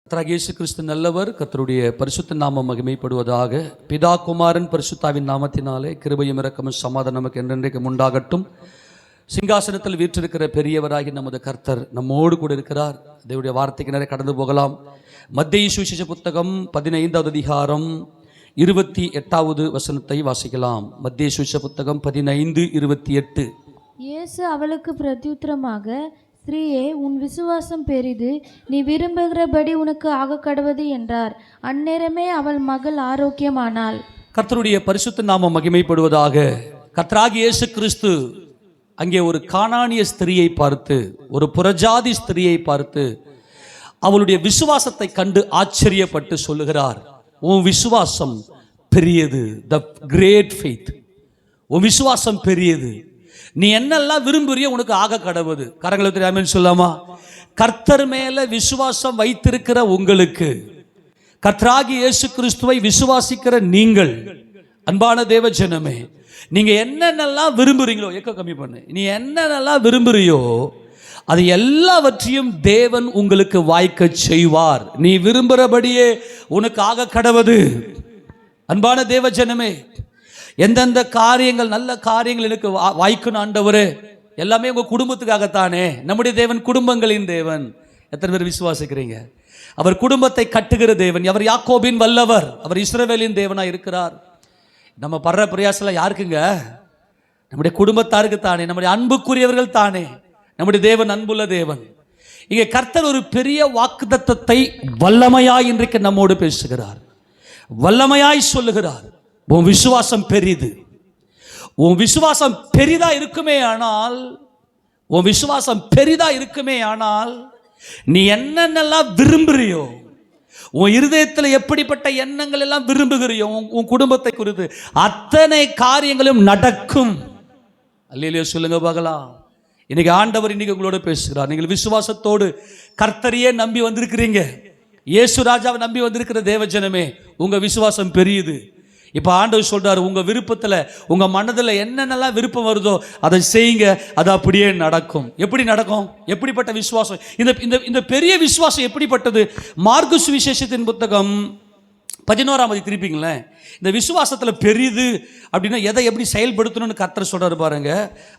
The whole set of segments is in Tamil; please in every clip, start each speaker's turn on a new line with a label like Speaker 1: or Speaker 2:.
Speaker 1: கர்த்தராகிய இயேசு கிறிஸ்து நல்லவர். கர்த்தருடைய பரிசுத்த நாமம் மகிமைப்படுவதாக. பிதா குமாரன் பரிசுத்தாவின் நாமத்தினாலே கிருபையும் இரக்கமும் சமாதானம் நமக்கு என்றென்றைக்கும் உண்டாகட்டும். சிங்காசனத்தில் வீற்றிருக்கிற பெரியவராகி நமது கர்த்தர் நம்மோடு கூட இருக்கிறார். தேவனுடைய வார்த்தைக்கு நிறைய கடந்து போகலாம். மத்தேயு சுவிசேஷ புத்தகம் 15வது அதிகாரம் 28வது வசனத்தை வாசிக்கலாம். மத்தேயு சுவிசேஷ புத்தகம் 15:28.
Speaker 2: இயேசு அவளுக்கு பிரத்யுத்தரமாக, ஸ்திரீயே, உன் விசுவாசம் பெரிது, நீ விரும்புகிறபடி உனக்கு ஆக கடவது என்றார். அந்நேரமே அவள் மகள் ஆரோக்கியமானாள்.
Speaker 1: கர்த்தருடைய பரிசுத்த நாமம் மகிமைப்படுவதாக. கர்த்தராகிய இயேசு கிறிஸ்து அங்கே ஒரு கானானிய ஸ்திரியை பார்த்து, ஒரு புறஜாதி ஸ்திரியை பார்த்து அவளுடைய விசுவாசத்தை கண்டு ஆச்சரியப்பட்டு சொல்லுகிறார், உன் விசுவாசம் பெரியது. The great faith. உன் விசுவாசம் பெரியது. நீ என்னெல்லாம் விரும்புறிய உனக்கு ஆக கடவுது. கரங்களை தெரியாமல் சொல்லாமா? கர்த்தர் மேல விசுவாசம் வைத்திருக்கிற உங்களுக்கு, கர்த்தராகிய இயேசு கிறிஸ்துவை விசுவாசிக்கிற நீங்கள், அன்பான தேவ ஜனமே, நீங்க என்னென்னலாம் விரும்புறீங்களோ, எக்க கம்மி பண்ணு, நீ என்னென்னலாம் விரும்புறியோ அது எல்லாவற்றையும் தேவன் உங்களுக்கு வாய்க்க செய்வார். நீ விரும்புகிறபடியே உனக்கு ஆக கடவுது. அன்பான தேவ ஜனமே, எந்தெந்த காரியங்கள், நல்ல காரியங்கள் எனக்கு வாய்க்கணும் ஆண்டவரே, எல்லாமே உங்க குடும்பத்துக்காகத்தானே. நம்முடைய தேவன் குடும்பங்களின் தேவன். எத்தனை பேர் விசுவாசிக்கிறீங்க? அவர் குடும்பத்தை கட்டுகிற தேவன். அவர் யாக்கோபின் வல்லவர். அவர் இஸ்ரவேலின் தேவனா இருக்கிறார். நம்ம படுற பிரயாசம் யாருக்குங்க? நம்முடைய குடும்பத்தாருக்கு தானே, நம்முடைய அன்புக்குரியவர்கள் தானே. நம்முடைய தேவன் அன்புள்ள தேவன். இங்கே கர்த்தர் ஒரு பெரிய வாக்குத்தத்தத்தை வல்லமையாய் இன்றைக்கு நம்மோடு பேசுகிறார். வல்லமையாய் சொல்லுகிறார், உன் விசுவாசம் பெரிது. உன் விசுவாசம் பெரிதா இருக்குமே ஆனால், உன் விசுவாசம் பெரிதா இருக்குமே ஆனால், நீ என்னென்னலாம் விரும்புறியோ, உன் இருதயத்தில் எப்படிப்பட்ட எண்ணங்கள் எல்லாம் விரும்புகிறியோ, உன் குடும்பத்தை குறித்து அத்தனை காரியங்களும் நடக்கும். அல்லேலூயா சொல்லுங்க பார்க்கலாம். இன்னைக்கு ஆண்டவர் இன்னைக்கு உங்களோட பேசுகிறார். நீங்கள் விசுவாசத்தோடு கர்த்தரையே நம்பி வந்திருக்கிறீங்க, இயேசு ராஜாவை நம்பி வந்திருக்கிற தேவஜனமே, உங்க விசுவாசம் பெரியது. இப்போ ஆண்டவர் சொல்றாரு, உங்க விருப்பத்தில், உங்க மனதில் என்னென்னலாம் விருப்பம் வருதோ அதை செய்யுங்க, அது அப்படியே நடக்கும். எப்படி நடக்கும்? எப்படிப்பட்ட விசுவாசம்? இந்த பெரிய விசுவாசம் எப்படிப்பட்டது? மார்க்கு சுவிசேஷத்தின் புத்தகம் 11ஆம் திருப்பிங்களேன். இந்த விசுவாசத்தில் பெரிது அப்படின்னா எதை எப்படி செயல்படுத்தணும்னு கர்த்தர் சொல்றாரு பாருங்க.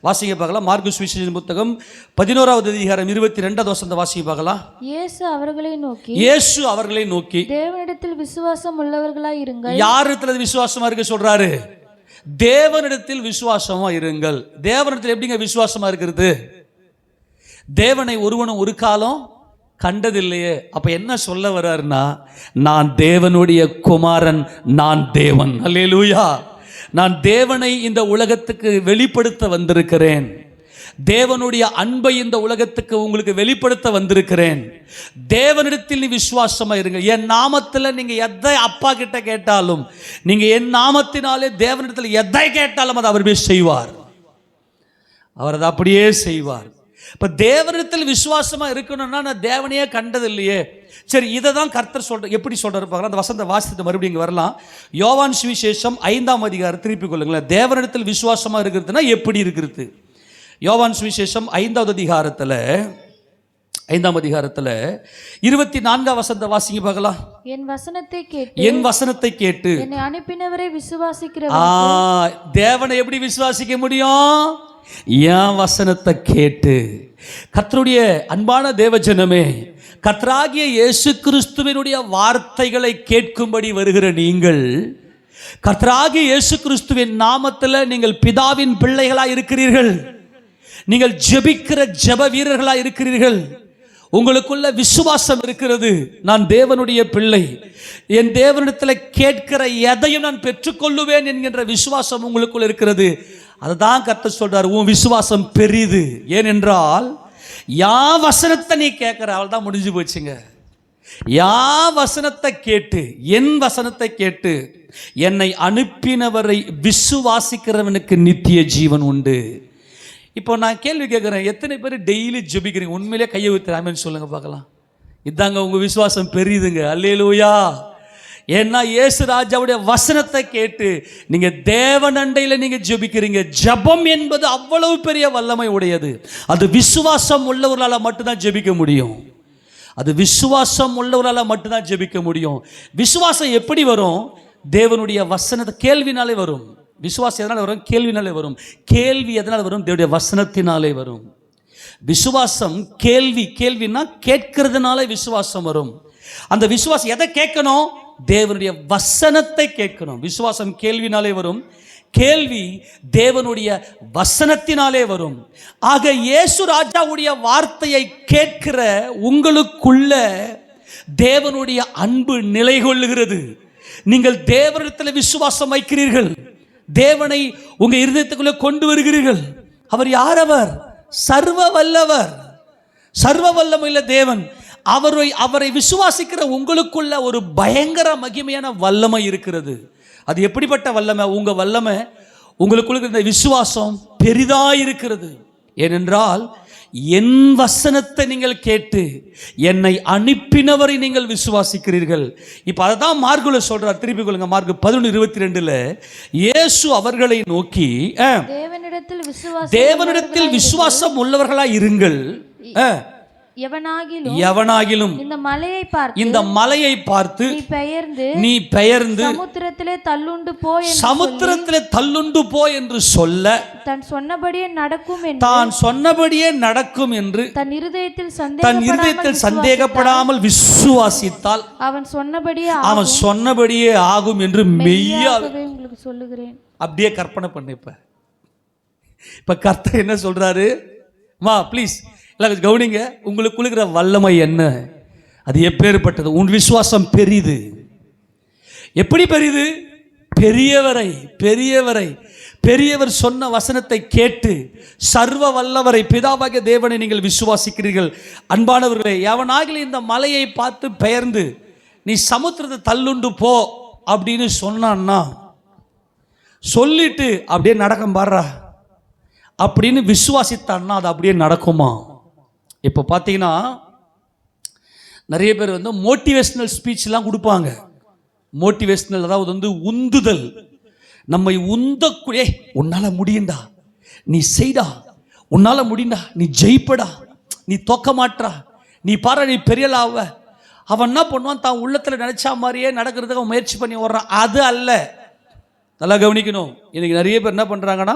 Speaker 1: வாசிக்க பார்க்கலாம். மார்க்கு சுவிசேஷத்தின் புத்தகம் 11வது அதிகாரம் 22வது வசனத்தை வாசிக்க பார்க்கலாம்.
Speaker 2: இயேசு அவர்களை நோக்கி தேவனிடத்தில் விசுவாசம் உள்ளவர்களாய் இருங்கள்.
Speaker 1: யாரிடத்தில் விசுவாசமா இருக்க சொல்றாரு? தேவனிடத்தில் விசுவாசமா இருங்கள். தேவனிடத்தில் எப்படிங்க விசுவாசமா இருக்கிறது? தேவனை ஒருவனும் ஒரு காலம் கண்டதில்லையே. அப்ப என்ன சொல்ல வர்றாருன்னா, நான் தேவனுடைய குமாரன், நான் தேவன். அல்லேலூயா. நான் தேவனை இந்த உலகத்துக்கு வெளிப்படுத்த வந்திருக்கிறேன். தேவனுடைய அன்பை இந்த உலகத்துக்கு உங்களுக்கு வெளிப்படுத்த வந்திருக்கிறேன். தேவனிடத்தில் நீ விசுவாசமா இருங்க. என் நாமத்தில் நீங்க எதை அப்பா கிட்ட கேட்டாலும், நீங்க என் நாமத்தினாலே தேவனிடத்தில் எதை கேட்டாலும் அதை அவர் செய்வார். அவர் அதை அப்படியே செய்வார். இப்போ தேவனிடத்தில் விசுவாசமா இருக்கணும்னா, நான் தேவனையே கண்டது இல்லையே. சரி, இதை தான் கர்த்தர் சொல்ற. எப்படி சொல்றாரு பார்க்கலாம். அந்த வசந்த வாசித்து மறுபடியும் இங்கே வரலாம். யோவான் சுவிசேஷம் 5ஆம் அதிகாரம் திருப்பி கொள்ளுங்களேன். தேவனிடத்தில் விசுவாசமா இருக்கிறதுனா எப்படி இருக்கிறது? யோவான் சுவிசேஷம் 5வது அதிகாரத்தில் 5ஆம் அதிகாரத்தில் 24ஆம் வசனத்தை வாசிங்க பார்க்கலாம்.
Speaker 2: என் வசனத்தை கேட்டு என்னை அனுப்பினவரை விசுவாசிக்கிற
Speaker 1: தேவனை எப்படி விசுவாசிக்க முடியும்? என் வசனத்தை கேட்டு. கர்த்தருடைய அன்பான தேவஜனமே, கர்த்தராகிய இயேசு கிறிஸ்துவினுடைய வார்த்தைகளை கேட்கும்படி வருகிற நீங்கள், கர்த்தராகிய இயேசு கிறிஸ்துவின் நாமத்தில் நீங்கள் பிதாவின் பிள்ளைகளாக இருக்கிறீர்கள். நீங்கள் ஜெபிக்கிற ஜெப வீரர்களாக இருக்கிறீர்கள். உங்களுக்குள்ள விசுவாசம் இருக்கிறது. நான் தேவனுடைய பிள்ளை, என் தேவனிடத்தில் கேட்கிற எதையும் நான் பெற்றுக்கொள்ளுவேன் என்கின்ற விசுவாசம் உங்களுக்குள்ள இருக்கிறது. அதுதான் கர்த்தர் சொல்றார், உன் விசுவாசம் பெரிது. ஏனென்றால் யா வசனத்தை நீ கேட்கிற, அவள் தான் முடிஞ்சு போச்சுங்க. யா வசனத்தை கேட்டு, என் வசனத்தை கேட்டு என்னை அனுப்பினவரை விசுவாசிக்கிறவனுக்கு நித்திய ஜீவன் உண்டு. இப்போ நான் கேள்வி கேட்குறேன், எத்தனை பேர் டெய்லி ஜெபிக்கிறீங்க? உண்மையிலே கையை ஊத்துறாமன்னு சொல்லுங்க பார்க்கலாம். இதாங்க உங்க விசுவாசம் பெரியுதுங்க. அல்லேலூயா. ஏன்னா இயேசு ராஜாவுடைய வசனத்தை கேட்டு நீங்க தேவனண்டையில நீங்க ஜெபிக்கிறீங்க. ஜெபம் என்பது அவ்வளவு பெரிய வல்லமை உடையது. அது விசுவாசம் உள்ளவர்களால் மட்டும்தான் ஜெபிக்க முடியும். அது விசுவாசம் உள்ளவரால் மட்டும்தான் ஜெபிக்க முடியும். விசுவாசம் எப்படி வரும்? தேவனுடைய வசனத்தை கேள்வினாலே வரும். விசுவாசம் எதனால் வரும்? கேள்வினாலே வரும். கேள்வி எதனால் வரும்? தேவனுடைய வசனத்தினாலே வரும். விசுவாசம் கேள்வினா கேட்கறதுனால விசுவாசம் வரும். அந்த விசுவாசம் எதை கேட்கணும்? தேவனுடைய வசனத்தை கேட்கணும். விசுவாசம் கேள்வினாலே வரும், கேள்வி தேவனுடைய வசனத்தினாலே வரும். ஆக இயேசு ராஜாவுடைய வார்த்தையை கேட்கிற உங்களுக்குள்ள தேவனுடைய அன்பு நிலை கொள்ளுகிறது. நீங்கள் தேவனிடத்தில் விசுவாசம் வைக்கிறீர்கள், தேவனை உங்க இருதயத்துக்குள்ளே கொண்டு வருகிறீர்கள். அவர் யார்? அவர் சர்வ வல்லவர், சர்வ வல்லமையுள்ள தேவன். அவரை விசுவாசிக்கிற உங்களுக்குள்ள ஒரு பயங்கர மகிமையான வல்லமை இருக்கிறது. அது எப்படிப்பட்ட வல்லமை? உங்க வல்லமை, உங்களுக்குள்ள இந்த விசுவாசம் பெரிதாயிருக்கிறது. ஏனென்றால் என் வசனத்தை நீங்கள் கேட்டு என்னை அனுப்பினவரை நீங்கள் விசுவாசிக்கிறீர்கள். இப்போ அதை தான் மார்க்குல சொல்றார். திருப்பி கொள்ளுங்க, மார்க்கு 11:22. இயேசு அவர்களை நோக்கி, தேவனிடத்தில் விசுவாசம் உள்ளவர்களாய் இருங்கள். எவனாகிலும் இந்த மலையை பார்த்து நீ பெயர்ந்து சமுத்திரத்திலே தள்ளுண்டு போ என்று சொல்ல தான் சொன்னபடியே நடக்கும் என்று தன் இருதயத்தில் சந்தேகப்படாமல் விசுவாசித்தால் அவன் சொன்னபடியே ஆகும் என்று மெய்யாகவே உங்களுக்கு சொல்லுகிறேன். அப்படியே கற்பனை பண்ணு. இப்ப கர்த்தர் என்ன சொல்றாரு? ப்ளீஸ் கவனிங்க. உங்களுக்கு இருக்கிற வல்லமை என்ன? அது எப்பேற்பட்டது? உன் விசுவாசம் பெரிது. எப்படி பெரிது? பெரியவர் சொன்ன வசனத்தை கேட்டு சர்வ வல்லவரை, பிதாவாகிய தேவனை நீங்கள் விசுவாசிக்கிறீர்கள். அன்பானவர்களே, எவனாகிலும் இந்த மலையை பார்த்து பெயர்ந்து நீ சமுத்திரத்தை தள்ளுண்டு போ அப்படின்னு சொன்னான்னா, சொல்லிட்டு அப்படியே நடக்கும் பாடுறா அப்படின்னு விசுவாசித்தான்னா அது அப்படியே நடக்குமா? இப்போ பார்த்தீங்கன்னா நிறைய பேர் மோட்டிவேஷ்னல் ஸ்பீச்லாம் கொடுப்பாங்க. மோட்டிவேஷ்னல் அதாவது உந்துதல், நம்மை உந்தக்கூடிய, உன்னால் முடியுண்டா, நீ செய்டா, உன்னால் முடியுண்டா, நீ ஜெயிப்படா, நீ தோக்க மாட்டா, நீ பாரு, நீ பெரியலாவ. அவன் என்ன பண்ணுவான்? தான் உள்ளத்தில் நினைச்சா மாதிரியே நடக்கிறதுக்கு அவன் முயற்சி பண்ணி வர்றான். அது அல்ல. நல்லா கவனிக்கணும். இன்னைக்கு நிறைய பேர் என்ன பண்ணுறாங்கன்னா,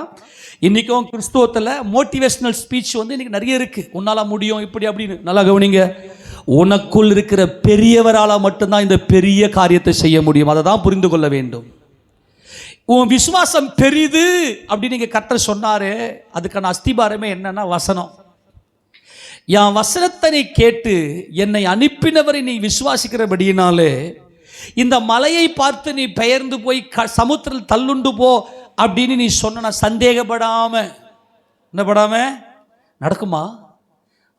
Speaker 1: இன்றைக்கும் கிறிஸ்துவத்தில் மோட்டிவேஷ்னல் ஸ்பீச் இன்றைக்கி நிறைய இருக்குது. உன்னால் முடியும் இப்படி அப்படின்னு. நல்லா கவனிங்க. உனக்குள் இருக்கிற பெரியவரால் மட்டும்தான் இந்த பெரிய காரியத்தை செய்ய முடியும். அதை தான் புரிந்து கொள்ள வேண்டும். உன் விசுவாசம் பெரிது அப்படின்னு நீங்கள் கர்த்தர் சொன்னாரே, அதுக்கான அஸ்திபாரமே என்னன்னா வசனம். என் வசனத்தை நீ கேட்டு என்னை அனுப்பினவரை நீ விசுவாசிக்கிறபடியினாலே இந்த மலையை பார்த்து நீ பெயர்ந்து போய் சமுத்திரத்தில் தள்ளுண்டு போ அப்படின்னு நீ சொன்ன சந்தேகப்படாம, என்ன படாம நடக்குமா?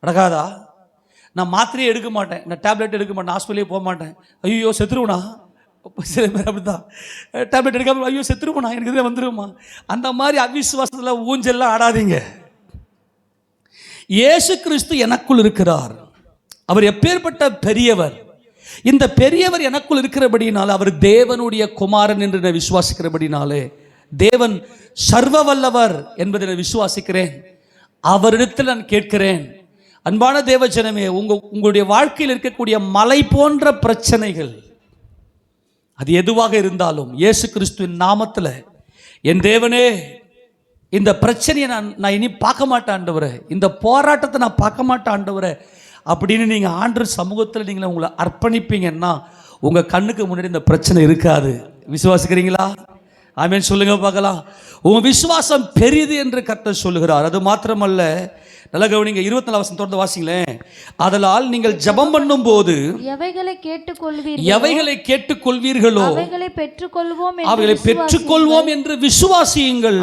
Speaker 1: நடக்காதா? நான் மாத்திரையே எடுக்க மாட்டேன், நான் டேப்லெட் எடுக்க மாட்டேன், ஹாஸ்பிட்டலே போக மாட்டேன், ஐயோ செத்துருவனா. சில பேர் அப்படிதான், டேப்லெட் எடுக்காம ஐயோ செத்துருவனா, எனக்கு இதில் வந்துருமா. அந்த மாதிரி அவிசுவாசத்தில் ஊஞ்செல்லாம் ஆடாதீங்க. இயேசு கிறிஸ்து எனக்குள் இருக்கிறார். அவர் எப்பேற்பட்ட பெரியவர்! இந்த பெரியவர் எனக்குள் இருக்கிறபடினால, அவர் தேவனுடைய குமாரன் என்று நான் விசுவாசிக்கிறபடினாலே, தேவன் சர்வ வல்லவர் என்பதை நான் விசுவாசிக்கிறேன். அவரிடத்தில் நான் கேட்கிறேன். அன்பான தேவ ஜனமே, உங்களுடைய வாழ்க்கையில் இருக்கக்கூடிய மலை போன்ற பிரச்சனைகள் அது எதுவாக இருந்தாலும் இயேசு கிறிஸ்துவின் நாமத்தில், என் தேவனே, இந்த பிரச்சனையை நான் இனி பார்க்க மாட்டேன் ஆண்டவரே, இந்த போராட்டத்தை நான் பார்க்க மாட்டேன் ஆண்டவரே அப்படின்னு நீங்கள் ஆண்டவர் சமூகத்தில் நீங்கள் உங்களை அர்ப்பணிப்பீங்கன்னா உங்கள் கண்ணுக்கு முன்னாடி இந்த பிரச்சனை இருக்காது. விசுவாசிக்கிறீங்களா? ஆமென் சொல்லுங்க பார்க்கலாம். உங்கள் விசுவாசம் பெரிது என்று கர்த்தர் சொல்லுகிறார். அது மாத்திரமல்ல, நல்ல கவனிங்க, 24 தொடர்ந்து வாசிங்களேன். அதனால் நீங்கள் ஜெபம் பண்ணும் போது எவைகளை கேட்டுக்கொள்வீர்களோ அவைகளை பெற்றுக்கொள்வோம் என்று விசுவாசியுங்கள்,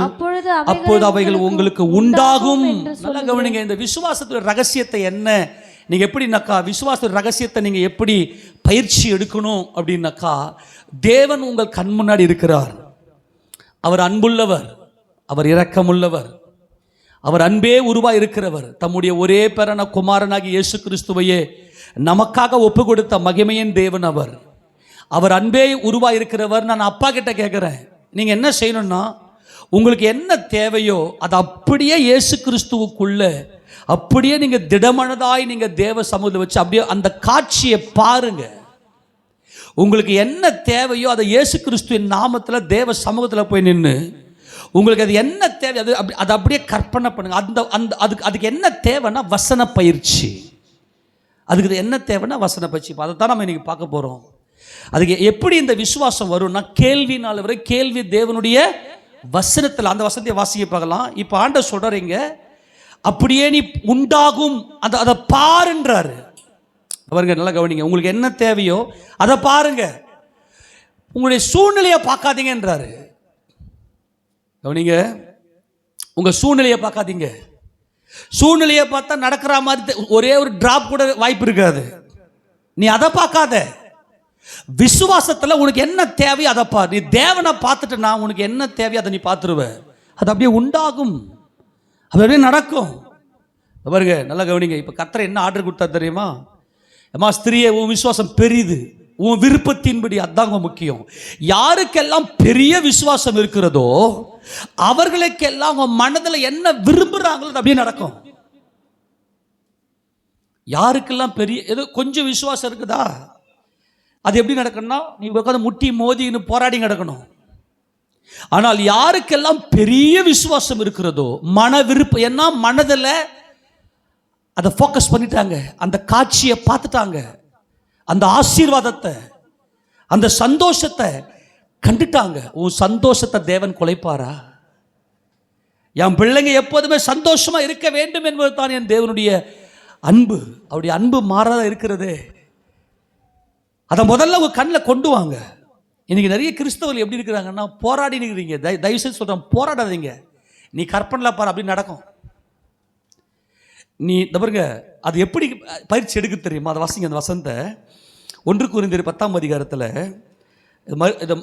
Speaker 1: அப்பொழுது அவைகள் உங்களுக்கு உண்டாகும். நல்ல கவனிங்க, இந்த விசுவாசத்துடைய ரகசியத்தை என்ன, நீங்கள் எப்படின்னாக்கா விசுவாச ரகசியத்தை நீங்கள் எப்படி பயிற்சி எடுக்கணும் அப்படின்னாக்கா, தேவன் உங்கள் கண் முன்னாடி இருக்கிறார். அவர் அன்புள்ளவர், அவர் இரக்கமுள்ளவர், அவர் அன்பே உருவாய் இருக்கிறவர். தம்முடைய ஒரே பேரான குமாரனாகி இயேசு கிறிஸ்துவையே நமக்காக ஒப்பு கொடுத்த மகிமையின் தேவன் அவர். அவர் அன்பே உருவாய் இருக்கிறவர். நான் அப்பா கிட்ட கேட்குறேன், நீங்கள் என்ன செய்யணும்னா, உங்களுக்கு என்ன தேவையோ அதை அப்படியே இயேசு கிறிஸ்துவுக்குள்ள அப்படியே நீங்க திடமனதாய் நீங்க தேவ சமூகத்தில் வச்சு அப்படியே அந்த காட்சியை பாருங்க. உங்களுக்கு என்ன தேவையோ அதை இயேசு கிறிஸ்துவின் நாமத்தில் தேவ சமூகத்தில் போய் நின்று உங்களுக்கு அது என்ன தேவை அதை அப்படியே கற்பனை பண்ணுங்க. அதுக்கு என்ன தேவைன்னா வசன பயிற்சி. அதுக்கு என்ன தேவைன்னா வசன பயிற்சி. அதை தான் நம்ம இன்னைக்கு பார்க்க போகிறோம். அதுக்கு எப்படி இந்த விசுவாசம் வரும்னா கேள்வினால வரை கேள்வி தேவனுடைய வசனத்தில். அந்த வசனத்தை வாசிக்க பார்க்கலாம். இப்போ ஆண்டவர் சொல்றீங்க அப்படியே நீ உண்டாகும் அதை பாருன்றாரு. அவருங்க நல்லா கவனிங்க. உங்களுக்கு என்ன தேவையோ அதை பாருங்க, உங்களுடைய சூழ்நிலையை பார்க்காதீங்கன்றாரு. கவனிங்க, உங்க சூழ்நிலையை பார்க்காதீங்க. சூழ்நிலையை பார்த்தா நடக்கிற மாதிரி ஒரே ஒரு டிராப் கூட வாய்ப்பு இருக்காது. நீ அதை பார்க்காத. விசுவாசத்தில் உனக்கு என்ன தேவையோ அதை பார். நீ தேவனை பார்த்துட்டு நான் உனக்கு என்ன தேவையோ அதை நீ பார்த்துருவ. அது அப்படியே உண்டாகும், அது அப்படியே நடக்கும். பாருங்க நல்லா கவனிங்க. இப்போ கர்த்தர் என்ன ஆர்டர் கொடுத்தா தெரியுமா? அம்மா ஸ்திரியே, உன் விசுவாசம் பெரிது, உன் விருப்பத்தின்படி. அதாங்க முக்கியம். யாருக்கெல்லாம் பெரிய விசுவாசம் இருக்கிறதோ அவர்களுக்கெல்லாம் உன் மனதில் என்ன விரும்புகிறாங்களோ அது அப்படியே நடக்கும். யாருக்கெல்லாம் பெரிய ஏதோ கொஞ்சம் விசுவாசம் இருக்குதா, அது எப்படி நடக்கணும்னா நீ உட்காந்து முட்டி மோதின்னு போராடி நடக்கணும். ஆனால் யாருக்கெல்லாம் பெரிய விசுவாசம் இருக்கிறதோ மன விருப்பம், ஏன்னா மனதில் அதை ஃபோக்கஸ் பண்ணிட்டாங்க, அந்த காட்சியை பார்த்துட்டாங்க, அந்த ஆசீர்வாதத்தை அந்த சந்தோஷத்தை கண்டுட்டாங்க. உன் சந்தோஷத்தை தேவன் குலைப்பாரா? என் பிள்ளைங்க எப்போதுமே சந்தோஷமா இருக்க வேண்டும் என்பது தான் என் தேவனுடைய அன்பு. அவருடைய அன்பு மாறாத இருக்கிறது. அதை முதல்ல உங்க கண்ணில் கொண்டு வாங்க. இன்னைக்கு நிறைய கிறிஸ்தவர்கள் எப்படி இருக்கிறாங்கன்னா போராடி நிற்கிறீங்க. தயவுசெய்து சொல்றேன், போராடாதீங்க. நீ கற்பனையில் பாரு, அப்படி நடக்கும். நீ பாருங்க, அது எப்படி பயிற்சி எடுக்க தெரியுமா? அதை வாசிங்க. அந்த வசனத்தை 1 கொரிந்தியர் 10ஆம் அதிகாரத்தில்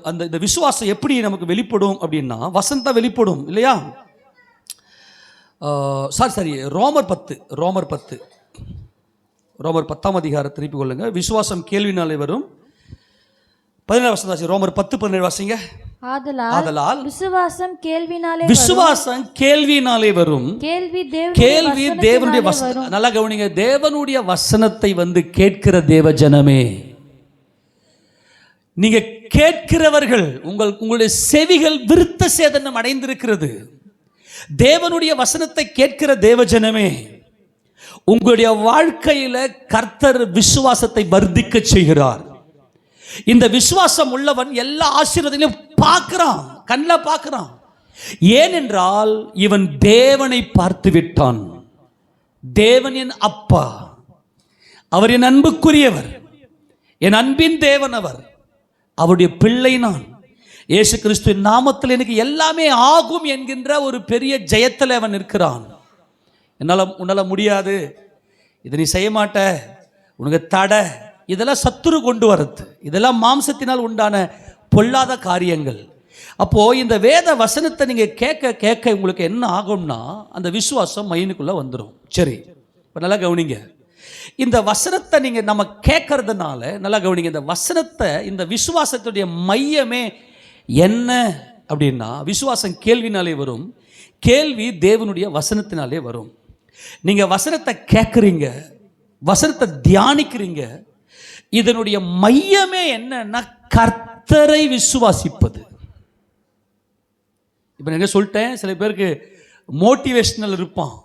Speaker 1: அந்த இந்த விசுவாசம் எப்படி நமக்கு வெளிப்படும் அப்படின்னா வசந்தா வெளிப்படும் இல்லையா? சாரி ரோமர் 10ஆம் அதிகாரம் திருப்பி கொள்ளுங்க. விசுவாசம் கேள்வினாலே வரும். 17 வசனம். ரோமர் 10:17 வாசிங்க. ஆதலால் விசுவாசம் கேள்வினாலே வரும், கேள்வி தேவனுடைய வசனம். நல்லா கவனிங்க. தேவனுடைய வசனத்தை கேட்கிற தேவ ஜனமே, நீங்க கேட்கிறவர்கள், உங்களுடைய செவிகள் விருத்த சேதனம் அடைந்திருக்கிறது. தேவனுடைய வசனத்தை கேட்கிற தேவ ஜனமே, உங்களுடைய வாழ்க்கையில கர்த்தர் விசுவாசத்தை வர்த்திக்க செய்கிறார். இந்த விசுவாசம் உள்ளவன் எல்லா ஆசீர்வாதங்களையும் பார்க்கிறான், கண்ணில் பார்க்கிறான். ஏனென்றால் இவன் தேவனை பார்த்து விட்டான். தேவன் என் அப்பா, அவர் என் அன்புக்குரியவர், என் அன்பின் தேவன் அவர், அவருடைய பிள்ளை நான். இயேசு கிறிஸ்துவின் நாமத்தில் எனக்கு எல்லாமே ஆகும் என்கின்ற ஒரு பெரிய ஜெயத்தில் அவன் இருக்கிறான். உன்னால முடியாது, இதை நீ செய்ய மாட்ட, உனக்கு தடை, இதெல்லாம் சத்துரு கொண்டு வரது, இதெல்லாம் மாம்சத்தினால் உண்டான பொல்லாத காரியங்கள். அப்போ இந்த வேத வசனத்தை நீங்க கேட்க கேட்க உங்களுக்கு என்ன ஆகும்னா அந்த விசுவாசம் மைனுக்குள்ள வந்துடும். சரி, இப்போ நல்லா கவனிங்க. இந்த வசனத்தை நீங்க நம்ம கேட்கறதுனால நல்லா கவனிங்க. இந்த வசனத்தை, இந்த விசுவாசத்துடைய மையமே என்ன அப்படின்னா, விசுவாசம் கேள்வினாலே வரும், கேள்வி தேவனுடைய வசனத்தினாலே வரும். நீங்க வசனத்தை கேட்குறீங்க, வசனத்தை தியானிக்கிறீங்க, இதனுடைய மையமே என்னன்னா கர்த்தரை விசுவாசிப்பது. இப்போ நான் சொல்லிட்டேன், சில பேருக்கு மோட்டிவேஷனல் இருப்பான்,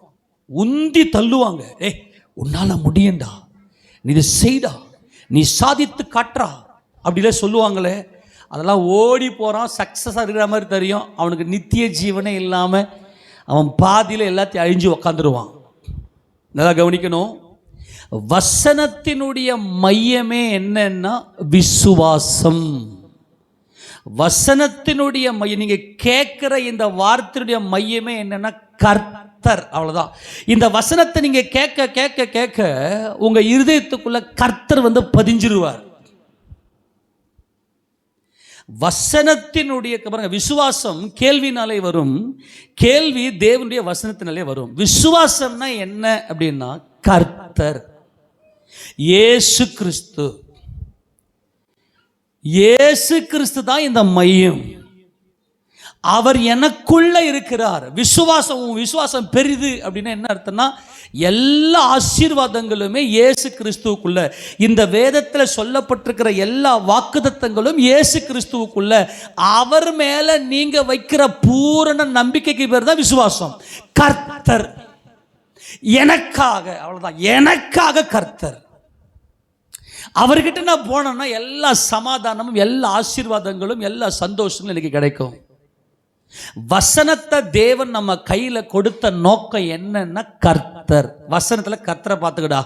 Speaker 1: உந்தி தள்ளுவாங்க. உன்னால முடியும்டா, நீ இதை செய்டா, நீ சாதித்து காட்டுறா அப்படிலாம் சொல்லுவாங்களே. அதெல்லாம் ஓடி போகிறான், சக்ஸஸாக இருக்கிற மாதிரி தெரியும். அவனுக்கு நித்திய ஜீவனே இல்லாமல் அவன் பாதியில் எல்லாத்தையும் அழிஞ்சு உக்காந்துருவான். நல்லா கவனிக்கணும். வசனத்தினுடைய மையமே என்னன்னா விசுவாசம். வசனத்தினுடைய மையம், நீங்க கேட்கிற இந்த வார்த்தையுடைய மையமே என்னன்னா கர்த்தர். அவ்வளவுதான். இந்த வசனத்தை நீங்க கேட்க கேட்க கேட்க உங்க இருதயத்துக்குள்ள கர்த்தர் பதிஞ்சிருவார். வசனத்தினுடைய விசுவாசம் கேள்வினாலே வரும், கேள்வி தேவனுடைய வசனத்தினாலே வரும். விசுவாசம்னா என்ன அப்படின்னா கர்த்தர் இயேசு கிறிஸ்து. இயேசு கிறிஸ்து தான் இந்த மையம். அவர் எனக்குள்ள இருக்கிறார். விசுவாசம், உன் விசுவாசம் பெரிது அப்படின்னா என்ன அர்த்தம்னா, எல்லா ஆசீர்வாதங்களுமே இயேசு கிறிஸ்துவுக்குள்ள, இந்த வேதத்தில் சொல்லப்பட்டிருக்கிற எல்லா வாக்குத்தத்தங்களும் இயேசு கிறிஸ்துவுக்குள்ள, அவர் மேல நீங்க வைக்கிற பூரண நம்பிக்கைக்கு பேர் தான் விசுவாசம். கர்த்தர் எனக்காக, அவ்வளவுதான், எனக்காக கர்த்தர். அவர்கிட்ட நான் போனேன்னா எல்லா சமாதானமும், எல்லா ஆசீர்வாதங்களும், எல்லா சந்தோஷங்களும் எனக்கு கிடைக்கும். வசனத்தை தேவன் நம்ம கையில கொடுத்த நோக்கம் என்னன்னா கர்த்தர். வசனத்துல கர்த்தரை பார்த்துக்கடா,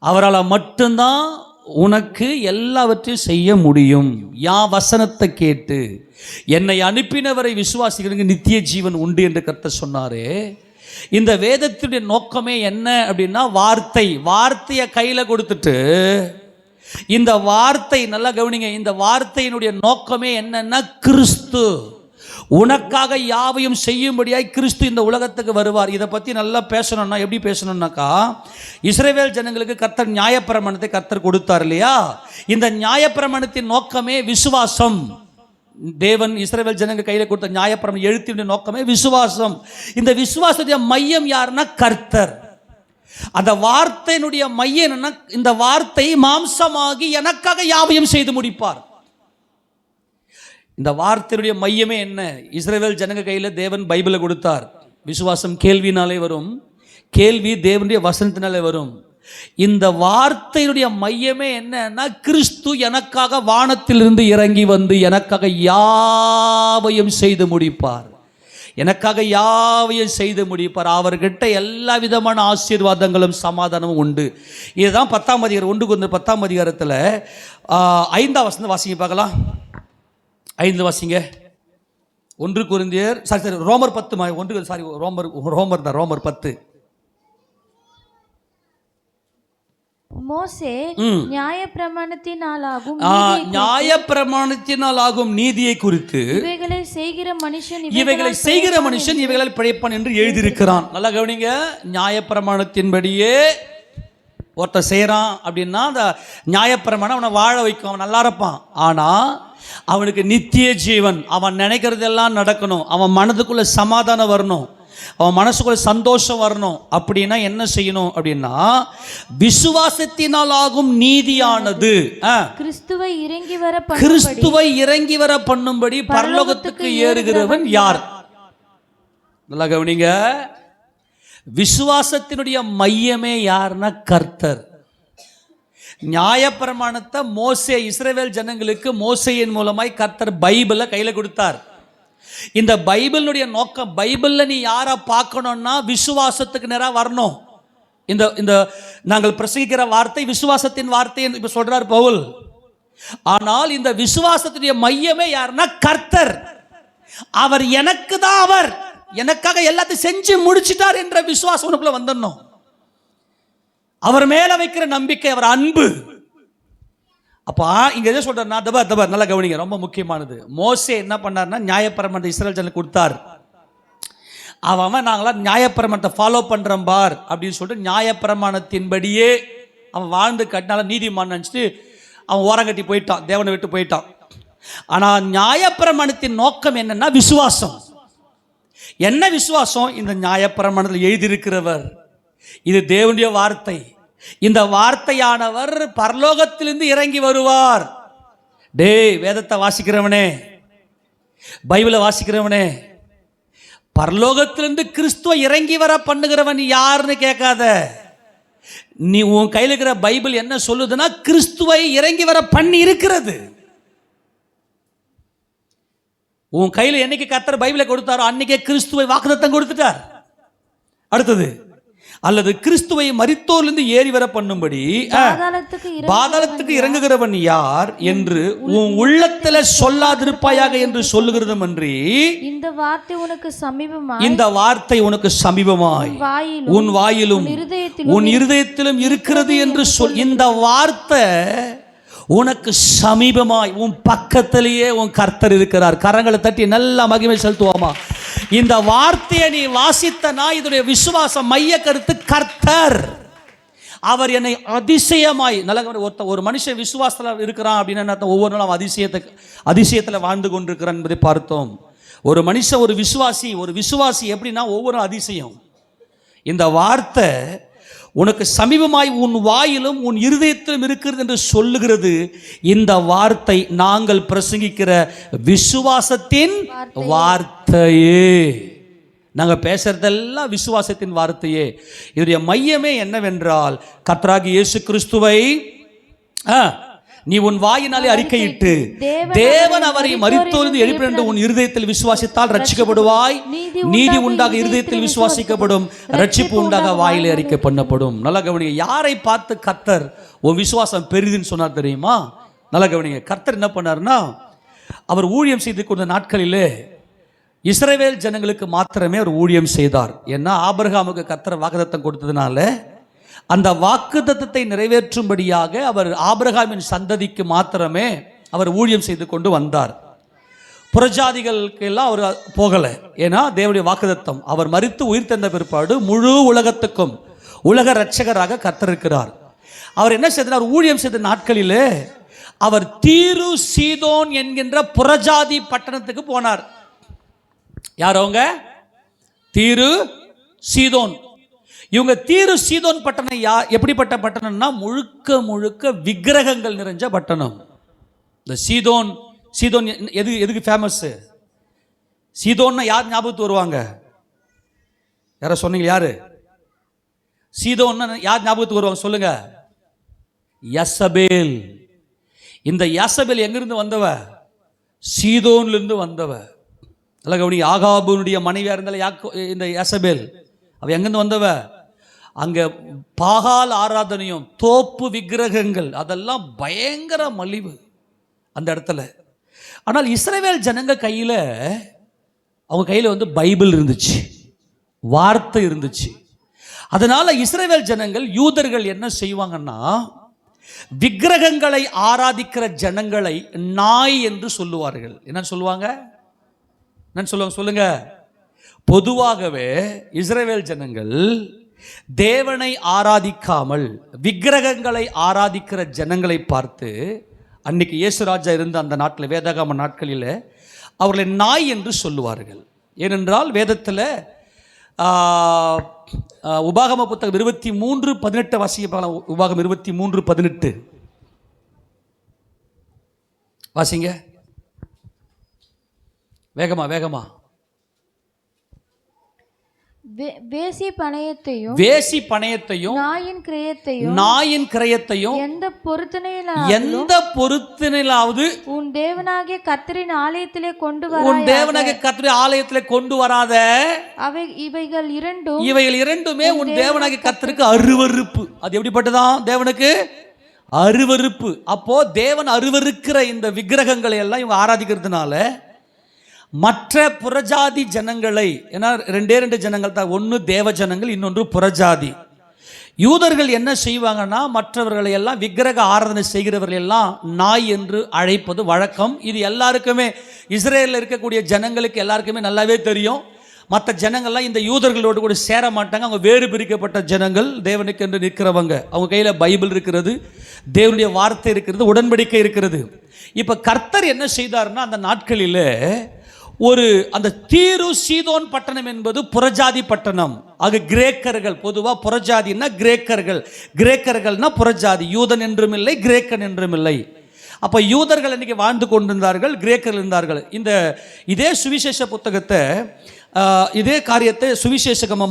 Speaker 1: அவரால் மட்டும்தான் உனக்கு எல்லாவற்றையும் செய்ய முடியும். யான் வசனத்தை கேட்டு என்னை அனுப்பினவரை விசுவாசிக்கிறதுக்கு நித்திய ஜீவன் உண்டு என்று கர்த்தர் சொன்னாரே. இந்த வேதத்துடைய நோக்கமே என்ன அப்படின்னா, வார்த்தையை கையில கொடுத்துட்டு, இந்த வார்த்தை நல்லா கவனிங்க, இந்த வார்த்தையினுடைய நோக்கமே என்னன்னா கிறிஸ்து உனக்காக யாவையும் செய்யும்படியாய் கிறிஸ்து இந்த உலகத்துக்கு வருவார். இதை பற்றி நல்லா பேசணும்னா எப்படி பேசணும்னாக்கா, இஸ்ரவேல் ஜனங்களுக்கு கர்த்தர் நியாயப்பிரமாணத்தை கர்த்தர் கொடுத்தார் இல்லையா. இந்த நியாயப்பிரமாணத்தின் நோக்கமே விசுவாசம். தேவன் இஸ்ரவேல் ஜனங்க கையில் கொடுத்த நியாயப்பிரமாணம் எழுத்தினுடைய நோக்கமே விசுவாசம். இந்த விசுவாசத்துடைய மையம் யாருன்னா கர்த்தர். அந்த வார்த்தையினுடைய மையம் என்னன்னா, இந்த வார்த்தை மாம்சமாகி எனக்காக யாவையும் செய்து முடிப்பார். இந்த வார்த்தையுடைய மையமே என்ன? இஸ்ரவேல் ஜனங்க கையில் தேவன் பைபிளை கொடுத்தார். விசுவாசம் கேள்வினாலே வரும், கேள்வி தேவனுடைய வசனத்தினாலே வரும். இந்த வார்த்தையுடைய மையமே என்னன்னா, கிறிஸ்து எனக்காக வானத்திலிருந்து இறங்கி வந்து எனக்காக யாவையும் செய்து முடிப்பார். எனக்காக யாவையும் செய்து முடிப்பார். அவர்கிட்ட எல்லா விதமான ஆசீர்வாதங்களும் சமாதானமும் உண்டு. இதுதான் 10ஆம் அதிகாரம் 1 கொரிந்தியர் 10ஆம் அதிகாரத்தில் 5ஆம் வசனம் வாசிங்க பார்க்கலாம். 5 வாசிங்க. 1 கொரிந்தியர் ரோமர் 10 ரோமர் 10.
Speaker 2: மோசே நியாயப்பிரமாணத்தினாலாகும்
Speaker 1: நீதியை குறித்து
Speaker 2: இவைகளை செய்கிற மனுஷன்
Speaker 1: இவைகளை பிழைப்பான் என்று எழுதியிருக்கிறான். நல்லா கவனிங்க, நியாயப்பிரமாணத்தின்படியே ஒருத்தர் செய்கிறான் அப்படின்னா அந்த நியாயப்பிரமாணம் அவனை வாழ வைக்கும், அவன் நல்லா இருப்பான். ஆனால் அவனுக்கு நித்திய ஜீவன், அவன் நினைக்கிறதெல்லாம் நடக்கணும், அவன் மனதுக்குள்ள சமாதானம் வரணும், அவன் மனசுக்குள்ள சந்தோஷம் வரணும். அப்படின்னா என்ன செய்யணும் அப்படின்னா, விசுவாசத்தினால் ஆகும் நீதியானது
Speaker 2: கிறிஸ்துவை
Speaker 1: இறங்கி வர பண்ணும்படி பரலோகத்துக்கு ஏறுகிறவன் யார்? நல்லா கவனிங்க, விசுவாசத்தினுடைய மையமே யாருன்னா கர்த்தர். நியாயப்பிரமாணத்தை மோசே இஸ்ரவேல் ஜனங்களுக்கு மோசேயின் மூலமாய் கர்த்தர் பைபிளை கையில் கொடுத்தார். இந்த பைபிளுடைய நோக்கம், பைபிளில் நீ யாரை பார்க்கணும்னா விசுவாசத்துக்கு நேராக வரணும். இந்த நாங்கள் பிரசங்கிக்கிற வார்த்தை விசுவாசத்தின் வார்த்தை இப்போ சொல்றார் பவுல். ஆனால் இந்த விசுவாசத்துடைய மையமே யாருன்னா கர்த்தர். அவர் எனக்கு தான், அவர் எனக்காக எல்லாத்தையும் செஞ்சு முடிச்சிட்டார் என்ற விசுவாசம் உனக்குள்ள வந்துடணும். அவர் மேல வைக்கிற நம்பிக்கை, அவர் அன்பு. அப்போ இங்க எதை சொல்றேன்னா, தபர் நல்லா கவனிங்க, ரொம்ப முக்கியமானது. மோசே என்ன பண்ணார்னா, நியாயப்பிரமாணத்தை இஸ்ரவேல் ஜனங்களுக்கு கொடுத்தார். அவன் நாங்களாம் நியாயப்பிரமாணத்தை ஃபாலோ பண்றோம் பார் அப்படின்னு சொல்லிட்டு நியாயப்பிரமாணத்தின்படியே அவன் வாழ்ந்து கட்டினால நீதிமான் நினச்சிட்டு அவன் ஓரங்கட்டி போயிட்டான், தேவனை விட்டு போயிட்டான். ஆனால் நியாயப்பிரமாணத்தின் நோக்கம் என்னன்னா விசுவாசம். என்ன விசுவாசம்? இந்த நியாயப்பிரமாணத்தில் எழுதியிருக்கிறவர், இது தேவனுடைய வார்த்தை, இந்த வார்த்தையானவர் பரலோகத்திலிருந்து இறங்கி வருவார். டேய் வேதத்தை வாசிக்கிறவனே, பைபிளை வாசிக்கிறவனே, பரலோகத்திலிருந்து கிறிஸ்துவ இறங்கி வர பண்ணுகிறவன் யாருன்னு கேட்காத. நீ உன் கையில் இருக்கிற பைபிள் என்ன சொல்லுதுன்னா, கிறிஸ்துவை இறங்கி வர பண்ணி இருக்கிறது. உன் கையில் என்னைக்கு கர்த்தர் பைபிளை கொடுத்தாரோ அன்னைக்கே கிறிஸ்துவை வாக்குத்தத்தம் கொடுத்துட்டார். அடுத்தது, அல்லது கிறிஸ்துவை மரித்தோரிலிருந்து ஏறி வர பண்ணும்படி பாதாளத்துக்கு இறங்குகிறவன் யார் என்று உன் உள்ளத்துல சொல்லாதிருப்பாயாக என்று சொல்லுகிறதும் அன்றி, இந்த வார்த்தை உனக்கு சமீபமாய் உன் வாயிலும் உன் இருதயத்திலும் இருக்கிறது என்று சொல். இந்த வார்த்தை உனக்கு சமீபமாய், உன் பக்கத்திலேயே உன் கர்த்தர் இருக்கிறார். கரங்களை தட்டி நல்ல மகிமை செலுத்துவோமா? இந்த வார்த்தையை நீ வாசித்தனா இதனுடைய விசுவாச மைய கருத்து கர்த்தர். அவர் என்னை அதிசயமாய் நல்ல ஒரு மனுஷன் விசுவாசத்தில் இருக்கிறான் அப்படின்னா ஒவ்வொரு நாளும் அதிசயத்தில் வாழ்ந்து கொண்டிருக்கிறான் என்பதை பார்த்தோம். ஒரு மனுஷன் ஒரு விசுவாசி எப்படின்னா ஒவ்வொரு அதிசயம். இந்த வார்த்தை உனக்கு சமீபமாய் உன் வாயிலும் உன் இருதயத்திலும் இருக்கிறது என்று சொல்லுகிறது. இந்த வார்த்தை நாங்கள் பிரசங்கிக்கிற விசுவாசத்தின் வார்த்தையே. நாங்கள் பேசுறதெல்லாம் விசுவாசத்தின் வார்த்தையே. இதனுடைய மையமே என்னவென்றால், கர்த்தராகிய இயேசு கிறிஸ்துவை நீ உன் வாயினாலே அறிக்கையிட்டு தேவன் அவரை மரித்தோரிலிருந்து எழுப்பினார் என்று உன் இருதயத்தில் விசுவாசித்தால் ரட்சிக்கப்படுவாய். நீதி உண்டாக இருதயத்தில் விசுவாசிக்கப்படும், ரட்சிப்பு உண்டாக வாயிலே அறிக்கை பண்ணப்படும். நல்ல கவனிங்க, யாரை பார்த்து கர்த்தர் உன் விசுவாசம் பெரிதுன்னு சொன்னார் தெரியுமா? நல்ல கவனிங்க, கர்த்தர் என்ன பண்ணார்னா, அவர் ஊழியம் செய்து கொண்ட நாட்களிலே இஸ்ரவேல் ஜனங்களுக்கு மாத்திரமே அவர் ஊழியம் செய்தார். ஏன்னா ஆபிரகாமுக்கு கர்த்தர் வாக்குத்தத்தம் கொடுத்ததுனால அந்த வாக்குத்தத்தத்தை நிறைவேற்றும்படியாக அவர் ஆபிரகாமின் சந்ததிக்கு மாத்திரமே அவர் ஊழியம் செய்து கொண்டு வந்தார். புறஜாதிகளுக்கு எல்லாம் அவர் போகலை. ஏன்னா தேவனுடைய வாக்குத்தத்தம், அவர் மரித்து உயிர் தந்த பிற்பாடு முழு உலகத்துக்கும் உலக இரட்சகராக கர்த்தர் இருக்கிறார். அவர் என்ன செய்தார்? ஊழியம் செய்த நாட்களிலே அவர் தீரு சீதோன் என்கின்ற புறஜாதி பட்டணத்துக்கு போனார். யார் அவங்க? தீரு சீதோன். இவங்க தீரு சீதோன் பட்டணம் எப்படிப்பட்ட பட்டணம்னா முழுக்க முழுக்க விக்கிரகங்கள் நிறைஞ்ச பட்டணம். இந்த சீதோன் எதுக்கு ஃபேமஸ்? சீதோன்னா யார் ஞாபகத்து வருவாங்க? யார சொன்னீங்க? யாரு சீதோன்னா யார் ஞாபகத்துக்கு வருவாங்க சொல்லுங்க? யசபேல். இந்த யசபேல் எங்கிருந்து வந்தவ? சீதோன்லிருந்து வந்தவ. நல்ல கவனி, ஆகாபுனுடைய மனைவியா இருந்தால இந்த யசபேல் அவ எங்கிருந்து வந்தவ? அங்க பாகால் ஆராதனையும் தோப்பு விக்கிரகங்கள் அதெல்லாம் பயங்கர மலிவு அந்த இடத்துல. ஆனால் இஸ்ரவேல் ஜனங்க கையில, அவங்க கையில பைபிள் இருந்துச்சு, வார்த்தை இருந்துச்சு. அதனால இஸ்ரவேல் ஜனங்கள், யூதர்கள் என்ன செய்வாங்கன்னா, விக்கிரகங்களை ஆராதிக்கிற ஜனங்களை நாய் என்று சொல்லுவார்கள். என்ன சொல்லுவாங்க? சொல்லுங்க. பொதுவாகவே இஸ்ரவேல் ஜனங்கள் தேவனை ஆராதிக்காமல் விக்கிரகங்களை ஆராதிக்கிற ஜனங்களை பார்த்து, அன்னைக்கு இயேசுராஜா இருந்த அந்த நாட்டில், வேதாகம நாட்களில் அவர்களை நாய் என்று சொல்லுவார்கள். ஏனென்றால் வேதத்தில் உபாகம புத்தகம் 23:18 வாசிக்க. உபாகம் 23:18 வாசிங்க. வேகமா.
Speaker 2: வேசி பணயத்தையும் நாயின் கிரயத்தையும் எந்த பொருத்தனையிலாவது உன் தேவனாகிய கர்த்தரின் ஆலயத்திலே கொண்டு வராத
Speaker 1: இவைகள் இரண்டுமே உன் தேவனாகிய கர்த்தருக்கு அருவருப்பு. அது எப்படிப்பட்டதான்? தேவனுக்கு அருவருப்பு. அப்போ தேவன் அருவருக்கிற இந்த விக்கிரகங்களை எல்லாம் இவங்க ஆராதிக்கிறதுனால மற்ற புறஜாதி ஜனங்களை, ஏன்னா ரெண்டு ஜனங்கள் தான், ஒன்று தேவ ஜனங்கள், இன்னொன்று புறஜாதி. யூதர்கள் என்ன செய்வாங்கன்னா, மற்றவர்களை எல்லாம் விக்கிரக ஆராதனை செய்கிறவர்கள் எல்லாம் நாய் என்று அழைப்பது வழக்கம். இது எல்லாருக்குமே, இஸ்ரேலில் இருக்கக்கூடிய ஜனங்களுக்கு எல்லாருக்குமே நல்லாவே தெரியும். மற்ற ஜனங்கள்லாம் இந்த யூதர்களோடு கூட சேர மாட்டாங்க. அவங்க வேறு பிரிக்கப்பட்ட ஜனங்கள், தேவனுக்கு என்று நிற்கிறவங்க. அவங்க கையில் பைபிள் இருக்கிறது, தேவனுடைய வார்த்தை இருக்கிறது, உடன்படிக்கை இருக்கிறது. இப்போ கர்த்தர் என்ன செய்தார்னா, அந்த நாட்களில் அந்த தீரு சீதோன் பட்டணம் என்பது புறஜாதி பட்டணம். ஆக கிரேக்கர்கள், பொதுவாக புறஜாதின்னா கிரேக்கர்கள்னா புறஜாதி. யூதன் என்றும் இல்லை, கிரேக்கன் என்றும் இல்லை. அப்போ யூதர்கள் இன்னைக்கு வாழ்ந்து கொண்டிருந்தார்கள், கிரேக்கர்கள் இருந்தார்கள். இதே சுவிசேஷ புத்தகத்தை, இதே காரியத்தை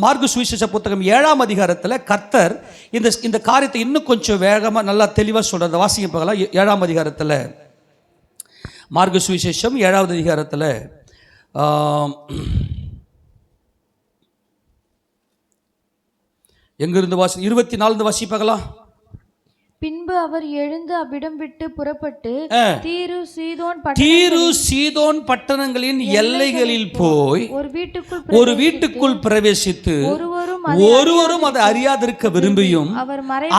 Speaker 1: மார்க்கு சுவிசேஷ புத்தகம் 7ஆம் அதிகாரத்தில் கர்த்தர் இந்த காரியத்தை இன்னும் கொஞ்சம் வேகமாக நல்லா தெளிவாக சொல்கிறத வாசிக்க பார்க்கலாம். 7ஆம் அதிகாரத்தில், மார்க்கு சுவிசேஷம் 7ஆவது அதிகாரத்தில் எங்கிருந்து 24 வாசிப்பாங்களா?
Speaker 2: பின்பு அவர் எழுந்து அவ்விடம் விட்டு புறப்பட்டு
Speaker 1: தீரு சீதோன் பட்டணங்களின் எல்லைகளில் போய் ஒரு வீட்டுக்குள் பிரவேசித்து ஒருவரும் அதை அறியாதிருக்க விரும்பியும்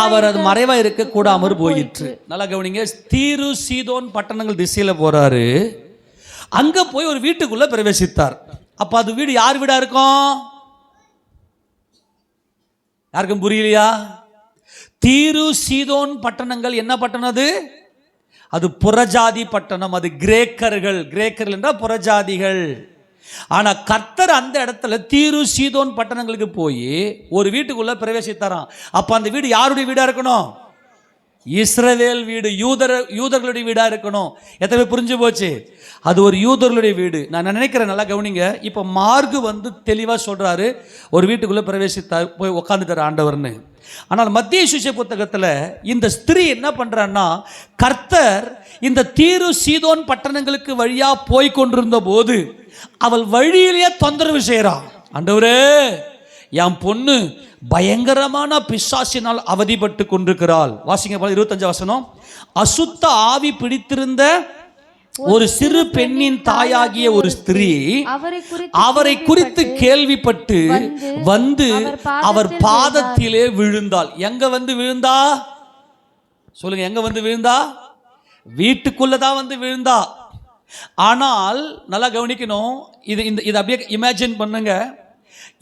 Speaker 1: அவர் அது மறைவா இருக்க கூடாமற் போயிற்று. நல்லா கவனிங்க, தீரு சீதோன் பட்டணங்கள் திசையில போறாரு. அங்க போய் ஒரு வீட்டுக்குள்ள பிரவேசித்தார். அப்ப அது வீடு யார் வீடா இருக்கும்? யாருக்கும் புரியலையா? தீரு சீதோன் பட்டணங்கள் என்ன பட்டணம் அது? அது புறஜாதி பட்டணம். அது கிரேக்கர்கள் என்றால் புறஜாதிகள். ஆனா கர்த்தர் அந்த இடத்துல தீரு சீதோன் பட்டணங்களுக்கு போய் ஒரு வீட்டுக்குள்ள பிரவேசித்தாராம். அப்ப அந்த வீடு யாருடைய வீடா இருக்கணும்? இஸ்ரவேல் வீடு, யூதர்களுடைய வீடா இருக்கணும். எத்தனை புரிஞ்சு போச்சு? அது ஒரு யூதர்களுடைய வீடு. நான் நினைக்கிறேன், நல்லா கவனிங்க. இப்போ மார்க்கு வந்து தெளிவாக சொல்றாரு, ஒரு வீட்டுக்குள்ள பிரவேசித்தார், போய் உட்காந்துட்டார் ஆண்டவர்னு. ஆனால் மத்திய சுவிசேஷ புத்தகத்தில் இந்த ஸ்திரீ என்ன பண்றான்னா, கர்த்தர் இந்த தீரு சீதோன் பட்டணங்களுக்கு வழியா போய் கொண்டிருந்த போது அவள் வழியிலேயே தொந்தரவு செய்கிறான். ஆண்டவரே, என் பொண்ணு பயங்கரமான பிசாசினால் அவதிப்பட்டு கொண்டிருக்கிறாள். வாசிங்க 25 வசனம். அசுத்த ஆவி பிடித்திருந்த ஒரு சிறு பெண்ணின் தாயாகிய ஒரு ஸ்திரீ அவரை குறித்து கேள்விப்பட்டு வந்து அவர் பாதத்திலே விழுந்தாள். எங்க வந்து விழுந்தா சொல்லுங்க? எங்க வந்து விழுந்தா? வீட்டுக்குள்ளதான் வந்து விழுந்தா. ஆனால் நல்லா கவனிக்கணும், இது அப்படியே இமேஜின் பண்ணுங்க.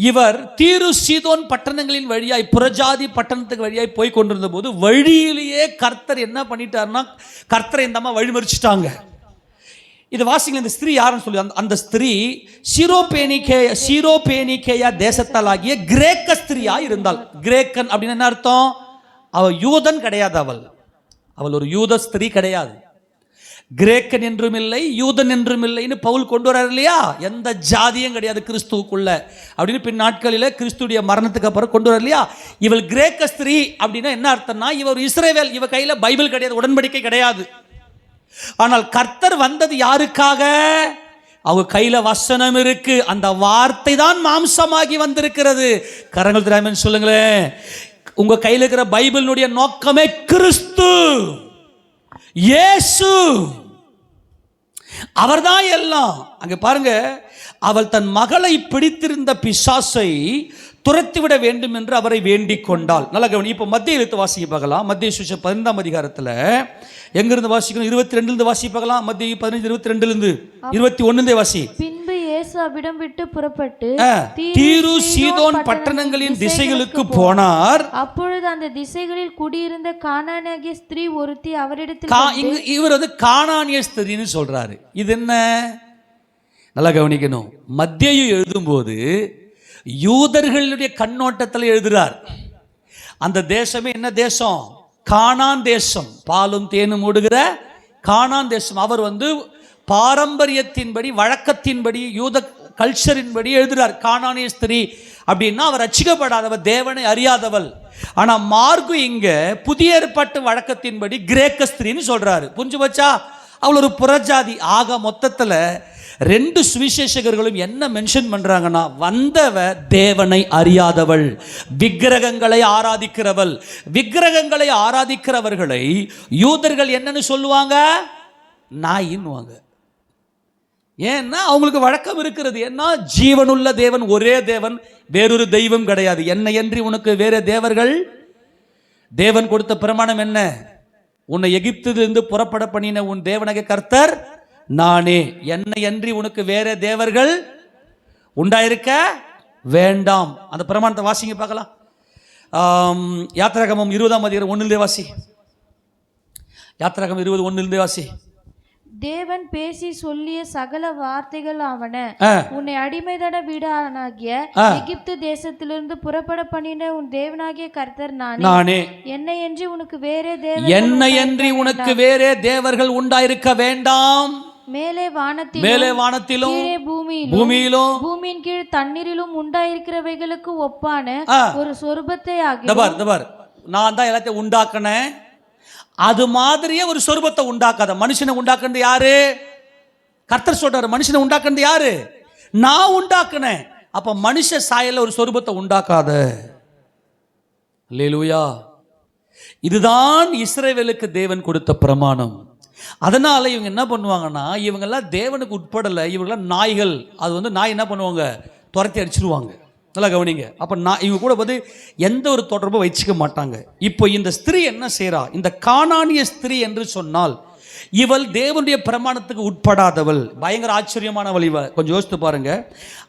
Speaker 1: இவர் தீரு சீதோன் பட்டணங்களின் வழியாய் புறஜாதி பட்டணத்துக்கு வழியாய் போய் கொண்டிருந்த போது வழியிலேயே கர்த்தர் என்ன பண்ணிட்டார்னா, கர்த்தரை இந்த அம்மா வழிமறிச்சிட்டாங்க. இது வாசிங்க. இந்த ஸ்திரீ யாருன்னு சொல்லி, அந்த ஸ்திரீ சீரோபேனிகேயா தேசத்தால் ஆகிய கிரேக்க ஸ்திரீயா இருந்தாள். கிரேக்கன் அப்படின்னு என்ன அர்த்தம்? அவள் யூதன் கிடையாது. அவள் ஒரு யூத ஸ்திரீ கிடையாது. கிரேக்கன் என்றும் இல்லை, யூதன் என்றும் இல்லைன்னு பவுல் கொண்டு வர்றாரு இல்லையா? எந்த ஜாதியும் கிடையாது கிறிஸ்துவுக்குள்ள அப்படின்னு பின் நாட்களில் கிறிஸ்துடைய மரணத்துக்கு அப்புறம் கொண்டு வர இல்லையா? இவள் கிரேக்க ஸ்திரீ அப்படின்னா என்ன அர்த்தம்னா, இவர் இஸ்ரவேல், இவ கையில பைபிள் கிடையாது, உடன்படிக்கை கிடையாது. ஆனால் கர்த்தர் வந்தது யாருக்காக? அவங்க கையில வசனம் இருக்கு. அந்த வார்த்தை தான் மாம்சமாகி வந்திருக்கிறது. கரங்கள் திராமன் சொல்லுங்களேன். உங்க கையில் இருக்கிற பைபிளுடைய நோக்கமே கிறிஸ்து இயேசு, அவர்தான் எல்லாம். அங்க பாருங்க, அவள் தன் மகளை பிடித்திருந்த பிசாசை துரத்திவிட வேண்டும் என்று அவரை வேண்டிக் கொண்டாள். நல்லா கவனி. இப்போ மத்திய எழுத்து வாசிக்க பார்க்கலாம். மத்திய சுவிசேஷம் 15ஆம் அதிகாரத்தில் எங்கிருந்து வாசிக்கணும்? 22 வாசி பார்க்கலாம். மத்திய 15 22 21 வாசி. பின்பு இயேசு அவ்விடம் விட்டு புறப்பட்டு தீரு சீதோன் பட்டணங்களின் திசைகளுக்கு போனார். அப்பொழுது அந்த திசைகளில் குடியிருந்த கானானிய ஸ்திரீ ஒருத்தி அவரிடத்தில், இவர் வந்து கானானிய ஸ்திரீன்னு சொல்றாரு. இது என்ன? நல்லா கவனிக்கணும். மத்தேயு எழுதும்போது யூதர்களுடைய கண்ணோட்டத்தில் எழுதுறார். அந்த தேசமே என்ன தேசம்? கானான் தேசம், பாலும் தேனும் ஓடுகிற கானான் தேசம். அவர் வந்து பாரம்பரியத்தின்படி, வழக்கத்தின்படி, யூத கல்ச்சரின்படி எழுதுறார். கானானிய ஸ்திரீ அப்படின்னா அவர் ரட்சிக்கப்படாதவர், தேவனை அறியாதவள். ஆனா மார்க்கு இங்க புதிய ஏற்பாட்டு வழக்கத்தின்படி கிரேக்க ஸ்திரீன்னு சொல்றாரு. புரிஞ்சு வச்சா? அவள் ஒரு புறஜாதி. ஆக மொத்தத்துல ரெண்டு சுவிசேஷகர்களும் என்ன மென்ஷன் பண்றாங்கன்னா, வந்தவ தேவனை அறியாதவள், விக்கிரகங்களை ஆராதிக்கிறவள். விக்கிரகங்களை ஆராதிக்கிறவர்களை யூதர்கள் என்னன்னு சொல்லுவாங்க? நாயின்னுவாங்க. ஏன்னா அவங்களுக்கு வழக்கம் இருக்கிறது. ஏன்னா ஜீவனுள்ள தேவன் ஒரே தேவன், வேறொரு தெய்வம் கிடையாது. என்னையன்றி உனக்கு வேற தேவர்கள். தேவன் கொடுத்த பிரமாணம் என்ன? உன்னை எகிப்திலிருந்து புறப்பட பண்ணின உன் தேவனாகிய கர்த்தர் நானே. என்னையன்றி உனக்கு வேற தேவர்கள் உண்டாயிருக்க வேண்டாம். அந்த பிரமாணத்தை வாசிங்க பார்க்கலாம். யாத்திராகமம் 20ஆம் அதிகாரம் 1 வாசி. யாத்திராகமம் 20:1 வாசி. தேவன் பேசி சொல்லிய சகல வார்த்தைகள் ஆவன, உன்னை அடிமைதட வீடானாகிய எகிப்து தேசத்திலிருந்து புறப்பட பண்ணின உன் தேவனாகிய கர்த்தர் நானே. என்னையன்றி உனக்கு வேறே தேவர்கள் உண்டாயிருக்க வேண்டாம். மேலே வானத்திலும் பூமியிலும் பூமியின் கீழ் தண்ணீரிலும் உண்டாயிருக்கிறவைகளுக்கு ஒப்பான ஒரு சொரூபத்தை ஆகிய நான் தான் எல்லாத்தையும் உண்டாக்கினேன். அது மாதிரியே ஒரு சொரூபத்தை உண்டாக்காத. மனுஷனை உண்டாக்குறது யாரு? கர்த்தர் சொல்றாரு. மனுஷனை உண்டாக்குறது யாரு? நான் உண்டாக்குனேன். அப்ப மனுஷ சாயல்ல ஒரு சொரூபத்தை உண்டாக்காத. அல்லேலூயா. இதுதான் இஸ்ரவேலுக்கு தேவன் கொடுத்த பிரமாணம். அதனால இவங்க என்ன பண்ணுவாங்கன்னா, இவங்கெல்லாம் தேவனுக்கு உட்படலை, இவங்கெல்லாம் நாய்கள். அது வந்து நாய் என்ன பண்ணுவாங்க? துரத்தி அடிச்சிருவாங்க. நல்லா கவனிங்க. அப்போ இவங்க கூட வந்து எந்த ஒரு தொடர்பும் வச்சுக்க மாட்டாங்க. இப்போ இந்த ஸ்திரீ என்ன செய்கிறா? இந்த கானானிய ஸ்திரீ என்று சொன்னால் இவள் தேவனுடைய பிரமாணத்துக்கு உட்படாதவள். பயங்கர ஆச்சரியமானவள் இவள். கொஞ்சம் யோசித்து பாருங்க.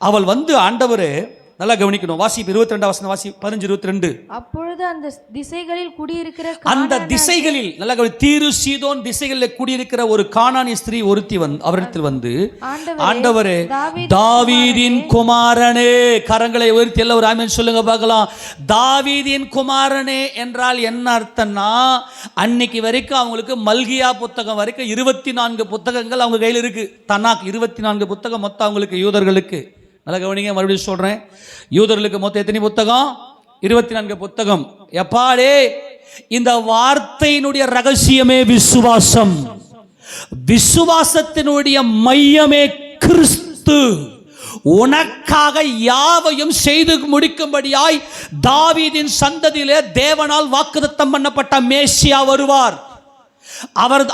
Speaker 1: அவள் வந்து, ஆண்டவரே நல்லா கவனிக்கணும். வாசி 22 வசனம் வாசி 15-22.
Speaker 2: அப்பொழுது அந்த திசைகளில் குடியிருக்கிற
Speaker 1: அந்த திசைகளில் நல்லா தீரு சீதோன் திசைகளில் குடியிருக்கிற ஒரு கானானிய ஸ்திரீ ஒருத்தி அவரிடத்தில் வந்து, ஆண்டவரே தாவீதின் குமாரனே, கரங்களை உயர்த்தி எல்லாம் ஒரு ஆமென் சொல்லுங்க பார்க்கலாம். தாவீதின் குமாரனே என்றால் என்ன அர்த்தம்னா, அன்னைக்கு வரைக்கும் அவங்களுக்கு மல்கியா புத்தகம் வரைக்கும் 24 புத்தகங்கள் அவங்க கையில் இருக்கு. தனாக் 24 புத்தகம் மொத்தம் அவங்களுக்கு, யூதர்களுக்கு. நல்லா கவனிங்க, மறுபடியும் சொல்றேன். யூதர்களுக்கு மொத்தம் எத்தனை புத்தகம்? 24 புத்தகம். எப்பாடே, இந்த வார்த்தையினுடைய ரகசியமே விசுவாசம். விசுவாசத்தினுடைய மையமே கிறிஸ்து. உனக்காக யாவையும் செய்து முடிக்கும்படியாய் தாவீதின் சந்ததியிலே தேவனால் வாக்குத்தத்தம் பண்ணப்பட்ட மேசியா வருவார்.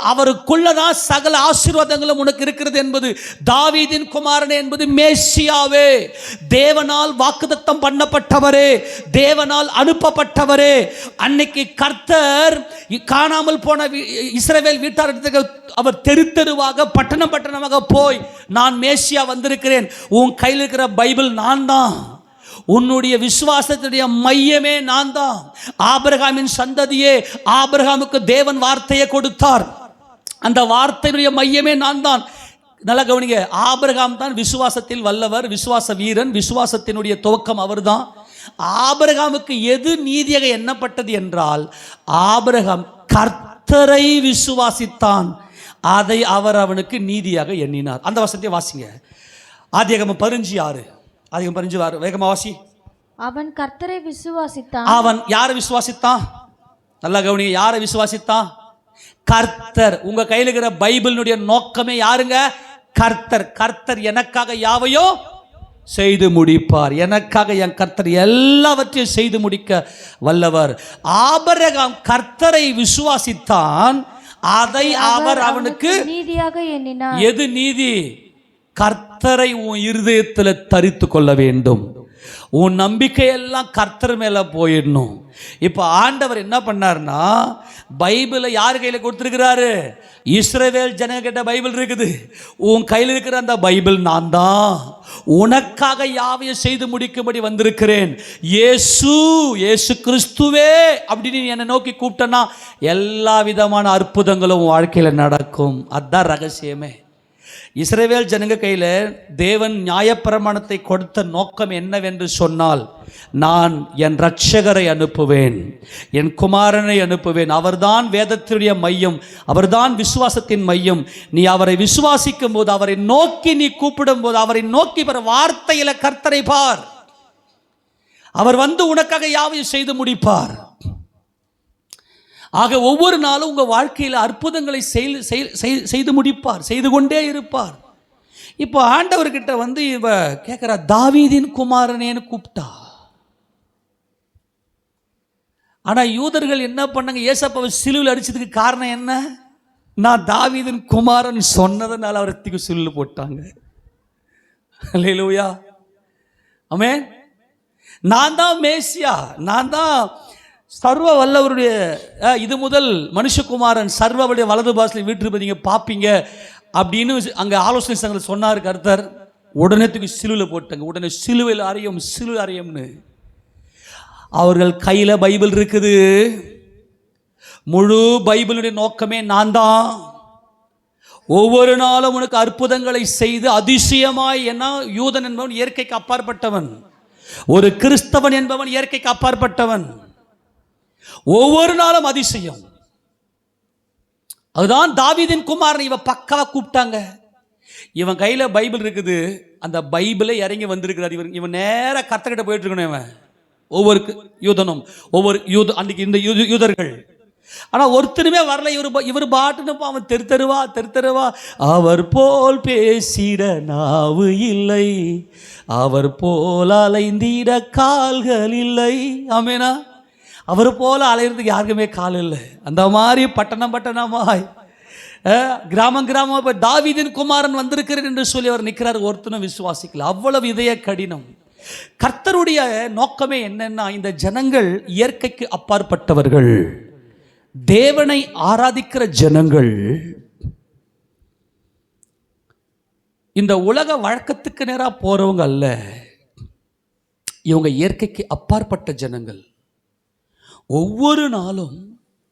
Speaker 1: அவருக்குள்ளதான் சகல ஆசீர்வாதங்களும் உனக்கு இருக்கிறது என்பது தாவீதின் குமாரனே என்பது மேசியாவே. தேவனால் வாக்குத்தத்தம் பண்ணப்பட்டவரே, தேவனால் அனுப்பப்பட்டவரே. அன்னைக்கு கர்த்தர் காணாமல் போன இஸ்ரவேல் வீட்டார் அவர் தெருவாக பட்டணமாக போய், நான் மேசியா வந்திருக்கிறேன், உன் கையில் இருக்கிற பைபிள் நான் தான், உன்னுடைய விசுவாசத்துடைய மையமே நான் தான். ஆபிரகாமின் சந்ததியே, ஆபிரகாமுக்கு தேவன் வார்த்தையை கொடுத்தார், அந்த வார்த்தையுடைய மையமே நான் தான். நல்லா கவனிங்க, ஆபிரகாம் தான் விசுவாசத்தில் வல்லவர், விசுவாச வீரன், விசுவாசத்தினுடைய துவக்கம் அவர்தான். ஆபிரகாமுக்கு எது நீதியாக எண்ணப்பட்டது என்றால், ஆபிரகாம் கர்த்தரை விசுவாசித்தான், அதை அவர் அவனுக்கு நீதியாக எண்ணினார். அந்த வசனத்தை வாசிங்க. ஆதியாகமம் 15:6. அதிகம் 15 வேகமா வாசி.
Speaker 2: அவன் கர்த்தரை விசுவாசித்தான்.
Speaker 1: அவன் யாரை விசுவாசித்தான்? நல்லா கவனிங்க, யாரை விசுவாசித்தான்? கர்த்தர். உங்க கையில் இருக்கிற பைபிளுடைய நோக்கமே யாருங்க? கர்த்தர். கர்த்தர் எனக்காக யாவையோ செய்து முடிப்பார். எனக்காக என் கர்த்தர் எல்லாவற்றையும் செய்து முடிக்க வல்லவர். ஆபிரகாம் கர்த்தரை விசுவாசித்தான், அதை அவர் அவனுக்கு
Speaker 2: நீதியாக எண்ணினார்.
Speaker 1: எது நீதி? கர்த்தரை உன் இருதயத்தில் தரித்து கொள்ள வேண்டும். உன் நம்பிக்கையெல்லாம் கர்த்தர் மேல போயிடணும். இப்ப ஆண்டவர் என்ன பண்ணார்னா, பைபிளை யார் கையில கொடுத்திருக்கிறாரு? இஸ்ரவேல் ஜனங்க கிட்ட பைபிள் இருக்குது. உன் கையில் இருக்கிற அந்த பைபிள் நான் தான், உனக்காக யாவையும் செய்து முடிக்கும்படி வந்திருக்கிறேன். இயேசு கிறிஸ்துவே அப்படின்னு நீ என்னை நோக்கி கூப்பிட்டனா எல்லா விதமான அற்புதங்களும் வாழ்க்கையில் நடக்கும். அதுதான் ரகசியமே. இஸ்ரவேல் ஜனங்க கையில் தேவன் நியாயப்பிரமாணத்தை கொடுத்த நோக்கம் என்னவென்று சொன்னால், நான் என் இரட்சகரை அனுப்புவேன், என் குமாரனை அனுப்புவேன், அவர்தான் வேதத்தினுடைய மையம், அவர்தான் விசுவாசத்தின் மையம். நீ அவரை விசுவாசிக்கும் போது, அவரை நோக்கி நீ கூப்பிடும் போது, அவரை நோக்கி வர வார்த்தையில கர்த்தரை பார், அவர் வந்து உனக்காக யாவையும் செய்து முடிப்பார். ஆக ஒவ்வொரு நாளும் உங்கள் வாழ்க்கையில் அற்புதங்களை செய்து முடிப்பார், செய்து கொண்டே இருப்பார். இப்போ ஆண்டவர்கிட்ட வந்து இவ கேட்குறா, தாவீதின் குமாரனேன்னு கூப்பிட்டா. ஆனால் யூதர்கள் என்ன பண்ணாங்க? ஏசப்பாவை சிலுவையில் அடிச்சதுக்கு காரணம் என்ன? நான் தாவீதின் குமாரன் சொன்னதனால அவரை தூக்கி சிலுவையில் போட்டாங்க. அல்லேலூயா, ஆமென். நான் தான் மேசியா, நான் தான் சர்வ வல்லவருடைய, இது முதல் மனுஷகுமாரன் சர்வருடைய வலது பாசத்தில் வீட்டிருப்பீங்க பார்ப்பீங்க அப்படின்னு அங்கே ஆலோசனை சங்கத்தில் சொன்னார் கர்த்தர். உடனே தூக்கி சிலுவையில் போட்டாங்க. உடனே சிலுவையில் அறையும், சிலுவை அறையும்னு. அவர்கள் கையில் பைபிள் இருக்குது. முழு பைபிளுடைய நோக்கமே நான் தான். ஒவ்வொரு நாளும் உனக்கு அற்புதங்களை செய்து அதிசயமாய், என்ன யூதன் என்பவன் இயற்கைக்கு அப்பாற்பட்டவன், ஒரு கிறிஸ்தவன் என்பவன் இயற்கைக்கு அப்பாற்பட்டவன். ஒவ்வொரு நாளும் அதிசயம். அதுதான் தாவீதின் குமாரன். இவன் பக்காவா கூப்பிட்டாங்க. இவன் கையில பைபிள் இருக்குது. அந்த பைபிளை இறங்கி வந்திருக்கிறார். இவன் நேர கர்த்தர்கிட்ட போயிட்டு இருக்கணும். இவன் ஒவ்வொரு யூதனும், ஒவ்வொரு அன்னைக்கு இந்த யூதர்கள். ஆனா ஒருத்தருமே வரல. இவர் பாட்டுன்னு அவன் தெருத்தருவா. அவர் போல் பேசிட நாவு இல்லை, அவர் போல் அலைந்திட கால்கள் இல்லை. ஆமேனா? அவர் போல அலையிறதுக்கு யாருக்குமே கால் இல்லை. அந்த மாதிரி பட்டணமாய் கிராமம் தாவீதின் குமாரன் வந்திருக்கிறேன் என்று சொல்லி அவர் நிற்கிறார். ஒருத்தனும் விசுவாசிக்கல. அவ்வளவு இதய கடினம். கர்த்தருடைய நோக்கமே என்னன்னா, இந்த ஜனங்கள் இயற்கைக்கு அப்பாற்பட்டவர்கள், தேவனை ஆராதிக்கிற ஜனங்கள், இந்த உலக வழக்கத்துக்கு நேராக போறவங்க அல்ல. இவங்க இயற்கைக்கு அப்பாற்பட்ட ஜனங்கள். ஒவ்வொரு நாளும்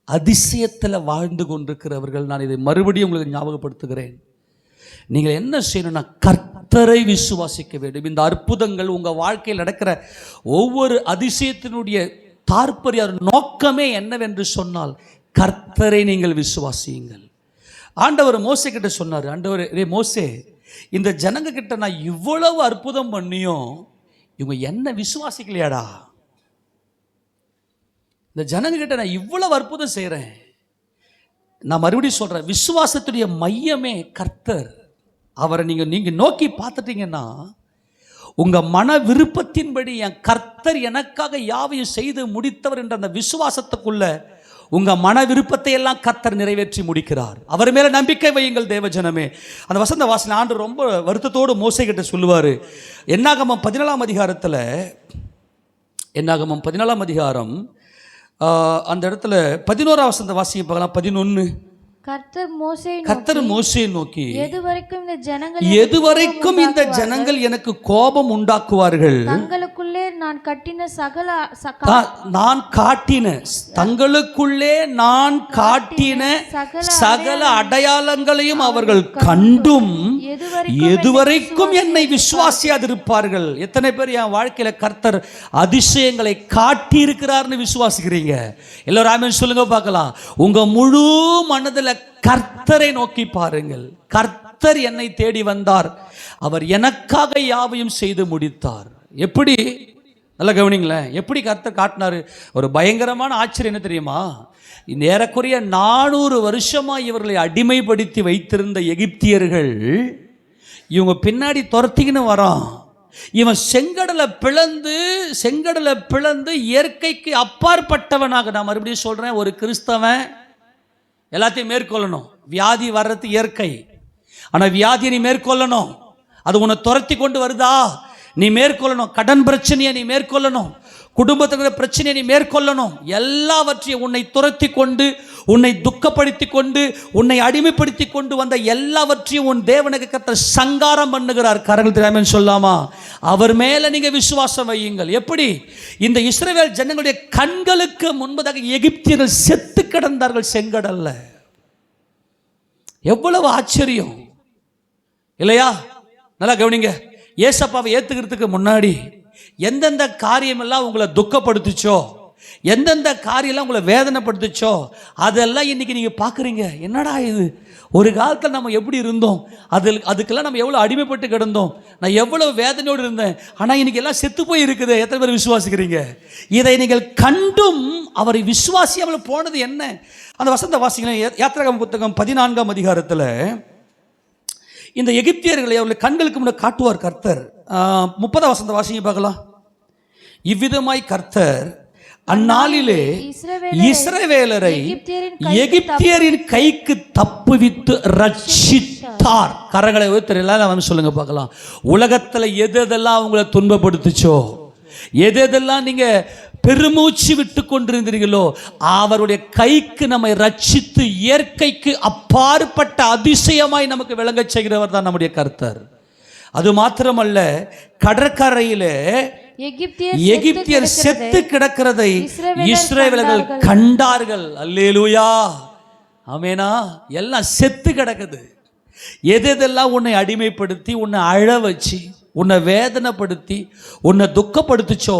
Speaker 1: அதிசயத்தில் வாழ்ந்து கொண்டிருக்கிறவர்கள். நான் இதை மறுபடியும் உங்களுக்கு ஞாபகப்படுத்துகிறேன். நீங்கள் என்ன செய்யணும்னா கர்த்தரை விசுவாசிக்க வேண்டும். இந்த அற்புதங்கள் உங்கள் வாழ்க்கையில் நடக்கிற ஒவ்வொரு அதிசயத்தினுடைய தாற்பரிய நோக்கமே என்னவென்று சொன்னால் கர்த்தரை நீங்கள் விசுவாசியுங்கள். ஆண்டவர் மோசே கிட்ட சொன்னார், ஆண்டவர் மோசே, இந்த ஜனங்க கிட்ட நான் இவ்வளவு அற்புதம் பண்ணியும் இவங்க என்ன விசுவாசிக்கலையாடா? இந்த ஜனங்க கிட்ட நான் இவ்வளவு அற்புதம் செய்கிறேன். நான் மறுபடியும் சொல்கிறேன், விசுவாசத்துடைய மையமே கர்த்தர். அவரை நீங்கள் நோக்கி பார்த்துட்டீங்கன்னா உங்கள் மன விருப்பத்தின்படி என் கர்த்தர் எனக்காக யாவையும் செய்து முடித்தவர் என்ற அந்த விசுவாசத்துக்குள்ள உங்கள் மன விருப்பத்தை எல்லாம் கர்த்தர் நிறைவேற்றி முடிக்கிறார். அவர் மேலே நம்பிக்கை வையுங்கள் தேவஜனமே. அந்த வசந்த வாசனை ஆண்டு ரொம்ப வருத்தத்தோடு மோசே கிட்ட சொல்லுவார். என்னாகமம் 14ஆம் அதிகாரத்தில், என்னாகமம் 14ஆம் அதிகாரம் அந்த இடத்துல 11ஆம் வசந்த வாசியை பார்க்கலாம். 11. கர்த்தர் மோசேயை நோக்கி, எதுவரைக்கும் இந்த ஜனங்கள் எனக்கு கோபம் உண்டாக்குவார்கள், தங்களுக்குள்ளே நான் காட்டின சகல அடையாளங்களையும் அவர்கள் கண்டும் எதுவரைக்கும் என்னை விசுவாசியாதிருப்பார்கள். எத்தனை பேர் என் வாழ்க்கையில கர்த்தர் அதிசயங்களை காட்டி இருக்கிறார்னு விசுவாசிக்கிறீங்க? எல்லாரும் ஆமென் சொல்லுங்க பார்க்கலாம். உங்க முழு மனதில் கர்த்தரை நோக்கி பாருங்கள். கர்த்தர் என்னை தேடி வந்தார், அவர் எனக்காக யாவையும் செய்து முடித்தார். எப்படி? நல்லா கவனிங்களேன், எப்படி கர்த்தர் காட்டினாரு? ஒரு பயங்கரமான ஆச்சரியம் என்ன தெரியுமா? ஏறக்குறைய 400 வருஷமா இவர்களை அடிமைப்படுத்தி வைத்திருந்த எகிப்தியர்கள் இவங்க பின்னாடி துரத்திக்கின்னு வரான். இவன் செங்கடலை பிளந்து இயற்கைக்கு அப்பாற்பட்டவனாக, நான் மறுபடியும் சொல்றேன், ஒரு கிறிஸ்தவன் எல்லாத்தையும் மேற்கொள்ளணும். வியாதி வர்றது இயற்கை, ஆனால் வியாதியை நீ மேற்கொள்ளணும். அது உன்னை துரத்தி கொண்டு வருதா, நீ மேற்கொள்ளணும். கடன் பிரச்சனையை நீ மேற்கொள்ளணும், குடும்பத்தில் பிரச்சனையை நீ மேற்கொள்ளணும். எல்லாவற்றையும் உன்னை துரத்தி கொண்டு, உன்னை துக்கப்படுத்தி கொண்டு, உன்னை அடிமைப்படுத்தி கொண்டு வந்த எல்லாவற்றையும் உன் தேவனுக்கு கர்த்தர் சங்காரம் பண்ணுகிறார். கரங்கள் தெரியாமல் சொல்லாமா? அவர் மேல நீங்க விசுவாசம் வையுங்கள். எப்படி? இந்த இஸ்ரவேல் ஜனங்களுடைய கண்களுக்கு முன்பதாக எகிப்தியர்கள் செத்து கிடந்தார்கள் செங்கடல்ல. எவ்வளவு ஆச்சரியம் இல்லையா? நல்லா கவனிங்க. ஏசப்பாவை ஏத்துக்கிறதுக்கு முன்னாடி எந்தெந்த காரியமெல்லாம் உங்களை துக்கப்படுத்துச்சோ, எந்தெந்த காரியெல்லாம் உங்களை வேதனைப்படுத்துச்சோ, அதெல்லாம் இன்னைக்கு நீங்க பார்க்குறீங்க. என்னடா இது, ஒரு காலத்தில் நம்ம எப்படி இருந்தோம், அதுக்கெல்லாம் நம்ம எவ்வளோ அடிமைப்பட்டு கிடந்தோம், நான் எவ்வளோ வேதனையோடு இருந்தேன், ஆனால் இன்னைக்கு எல்லாம் செத்து போய் இருக்குது. எத்தனை பேர் விசுவாசிக்கிறீங்க? இதை நீங்கள் கண்டும் அவரை விசுவாசியாமல் போனது என்ன? அந்த வசந்த வாசிகளை யாத்திராகம புத்தகம் 14ஆம் அதிகாரத்தில் இந்த எகிப்தியர்களை அவருடைய கண்களுக்கு முன்னாடி காட்டுவார் கர்த்தர். 30ஆம் வசந்த வாசியை பார்க்கலாம். இவ்விதமாய் கர்த்தர் அந்நாளிலே இஸ்ரவேலரை எகிப்தியரின் கைக்கு தப்புவித்து ரட்சித்தார். கரங்களை உயர்த்தலாம் சொல்லுங்க பார்க்கலாம். உலகத்துல எதெல்லாம் அவங்களை துன்பப்படுத்துச்சோ, எதெல்லாம் நீங்க பெருமூச்சு விட்டு கொண்டிருந்தீர்களோ, அவருடைய கைக்கு நம்மை ரட்சித்து இயற்கைக்கு அப்பாற்பட்ட அதிசயமாய் நமக்கு விளங்க செய்கிறவர் தான் நம்முடைய கர்த்தர். அது மாத்திரமல்ல, கடற்கரையிலே எகிப்தியர் செத்து கிடக்கிறதை இஸ்ரவேலர்கள் கண்டார்கள். அல்லேலூயா, ஆமெனா. எல்லாம் செத்து கிடக்குது. எதெல்லாம் உன்னை அடிமைப்படுத்தி, உன்னை அழ வச்சு, உன்னை வேதனைப்படுத்தி, உன்னை துக்கப்படுத்துச்சோ,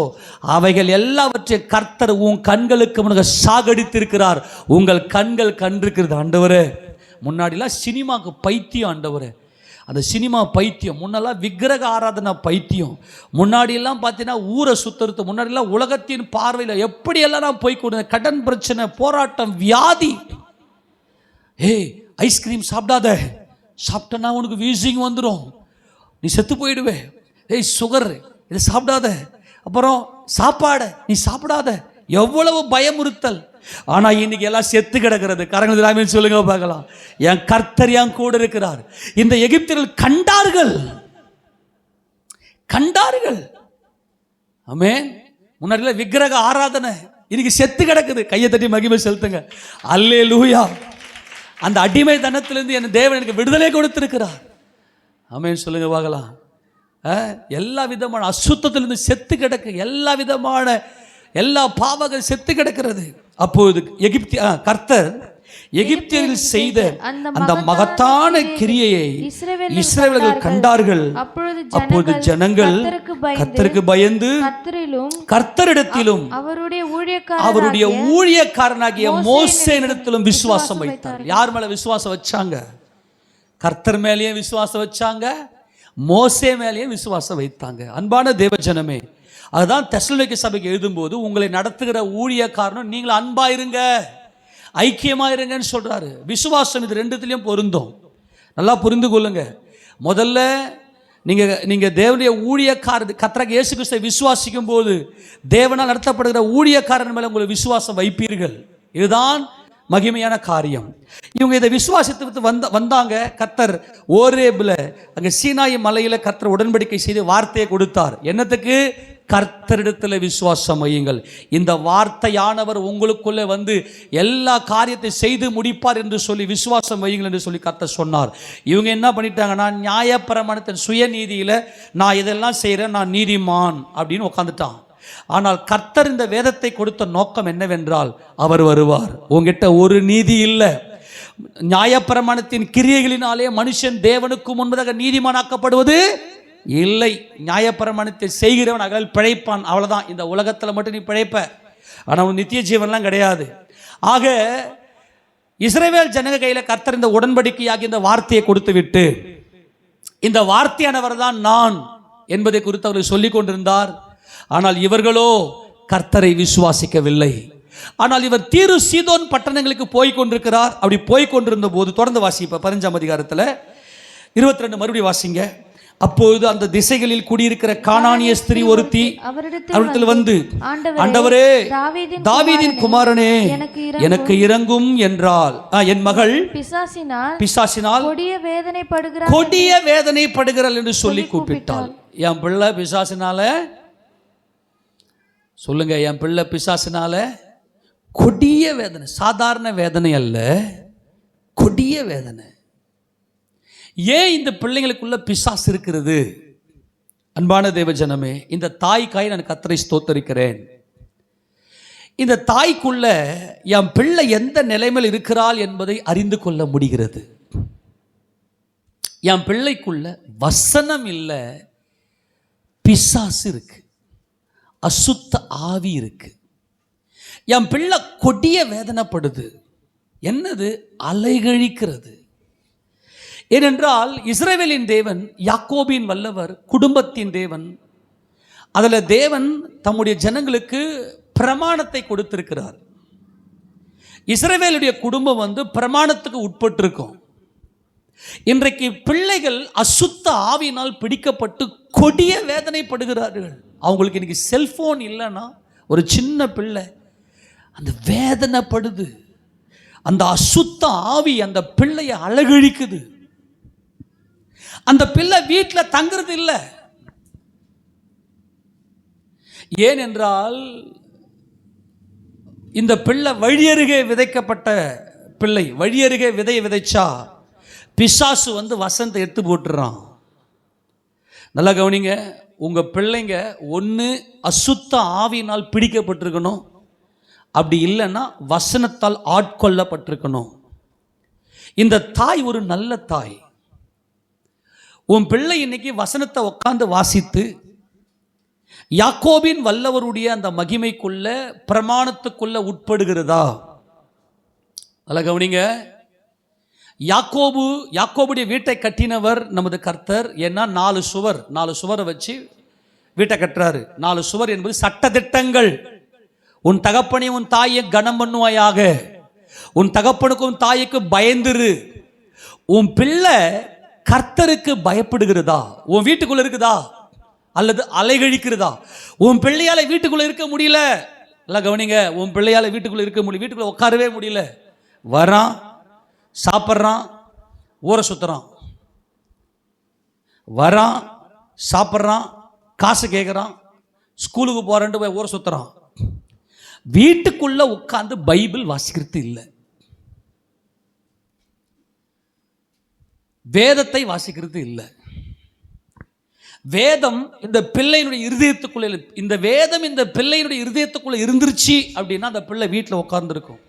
Speaker 1: அவைகள் எல்லாவற்றையும் கர்த்தர் உன் கண்களுக்கு முன்னாக சாகடித்திருக்கிறார். உங்கள் கண்கள் கண்டிருக்கிறது. ஆண்டவரே, முன்னாடிலாம் சினிமாக்கு பைத்தியம் ஆண்டவரே, அந்த சினிமா பைத்தியம், முன்னெல்லாம் விக்கிரக ஆராதனை பைத்தியம், முன்னாடியெல்லாம் பார்த்தீங்கன்னா ஊரை சுற்றுறது, முன்னாடியெல்லாம் உலகத்தின் பார்வையில் எப்படியெல்லாம் நான் போய் கொடுத்தேன். கடன் பிரச்சனை, போராட்டம், வியாதி. ஏய், ஐஸ்கிரீம் சாப்பிடாத, சாப்பிட்டனா உனக்கு வீசிங் வந்துடும், நீ செத்து போயிடுவே. ஏய், சுகர், இதை சாப்பிடாத, அப்புறம் சாப்பாடை நீ சாப்பிடாத, எவ்வளவு பயமுறுத்தல். ஆனால் இன்னைக்கு எல்லாம் செத்து கிடக்கிறது. கரங்கள் சொல்லுங்க பார்க்கலாம். என் கர்த்தர் என் கூட இருக்கிறார். இந்த எகிப்தியர்கள் கண்டார்கள். ஆமென். முன்னாடி விக்கிரக ஆராதனை, இன்னைக்கு செத்து கிடக்குது. கையை தட்டி மகிமை செலுத்துங்க. அல்லேலூயா. அந்த அடிமை தனத்திலிருந்து என் தேவன் எனக்கு விடுதலை கொடுத்திருக்கிறார். ஆமென் சொல்லுங்க பார்க்கலாம். எல்லா விதமான அசுத்தத்திலிருந்து செத்து கிடக்கு, எல்லா பாவங்கள் செத்து கிடக்கிறது. அப்போது கர்த்தர் எகிப்தியரில் செய்த அந்த மகத்தான கிரியையை இஸ்ரவேலர்கள் கண்டார்கள். அப்போது ஜனங்கள் கர்த்தருக்கு பயந்து கர்த்தரிடத்திலும் அவருடைய ஊழியக்காரனாகிய மோசேனிடத்திலும் விசுவாசம் வைத்தார். யார் மேல விசுவாசம் வச்சாங்க? கர்த்தர் மேலேயே விசுவாசம் வச்சாங்க, மோசே மேலேயே விசுவாசம் வைத்தாங்க. அன்பான தேவஜனமே, அதுதான் தெசலோனிக்கே சபைக்கு எழுதும்போது உங்களை நடத்துகிற ஊழியக்காரனும் நீங்கள் அன்பாயிருங்க, ஐக்கியமாயிருங்கன்னு சொல்றாரு. விசுவாசம் இது ரெண்டுத்திலையும் பொருந்தும். நல்லா புரிந்து கொள்ளுங்க. முதல்ல நீங்க தேவனுடைய ஊழியக்காரர் கர்த்தராகிய இயேசு கிறிஸ்துவை விசுவாசிக்கும் போது தேவனால் நடத்தப்படுகிற ஊழியக்காரன் மேல உங்களை விசுவாசம் வைப்பீர்கள். இதுதான் மகிமையான காரியம். இவங்க இதை விசுவாசித்து வந்தாங்க. கர்த்தர் ஓரேபில் அங்கே சீனாய் மலையில் கர்த்தர் உடன்படிக்கை செய்து வார்த்தையை கொடுத்தார். என்னத்துக்கு? கர்த்தரிடத்தில் விசுவாசம் வையுங்கள். இந்த வார்த்தையானவர் உங்களுக்குள்ளே வந்து எல்லா காரியத்தை செய்து முடிப்பார் என்று சொல்லி விசுவாசம் வையுங்கள் என்று சொல்லி கர்த்தர் சொன்னார். இவங்க என்ன பண்ணிட்டாங்க? நான் நியாயப்பிரமாணத்தின் சுயநீதியில் நான் இதெல்லாம் செய்கிறேன், நான் நீதிமான் அப்படின்னு உட்காந்துட்டான். ஆனால் கர்த்தர் இந்த வேதத்தை கொடுத்த நோக்கம் என்னவென்றால், அவர் வருவார். உங்ககிட்ட ஒரு நீதி இல்லை. நியாயப்பிரமாணத்தின் கிரியைகளினாலே மனுஷன் தேவனுக்கு முன்பதாக நீதிமானாக்கப்படுவது இல்லை. நியாயப்பிரமாணத்தை செய்கிறவன் அகல் பிழைப்பான், அவ்வளவுதான். இந்த உலகத்தில் மட்டும் நீ பிழைப்ப, ஆனால் நித்திய ஜீவன்லாம் கிடையாது. ஆக இஸ்ரவேல் ஜனங்க கையில கர்த்தர் இந்த உடன்படிக்கையாகி இந்த வார்த்தையை கொடுத்து விட்டு, இந்த வார்த்தையானவர் தான் நான் என்பதை குறித்து அவர்கள் சொல்லிக் கொண்டிருந்தார். ஆனால் இவர்களோ கர்த்தரை விசுவாசிக்கவில்லை. ஆனால் இவர் தீரு சீதோன் பட்டணங்களுக்கு போய் கொண்டிருக்கிறார். அப்படி போய் கொண்டிருந்த போது, தொடர்ந்து வாசிப்ப 15ஆம் அதிகாரத்தில் 22 மறுபடியும் வாசிங்க. அப்பொழுது அந்த திசைகளில் குடியிருக்கிற கானானிய ஸ்திரீ ஒருத்தி அவரிடத்தில் வந்து, ஆண்டவரே, தாவீதின் குமாரனே, எனக்கு இரங்கும் என்றால், என் மகள் பிசாசினால் கொடிய வேதனைப்படுகிறாள் என்று சொல்லி கூப்பிட்டாள். என் பிள்ளை பிசாசினால, சொல்லுங்க, என் பிள்ளை பிசாசினால கொடிய வேதனை, சாதாரண வேதனை அல்ல, கொடிய வேதனை. ஏன் இந்த பிள்ளைங்களுக்குள்ள பிசாசு இருக்கிறது? அன்பான தேவஜனமே, இந்த தாய்க்காய் நான் கர்த்தரை ஸ்தோத்தரிக்கிறேன். இந்த தாய்க்குள்ள என் பிள்ளை எந்த நிலைமையில் இருக்கிறாள் என்பதை அறிந்து கொள்ள முடிகிறது. என் பிள்ளைக்குள்ள வசனம் இல்லை, பிசாசு இருக்கு, அசுத்த ஆவி இருக்கு. என் பிள்ளை கொடிய வேதனைப்படுது. என்னது? அலைகழிக்கிறது. ஏனென்றால் இஸ்ரவேலின் தேவன், யாக்கோபின் வல்லவர், குடும்பத்தின் தேவன். அதில் தேவன் தம்முடைய ஜனங்களுக்கு பிரமாணத்தை கொடுத்திருக்கிறார். இஸ்ரவேலுடைய குடும்பம் பிரமாணத்துக்கு உட்பட்டிருக்கும். இன்றைக்கு பிள்ளைகள் அசுத்த ஆவியினால் பிடிக்கப்பட்டு கொடிய வேதனைப்படுகிறார்கள். அவங்களுக்கு இன்னைக்கு செல்போன் இல்லைன்னா ஒரு சின்ன பிள்ளை அந்த வேதனைப்படுது. அந்த அசுத்த ஆவி அந்த பிள்ளையை அழகழிக்குது. அந்த பிள்ளை வீட்டில் தங்குறது இல்லை. ஏனென்றால் இந்த பிள்ளை வழியருகே விதைக்கப்பட்ட பிள்ளை. வழியருகே விதையை விதைச்சா பிசாசு வசந்தை எடுத்து போட்டுறான். நல்லா கவனிங்க, உங்க பிள்ளைங்க ஒன்று அசுத்த ஆவியினால் பிடிக்கப்பட்டிருக்கணும், அப்படி இல்லைன்னா வசனத்தால் ஆட்கொள்ளப்பட்டிருக்கணும். இந்த தாய் ஒரு நல்ல தாய். உன் பிள்ளை இன்னைக்கு வசனத்தை உட்கார்ந்து வாசித்து யாக்கோபின் வல்லவருடைய அந்த மகிமைக்குள்ள பிரமாணத்துக்குள்ள உட்படுகிறதா? நல்லா கவனிங்க. யாக்கோபுடைய வீட்டை கட்டினவர் நமது கர்த்தர். ஏன்னா 4 சுவரை வச்சு வீட்டை கட்டுறாரு. 4 சுவர் என்பது சட்டதிட்டங்கள். உன் தகப்பனை உன் தாயை கனம் பண்ணுவாயாக, உன் தகப்பனுக்கும் தாய்க்கு பயந்துரு. உன் பிள்ளை கர்த்தருக்கு பயப்படுகிறதா? உன் வீட்டுக்குள்ள இருக்குதா அல்லது அலைகழிக்கிறதா? உன் பிள்ளையால வீட்டுக்குள்ள இருக்க முடியல. எல்லாம் கவனிங்க, உன் பிள்ளையால வீட்டுக்குள்ள இருக்க முடியல, வீட்டுக்குள்ள உட்காரவே முடியல. வரான், சாப்பிட்றான், ஊரை சுத்துறான், வரான், சாப்பிட்றான், காசு கேட்குறான், ஸ்கூலுக்கு போறேன்ட்டு போய் ஊரை சுத்துறான். வீட்டுக்குள்ள உட்கார்ந்து பைபிள் வாசிக்கிறது இல்லை, வேதத்தை வாசிக்கிறது இல்லை. வேதம் இந்த பிள்ளையினுடைய இருதயத்துக்குள்ள, இந்த வேதம் இந்த பிள்ளையினுடைய இருதயத்துக்குள்ள இருந்துருச்சு அப்படின்னா அந்த பிள்ளை வீட்டில் உட்கார்ந்துருக்கும்.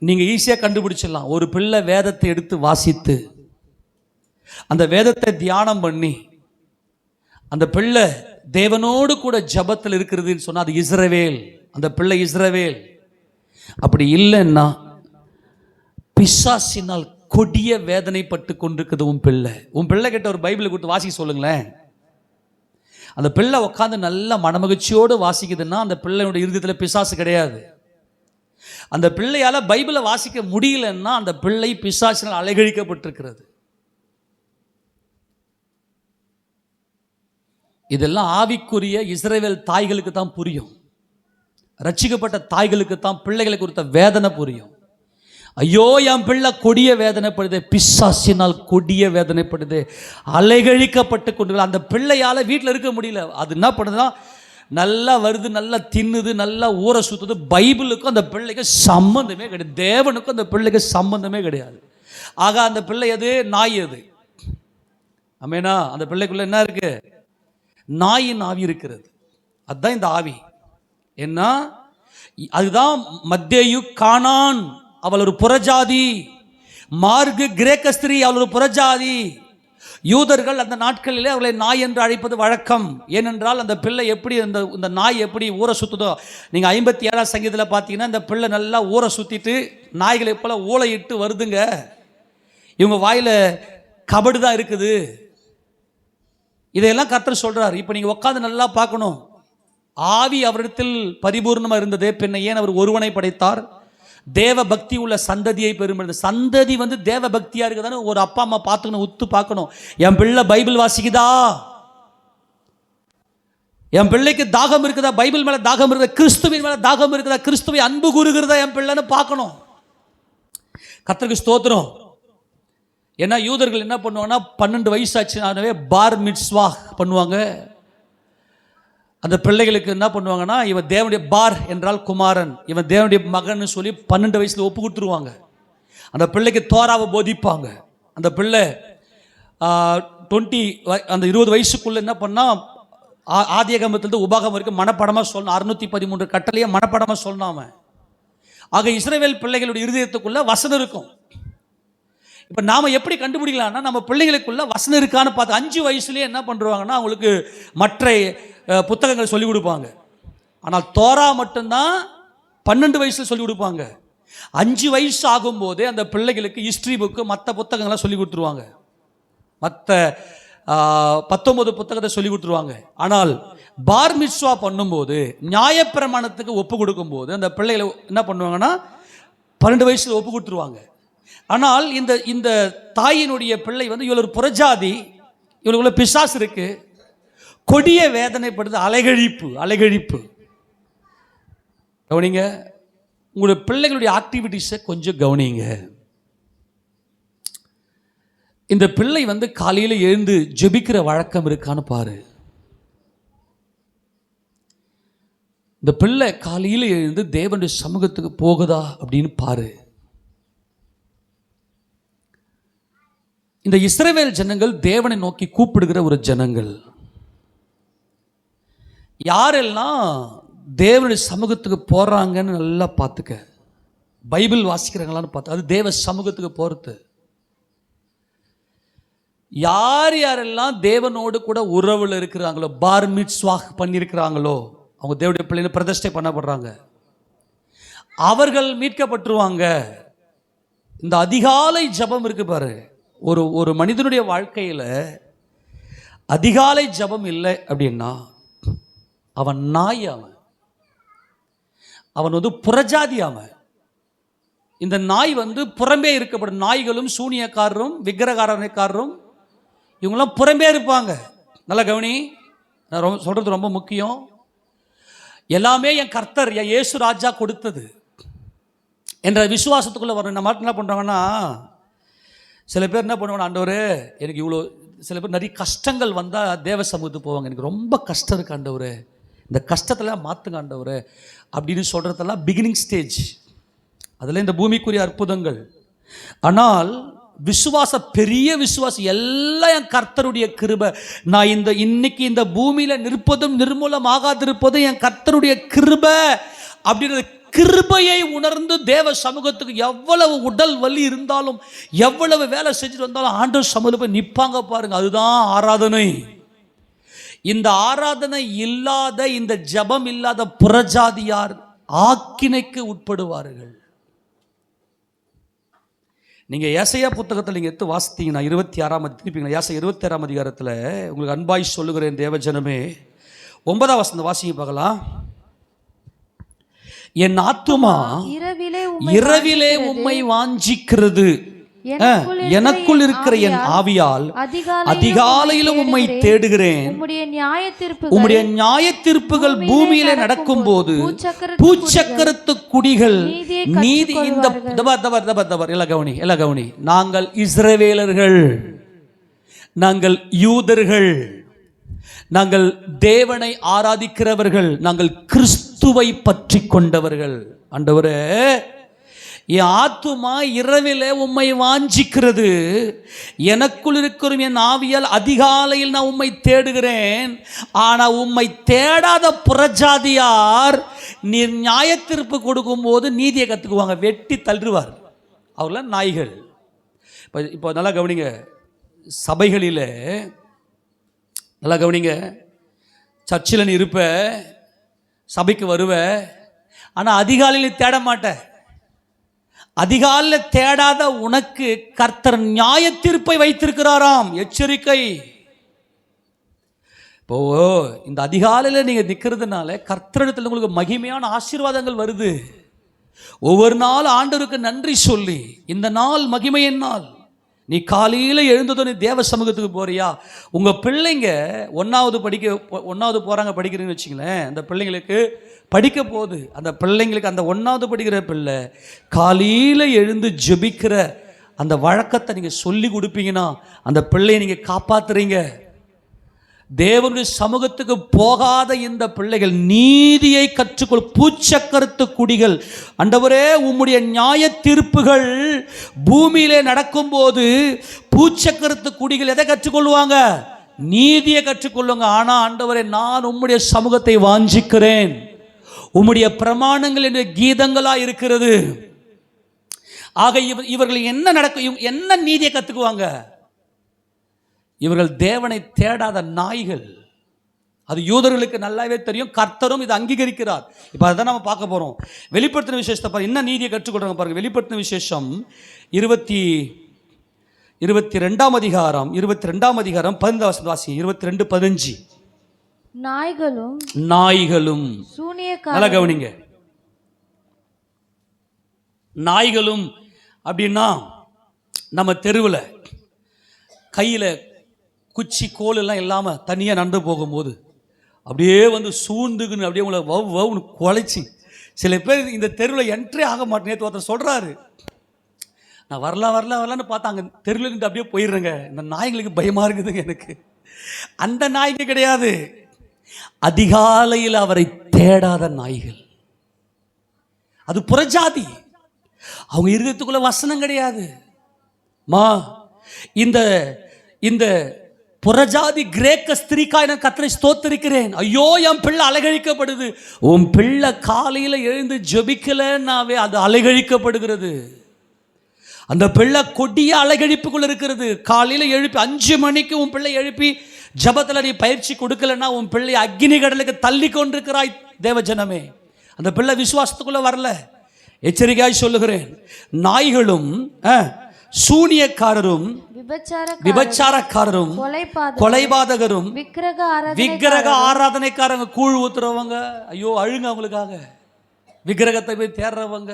Speaker 1: நீங்கள் ஈஸியாக கண்டுபிடிச்சிடலாம். ஒரு பிள்ளை வேதத்தை எடுத்து வாசித்து அந்த வேதத்தை தியானம் பண்ணி அந்த பிள்ளை தேவனோடு கூட ஜபத்தில் இருக்கிறதுன்னு சொன்னால் அது இஸ்ரவேல், அந்த பிள்ளை இஸ்ரவேல். அப்படி இல்லைன்னா பிசாசினால் கொடிய வேதனைப்பட்டு கொண்டிருக்குது உன் பிள்ளை. உன் பிள்ளை கிட்ட ஒரு பைபிளை கொடுத்து வாசிக்க சொல்லுங்களேன். அந்த பிள்ளை உட்காந்து நல்ல மனமகிழ்ச்சியோடு வாசிக்குதுன்னா அந்த பிள்ளையோட இருதயத்தில் பிசாசு கிடையாது. அந்த பிள்ளையால பைபிளை வாசிக்க முடியலன்னா அந்த பிள்ளை பிசாசினால் அலைகழிக்கப்பட்டிருக்கிறது. இதெல்லாம் ஆவிக்குரிய இஸ்ரவேல் தாய்களுக்கு தான் புரியும். ரட்சிக்கப்பட்ட தாய்களுக்கு தான் பிள்ளைகளை குறித்த வேதனை புரியும். ஐயோ என் பிள்ளை கொடிய வேதனைப்படுது, பிசாசினால் கொடிய வேதனைப்படுது, அலைகழிக்கப்பட்டு கொண்டு அந்த பிள்ளையால் வீட்டில் இருக்க முடியல. அது என்ன பண்ணுதுன்னா நல்லா வருது, நல்லா தின்னுது, நல்லா ஊற சுற்றுது. பைபிளுக்கும் அந்த பிள்ளைக்கு சம்பந்தமே கிடையாது, தேவனுக்கும் அந்த பிள்ளைக்கு சம்பந்தமே கிடையாது. ஆக அந்த பிள்ளை எது? நாய். அது ஆமேனா? அந்த பிள்ளைக்குள்ள என்ன இருக்கு? நாயின் ஆவி இருக்கிறது. அதுதான் இந்த ஆவி. என்ன? அதுதான் மத்தேயு கானான், அவள் ஒரு புறஜாதி. மார்கு கிரேக்க ஸ்திரீ, அவள் ஒரு புறஜாதி. யூதர்கள் அந்த நாட்களிலே அவளை நாய் என்று அழைப்பது வழக்கம். ஏனென்றால் அந்த பிள்ளை எப்படி இந்த நாய் எப்படி ஊற சுற்றுதோ, நீங்கள் 57ஆம் சங்கீதத்தில் பார்த்தீங்கன்னா இந்த பிள்ளை நல்லா ஊற சுற்றிட்டு நாய்களை போல ஊளையிட்டு வருதுங்க. இவங்க வாயில் கபடு தான் இருக்குது. இதையெல்லாம் கர்த்தர் சொல்கிறார். இப்போ நீங்கள் உட்காந்து நல்லா பார்க்கணும். ஆவி அவரிடத்தில் பரிபூர்ணமாக இருந்ததே, பின்ன ஏன் அவர் ஒருவனை படைத்தார்? தேவ பக்தி உள்ள சந்ததியை பெறும். சந்ததி தேவ பக்தியா இருக்குதான்னு ஒரு அப்பா அம்மா பார்த்துக்கணும், உத்து பார்க்கணும். என் பிள்ளை பைபிள் வாசிக்குதா? என் பிள்ளைக்கு தாகம் இருக்குதா? பைபிள் மேல தாகம் இருக்குதா? கிறிஸ்துவின் மேல தாகம் இருக்குதா? கிறிஸ்துவை அன்பு கூறுகிறதா என் பிள்ளைன்னு பார்க்கணும். கர்த்தருக்கு ஸ்தோத்திரம். ஏன்னா யூதர்கள் என்ன பண்ணுவாங்கன்னா 12 வயசு ஆச்சுனாவே பார் மிட்ஸ்வா பண்ணுவாங்க. அந்த பிள்ளைகளுக்கு என்ன பண்ணுவாங்கன்னா, இவன் தேவனுடைய பார் என்றால் குமாரன், இவன் தேவனுடைய மகன் சொல்லி 12 வயசுல ஒப்பு கொடுத்துருவாங்க. அந்த பிள்ளைக்கு தோராவை போதிப்பாங்க. அந்த பிள்ளை 20 வயசுக்குள்ள என்ன பண்ணா, ஆதியாகமத்திலிருந்து உபாகமம் வரைக்கும் மனப்படமாக சொல்லணும். 613 கட்டளையை மனப்படமாக சொன்னாம. ஆக இஸ்ரவேல் பிள்ளைகளுடைய இருதயத்துக்குள்ள வசனம் இருக்கும். இப்போ நாம் எப்படி கண்டுபிடிக்கலாம்னா, நம்ம பிள்ளைகளுக்குள்ள வசனம் இருக்கான்னு பார்த்து 5 வயசுலேயே என்ன பண்ணுறாங்கன்னா அவங்களுக்கு மற்ற புத்தகங்கள் சொல்லிக் கொடுப்பாங்க. ஆனால் தோரா மட்டும்தான் 12 வயசில் சொல்லிக் கொடுப்பாங்க. 5 வயசு ஆகும்போதே அந்த பிள்ளைகளுக்கு ஹிஸ்ட்ரி புக்கு மற்ற புத்தகங்கள்லாம் சொல்லி கொடுத்துருவாங்க. மற்ற 19 புத்தகத்தை சொல்லி கொடுத்துருவாங்க. ஆனால் பார் மிட்ஸ்வா பண்ணும்போது, நியாயப்பிரமாணத்துக்கு ஒப்பு கொடுக்கும்போது அந்த பிள்ளைகளை என்ன பண்ணுவாங்கன்னா 12 வயசில் ஒப்பு கொடுத்துருவாங்க. ஆனால் இந்த தாயினுடைய பிள்ளை இவள் ஒரு புறஜாதி, இவளுக்குள்ள பிசாசு இருக்கு, கொடிய வேதனைப்படுது, அலைகழிப்பு. கவனிங்க, உங்களுடைய பிள்ளைகளுடைய ஆக்டிவிட்டிஸை கொஞ்சம் கவனிங்க. இந்த பிள்ளை காலையில் எழுந்து ஜெபிக்கிற வழக்கம் இருக்கான்னு பாரு. இந்த பிள்ளை காலையில் எழுந்து தேவனுடைய சமூகத்துக்கு போகுதா அப்படின்னு பாரு. இந்த இஸ்ரவேல் ஜனங்கள் தேவனை நோக்கி கூப்பிடுகிற ஒரு ஜனங்கள். யாரெல்லாம் தேவனுடைய சமூகத்துக்கு போறாங்கன்னு நல்லா பார்த்துக்க. பைபிள் வாசிக்கிறாங்களான்னு பார்த்து, அது தேவ சமூகத்துக்கு போறது. யாரெல்லாம் தேவனோடு கூட உறவுல இருக்கிறாங்களோ, பார் மிட்ஸ்வா பண்ணியிருக்கிறாங்களோ, அவங்க தேவனுடைய பிள்ளைகளை பிரதிஷ்டை பண்ணப்படுறாங்க. அவர்கள் மீட்கப்பட்டுருவாங்க. இந்த அதிகாலை ஜபம் இருக்கு பாரு. ஒரு மனிதனுடைய வாழ்க்கையில் அதிகாலை ஜபம் இல்லை அப்படின்னா அவன் நாய், அவன் புறஜாதி. இந்த நாய் புறம்பே இருக்கப்படும். நாய்களும் சூனியக்காரரும் விக்கிரகாரனைக்காரரும் இவங்கெல்லாம் புறம்பே இருப்பாங்க. நல்லா கவனி, நான் சொல்றது ரொம்ப முக்கியம். எல்லாமே என் கர்த்தர், என் இயேசு ராஜா கொடுத்தது என்ற விசுவாசத்துக்குள்ள வர நம்ம என்ன பண்றாங்கன்னா, சில பேர் என்ன பண்ணுவாங்க, ஆண்டவரே எனக்கு இவ்வளோ, சில பேர் நிறைய கஷ்டங்கள் வந்தால் தேவ சமூகத்துக்கு போவாங்க. எனக்கு ரொம்ப கஷ்டம் இருக்கு ஆண்டவரே, இந்த கஷ்டத்தெல்லாம் மாற்றுங்க ஆண்டவரே அப்படின்னு சொல்கிறதெல்லாம் பிகினிங் ஸ்டேஜ். அதில் இந்த பூமிக்குரிய அற்புதங்கள். ஆனால் பெரிய விசுவாசம் எல்லாம் என் கர்த்தருடைய கிருபை. நான் இன்னைக்கு இந்த பூமியில நிற்பதும் நிர்மூலமாகாதிருப்பதும் என் கர்த்தருடைய கிருபை அப்படின்றது கிருபையை உணர்ந்து தேவ சமூகத்துக்கு எவ்வளவு உடல் வலி இருந்தாலும் எவ்வளவு வேலை செஞ்சுட்டு வந்தாலும் ஆண்டவர் சமூகத்தில் போய் நிற்பாங்க பாருங்க. அதுதான் ஆராதனை. இந்த ஆராதனை இல்லாத, இந்த ஜபம் இல்லாத புறஜாதியார் ஆக்கினைக்கு உட்படுவார்கள். நீங்க ஏசாயா புத்தகத்தில் நீங்க எடுத்து வாசித்தீங்கன்னா 26ஆம் திருப்பிங்களா, ஏசாயா 26ஆம் அதிகாரத்தில் உங்களுக்கு அன்பாய் சொல்லுகிறேன் தேவஜனமே, 9ஆம் வசனம் வாசிங்க பார்க்கலாம். என் ஆத்துமா இரவிலே உம்மை வாஞ்சிக்கிறது, எனக்குள் இருக்கிற என் ஆவியால் அதிகாலையிலும் உம்மை தேடுகிறேன். உம்முடைய நியாய தீர்ப்புகள் பூமியிலே நடக்கும் போது பூச்சக்கரத்து குடிகள் நீதி. இந்த கவனி, நாங்கள் இஸ்ரவேலர்கள், நாங்கள் யூதர்கள், நாங்கள் தேவனை ஆராதிக்கிறவர்கள், நாங்கள் கிறிஸ்துவை பற்றி கொண்டவர்கள். ஆண்டவரே, என் ஆத்துமா இரவிலே உம்மை வாஞ்சிக்கிறது, எனக்குள் இருக்கிற என் ஆவியால் அதிகாலையில் நான் உம்மை தேடுகிறேன். ஆனா உம்மை தேடாத புறஜாதியார் நீர் நியாய தீர்ப்பு கொடுக்கும் போது நீதியை கத்துக்குவாங்க, வெட்டி தள்ளுவார். அவர்கள நாய்கள். இப்போ நல்லா கவனிங்க, சபைகளில் நல்லா கவனிங்க, சர்ச்சில் நீ இருப்ப, சபைக்கு வருவ, ஆனால் அதிகாலையில் தேட மாட்ட. அதிகாலையில் தேடாத உனக்கு கர்த்தர் நியாய தீர்ப்பை வைத்திருக்கிறாராம். எச்சரிக்கை. இப்போ இந்த அதிகாலையில் நீங்கள் நிற்கிறதுனால கர்த்தரிடத்தில் உங்களுக்கு மகிமையான ஆசீர்வாதங்கள் வருது. ஒவ்வொரு நாள் ஆண்டவருக்கு நன்றி சொல்லி, இந்த நாள் மகிமையின் நாள். நீ காலையில் எழுந்ததும் நீ தேவ சமூகத்துக்கு போறியா? உங்கள் பிள்ளைங்க ஒன்றாவது போகிறாங்க படிக்கிறீங்கன்னு வச்சுங்களேன், அந்த பிள்ளைங்களுக்கு படிக்க போகுது. அந்த பிள்ளைங்களுக்கு அந்த 1வது படிக்கிற பிள்ளை காலையில் எழுந்து ஜெபிக்கிற அந்த வழக்கத்தை நீங்கள் சொல்லி கொடுப்பீங்கன்னா அந்த பிள்ளையை நீங்கள் காப்பாற்றுறீங்க. தேவனுடைய சமூகத்துக்கு போகாத இந்த பிள்ளைகள் நீதியை கற்றுக்கொள். பூச்சக்கரத்து குடிகள், ஆண்டவரே உம்முடைய நியாய தீர்ப்புகள் பூமியிலே நடக்கும்போது பூச்சக்கரத்து குடிகள் எதை கற்றுக்கொள்வாங்க? நீதியை கற்றுக்கொள்ளுங்க. ஆனா ஆண்டவரே, நான் உம்முடைய சமூகத்தை வாஞ்சிக்கிறேன், உம்முடைய பிரமாணங்கள் என்ற கீதங்களா இருக்கிறது. ஆக இவர்கள் என்ன நடக்கும், என்ன நீதியை கற்றுக்குவாங்க? இவர்கள் தேவனை தேடாத நாய்கள். அது யூதர்களுக்கு நல்லாவே தெரியும், கர்த்தரும் இதை அங்கீகரிக்கிறார். இப்போ அதை நம்ம பார்க்க போகிறோம். வெளிப்படுத்தின விசேஷத்தை பாருங்க, என்ன நீதியை கற்றுக்கொள்றாங்க பாருங்க. வெளிப்படுத்தின விசேஷம் 22ஆம் அதிகாரம் 15 வாசிங்க. 22:15. நாய்களும் நல்லா கவனிங்க, நாய்களும் அப்படின்னா நம்ம தெருவில் கையில் குச்சி கோல் எல்லாம் இல்லாமல் தனியாக நடந்து போகும்போது அப்படியே வந்து சூழ்ந்துக்குன்னு அப்படியே உங்களை வவுன்னு குலைச்சி, சில பேர் இந்த தெருவில் என்ட்ரி ஆக மாட்டேன். நேற்று ஒருத்தர் சொல்கிறாரு, நான் வரலான்னு பார்த்தா அங்கே தெருவில் நின்று அப்படியே போயிடுறேங்க, இந்த நாய்களுக்கு பயமாக இருக்குதுங்க எனக்கு. அந்த நாய்க்கு கிடையாது, அதிகாலையில் அவரை தேடாத நாய்கள். அது புறஜாதி, அவங்க இருதயத்துக்குள்ள வசனம் கிடையாது. இந்த புறஜாதி கிரேக்க ஸ்திரீக்காய் நான் கர்த்தரை ஸ்தோத்திரிக்கிறேன். ஐயோ, என் பிள்ளை அலைகழிக்கப்படுது. உன் பிள்ளை காலையில் எழுந்து ஜெபிக்கலன்னாவே அது அலைகழிக்கப்படுகிறது. அந்த பிள்ளை கொடிய அலைகழிப்புக்குள்ள இருக்கிறது. காலையில் எழுப்பி 5 மணிக்கு உன் பிள்ளை எழுப்பி ஜபத்தில் நீ பயிற்சி கொடுக்கலன்னா உன் பிள்ளை அக்னி கடலுக்கு தள்ளி கொண்டிருக்கிறாய் தேவஜனமே. அந்த பிள்ளை விசுவாசத்துக்குள்ள வரல. எச்சரிக்கையாய் சொல்லுகிறேன், நாய்களும் சூனியக்காரரும் விபச்சாரக்காரரும் கொலைபாதகரும் விக்கிரக ஆராதனைக்காரங்க, கூழ் ஊத்துறவங்க, ஐயோ அழுங்க அவங்களுக்காக, விக்கிரகத்தை போய் தேடுறவங்க,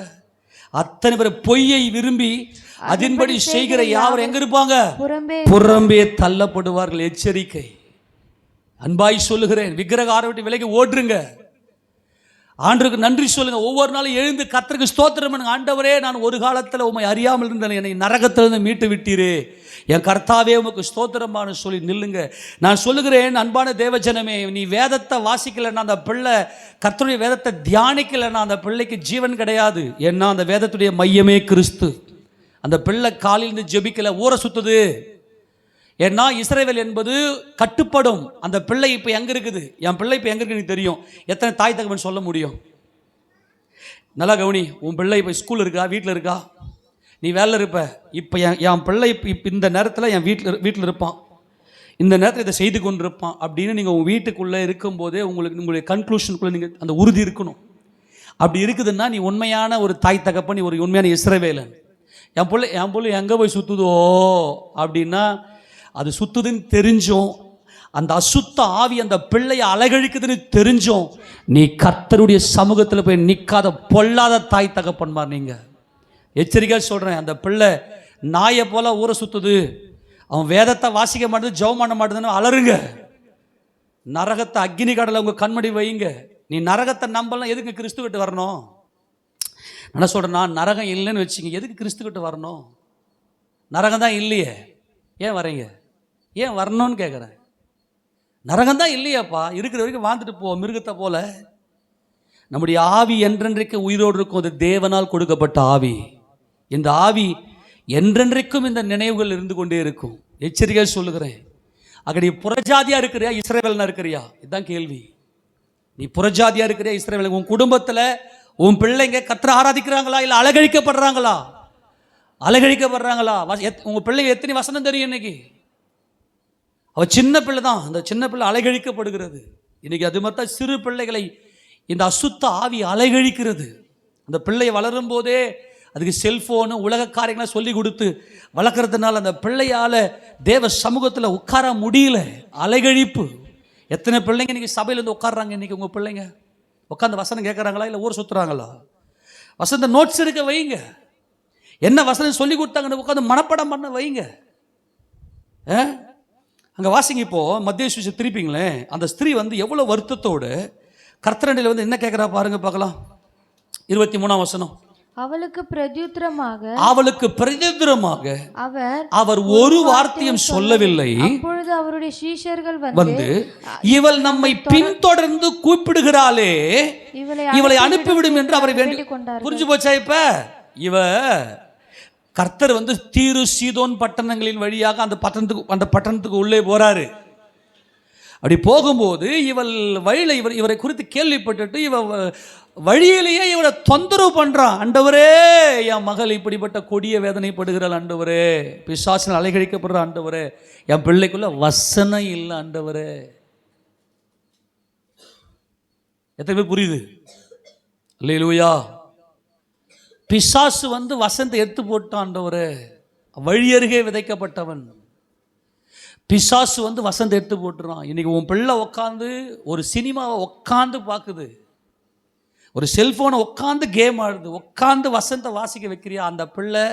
Speaker 1: அத்தனை பேர் பொய்யை விரும்பி அதன்படி செய்கிற யாவர் எங்க இருப்பாங்க? புறம்பே தள்ளப்படுவார்கள். எச்சரிக்கை. அன்பாய் சொல்லுகிறேன், விக்கிரக ஆராதனை விலைக்கு ஓடுங்க. ஆண்டவருக்கு நன்றி சொல்லுங்க. ஒவ்வொரு நாளும் எழுந்து கர்த்தருக்கு ஸ்தோத்திரம் பண்ணுங்க. ஆண்டவரே, நான் ஒரு காலத்தில் உம்மை அறியாமல் இருந்தேன், என்னை நரகத்திலிருந்து மீட்டு விட்டீரே, என் கர்த்தாவே உமக்கு ஸ்தோத்திரமான சொல்லி நில்லுங்க. நான் சொல்லுகிறேன், அன்பான தேவஜனமே, நீ வேதத்தை வாசிக்கலைன்னா, அந்த பிள்ளை கர்த்தருடைய வேதத்தை தியானிக்கலைன்னா அந்த பிள்ளைக்கு ஜீவன் கிடையாது. ஏன்னா அந்த வேதத்துடைய மையமே கிறிஸ்து. அந்த பிள்ளை காலிலிருந்து ஜெபிக்கல, ஊரை சுத்துது. ஏன்னா இஸ்ரவேல் என்பது கட்டுப்படும். அந்த பிள்ளை இப்போ எங்கே இருக்குது, என் பிள்ளை இப்போ எங்கே இருக்குன்னு தெரியும். எத்தனை தாய் தகவன் சொல்ல முடியும்? நல்லா கவனி. உன் பிள்ளை இப்போ ஸ்கூல் இருக்கா, வீட்டில் இருக்கா, நீ வேலை இருப்ப. இப்போ என் பிள்ளை இப்போ இந்த நேரத்தில் என் வீட்டில் இருப்பான், இந்த நேரத்தில் இதை செய்து கொண்டு இருப்பான் அப்படின்னு நீங்கள் உங்கள் வீட்டுக்குள்ளே இருக்கும்போதே உங்களுடைய கன்க்ளூஷனுக்குள்ளே நீங்கள் அந்த உறுதி இருக்கணும். அப்படி இருக்குதுன்னா நீ உண்மையான ஒரு தாய் தகப்பன், நீ ஒரு உண்மையான இஸ்ரவேலன். என் பிள்ளை எங்கே போய் சுற்றுதோ அப்படின்னா, அது சுற்றுதுன்னு தெரிஞ்சோம், அந்த அசுத்த ஆவி அந்த பிள்ளையை அலைகழிக்குதுன்னு தெரிஞ்சோம், நீ கர்த்தருடைய சமூகத்தில் போய் நிற்காத பொல்லாத தாய் தகப்பன்மார். நீங்கள் எச்சரிக்கையாக சொல்கிறேன், அந்த பிள்ளை நாயை போல் ஊரை சுற்றுது, அவன் வேதத்தை வாசிக்க மாட்டேது, ஜெபம் பண்ண மாட்டேதுன்னு அலறுங்க. நரகத்தை அக்னி கடலை உங்கள் கண்மடி வைங்க. நீ நரகத்தை நம்பலாம், எதுக்கு கிறிஸ்துக்கிட்ட வரணும்? என்ன சொல்கிறேன்னா, நரகம் இல்லைன்னு வச்சுங்க, எதுக்கு கிறிஸ்துக்கிட்ட வரணும்? நரகம் தான் இல்லையே, ஏன் வரீங்க? ஏன் வரணும்னு கேட்குறேன். நரகம் தான் இல்லையாப்பா, இருக்கிற வரைக்கும் வாழ்ந்துட்டு போ மிருகத்தை போல. நம்முடைய ஆவி என்றென்றைக்கு உயிரோடு இருக்கும், அது தேவனால் கொடுக்கப்பட்ட ஆவி. இந்த ஆவி என்றென்றைக்கும் இந்த நினைவுகள் இருந்து கொண்டே இருக்கும். எச்சரிக்கை சொல்லுகிறேன். அங்கே நீ புறஜாதியாக இருக்கிறியா, இஸ்ரவேலனா இருக்கிறியா? இதுதான் கேள்வி. நீ புறஜாதியாக இருக்கிறியா, இஸ்ரவேல்? உன் குடும்பத்தில் உன் பிள்ளைங்க கர்த்தரை ஆராதிக்கிறாங்களா, இல்லை அலகழிக்கப்படுறாங்களா? அலகழிக்கப்படுறாங்களா? உங்கள் பிள்ளைங்க எத்தனை வசனம் தெரியும்? இன்னைக்கு அவள் சின்ன பிள்ளை தான், அந்த சின்ன பிள்ளை அலைகழிக்கப்படுகிறது. இன்னைக்கு அது மாதிரி தான் சிறு பிள்ளைகளை இந்த அசுத்த ஆவி அலைகழிக்கிறது. அந்த பிள்ளையை வளரும் போதே அதுக்கு செல்ஃபோனு உலக காரியங்களை சொல்லி கொடுத்து வளர்க்குறதுனால அந்த பிள்ளையால் தேவ சமூகத்தில் உட்கார முடியல. அலைகழிப்பு. எத்தனை பிள்ளைங்க இன்றைக்கி சபையில் வந்து உட்காடுறாங்க? இன்றைக்கி உங்கள் பிள்ளைங்க உட்காந்து வசனம் கேட்குறாங்களா, இல்லை ஊர் சுற்றுறாங்களா? வசந்த நோட்ஸ் இருக்க வைங்க. என்ன வசனம் சொல்லி கொடுத்தாங்கன்னு உட்காந்து மனப்படம் பண்ண வைங்க. அங்கே வாசிங்க. இப்போது மத்திய சுவிசேஷம் திருப்பிங்களேன். அந்த ஸ்திரீ வந்து எவ்வளோ வருத்தத்தோடு கர்த்தரண்டையில் வந்து என்ன கேட்குறா பாருங்க, பார்க்கலாம். 23ஆம் வசனம்.
Speaker 2: அவளுக்கு பிரத்யுத்தரமாக
Speaker 1: அவர் ஒரு வார்த்தையும் சொல்லவில்லை.
Speaker 2: அப்பொழுது அவருடைய சீஷர்கள் வந்து
Speaker 1: இவள் நம்மை பின்தொடர்ந்து கூப்பிடுகிறாளே, இவளை அனுப்பிவிடும் என்று அவரை வேண்டி கொண்டார். புரிஞ்சு போச்சா? இப்ப இவ கர்த்தர் வந்து தீரு சீதோன் பட்டணங்களின் வழியாக அந்த பட்டணத்துக்கு உள்ளே போறாரு. அப்படி போகும்போது இவள் வழியில் இவரை குறித்து கேள்விப்பட்டுட்டு இவ வழியிலேயே இவரை தொந்தரவு பண்றான். ஆண்டவரே, என் மகள் இப்படிப்பட்ட கொடிய வேதனைப்படுகிறாள் ஆண்டவரே, பிசாசினால் அலைகழிக்கப்படுற ஆண்டவரே, என் பிள்ளைக்குள்ள வசனம் இல்லை ஆண்டவரே. எத்தனை பேர் புரியுது? அல்லேலூயா. பிசாசு வந்து வசனத்தை எடுத்து போட்டான் ஆண்டவரே. வழி அருகே விதைக்கப்பட்டவன் பிசாசு வந்து வசனத்தை எடுத்து போட்டுறான். இன்னைக்கு உன் பிள்ளை உட்காந்து ஒரு சினிமாவை உட்காந்து பார்க்குது, ஒரு செல்ஃபோனை உட்காந்து கேம் ஆடுது, உட்காந்து வசனத்தை வாசிக்க வைக்கிறியா? அந்த பிள்ளை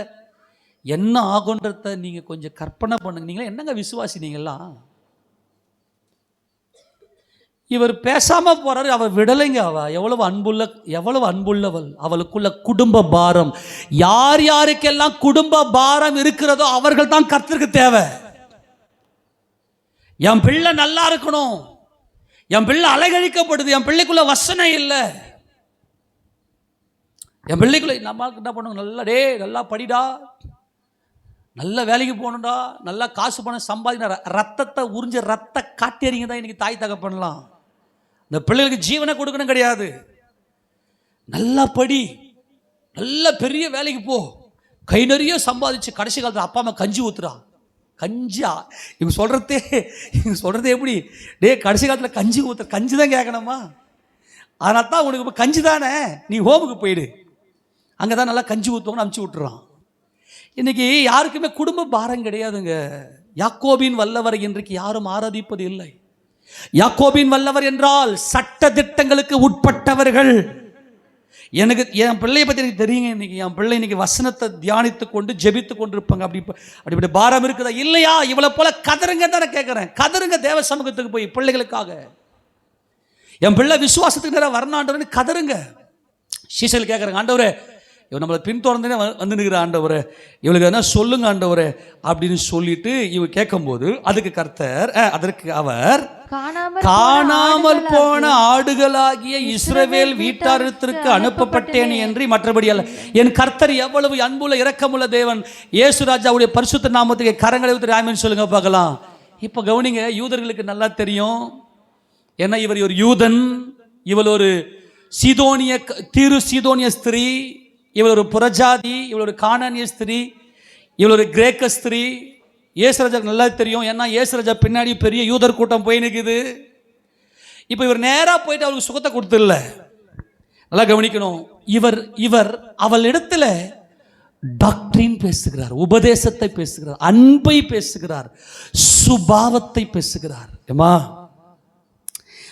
Speaker 1: என்ன ஆகுன்றத நீங்கள் கொஞ்சம் கற்பனை பண்ணுங்க. நீங்களா என்னங்க விசுவாசி நீங்கள்லாம்? இவர் பேசாம போறாரு, அவ விடலைங்க. அவ எவ்வளவு அன்புள்ளவள். அவளுக்குள்ள குடும்ப பாரம். யார் யாருக்கெல்லாம் குடும்ப பாரம் இருக்கிறதோ அவர்கள் தான் கர்த்தருக்கு தேவை. என் பிள்ளை நல்லா இருக்கணும், என் பிள்ளை அலைகழிக்கப்படுது, என் பிள்ளைக்குள்ள வசனம் இல்லை, என் பிள்ளைக்குள்ள நம்மளுக்கு என்ன பண்ணுவோம்? நல்லா படிடா, நல்ல வேலைக்கு போகணும்டா, நல்லா காசு பணம் சம்பாதிக்கணும், ரத்தத்தை உறிஞ்ச ரத்த காட்டேறிங்க தான் இன்னைக்கு தாய் தகப்பன்லாம். இந்த பிள்ளைகளுக்கு ஜீவனை கொடுக்கணும் கிடையாது. நல்லா படி, நல்ல பெரிய வேலைக்கு போ, கை நிறைய சம்பாதிச்சு கடைசி காலத்தில் அப்பா அம்மா கஞ்சி ஊத்துறா. கஞ்சியா? இவங்க சொல்கிறதே எப்படி? கடைசி காலத்தில் கஞ்சி ஊற்றுற, கஞ்சி தான் கேட்கணுமா? அதனால தான் உனக்கு இப்போ கஞ்சி தானே, நீ ஹோமுக்கு போயிடு, அங்கே தான் நல்லா கஞ்சி ஊற்றுவாங்கன்னு அனுப்பிச்சி விட்டுறான். இன்றைக்கி யாருக்குமே குடும்ப பாரம் கிடையாதுங்க. யாக்கோபின் வல்லவரை இன்றைக்கு யாரும் ஆராதிப்பது இல்லை. யாக்கோபின் வல்லவர் என்றால் சட்ட திட்டங்களுக்கு உட்பட்டவர்கள். எனக்கு என் பிள்ளையை பற்றி எனக்கு தெரியுங்க. இன்னைக்கு என் பிள்ளை இன்னைக்கு வசனத்தை தியானித்து கொண்டு ஜெபித்து கொண்டு இருப்பாங்க. அப்படி பாரம் இருக்குதா? இல்லையா? இவளை போல கதருங்க தானே கேட்குறேன். கதருங்க தேவ சமூகத்துக்கு போய் பிள்ளைகளுக்காக. என் பிள்ளை விசுவாசத்துக்கு நேரம் வரணுன்றவன்னு கதருங்க. சீசல் கேட்குறாங்க, ஆண்டவரே இவன் நம்மளை பின்தொடர்ந்தே வந்து நிற்கிற ஆண்டவரே, இவளுக்கு என்ன சொல்லுங்க ஆண்டவரே அப்படின்னு சொல்லிட்டு இவன் கேட்கும்போது அதுக்கு கர்த்தர் அதற்கு அவர் காணாமல் போன ஆடுகளாகிய இஸ்ரவேல் வீட்டாரத்திற்கு அனுப்பப்பட்டேன் என்று மற்றபடி அல்ல. என் கர்த்தர் எவ்வளவு அன்புள்ள இரக்கமுள்ள தேவன். இயேசு ராஜாவுடைய பரிசுத்த நாமத்துக்கு கரங்களை ஊற்றி ஆமென் சொல்லுங்க பார்க்கலாம். இப்போ கவனிங்க, யூதர்களுக்கு நல்லா தெரியும், ஏன்னா இவர் ஒரு யூதன், இவள் ஒரு சீதோனிய ஸ்திரீ, இவள் ஒரு புறஜாதி, இவள் ஒரு கானானிய ஸ்திரீ, இவள் ஒரு கிரேக்க ஸ்திரீ. இயேசுராஜாக்கு நல்லா தெரியும், ஏன்னா இயேசுராஜா பின்னாடி பெரிய யூதர் கூட்டம் போய் நிற்குது. இப்போ இவர் நேராக போயிட்டு அவருக்கு சுகத்தை கொடுத்துடல. நல்லா கவனிக்கணும், இவர் அவள் இடத்துல டாக்டரின் பேசுகிறார், உபதேசத்தை பேசுகிறார், அன்பை பேசுகிறார், சுபாவத்தை பேசுகிறார். ஏமா,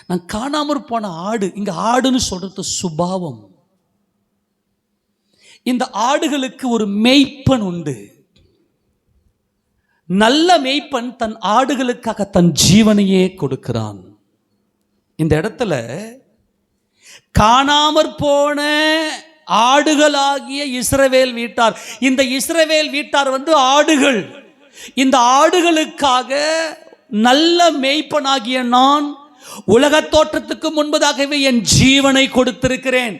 Speaker 1: நான் காணாமற் போன ஆடு, இங்க ஆடுன்னு சொல்றது சுபாவம். இந்த ஆடுகளுக்கு ஒரு மேய்ப்பன் உண்டு. நல்ல மேய்ப்பன் தன் ஆடுகளுக்காக தன் ஜீவனையே கொடுக்கிறான். இந்த இடத்துல காணாமற் போன ஆடுகளாகிய இஸ்ரவேல் வீட்டார், இந்த இஸ்ரவேல் வீட்டார் ஆடுகள். இந்த ஆடுகளுக்காக நல்ல மேய்ப்பனாகிய நான் உலக தோற்றத்துக்கு முன்பதாகவே என் ஜீவனை கொடுத்திருக்கிறேன்.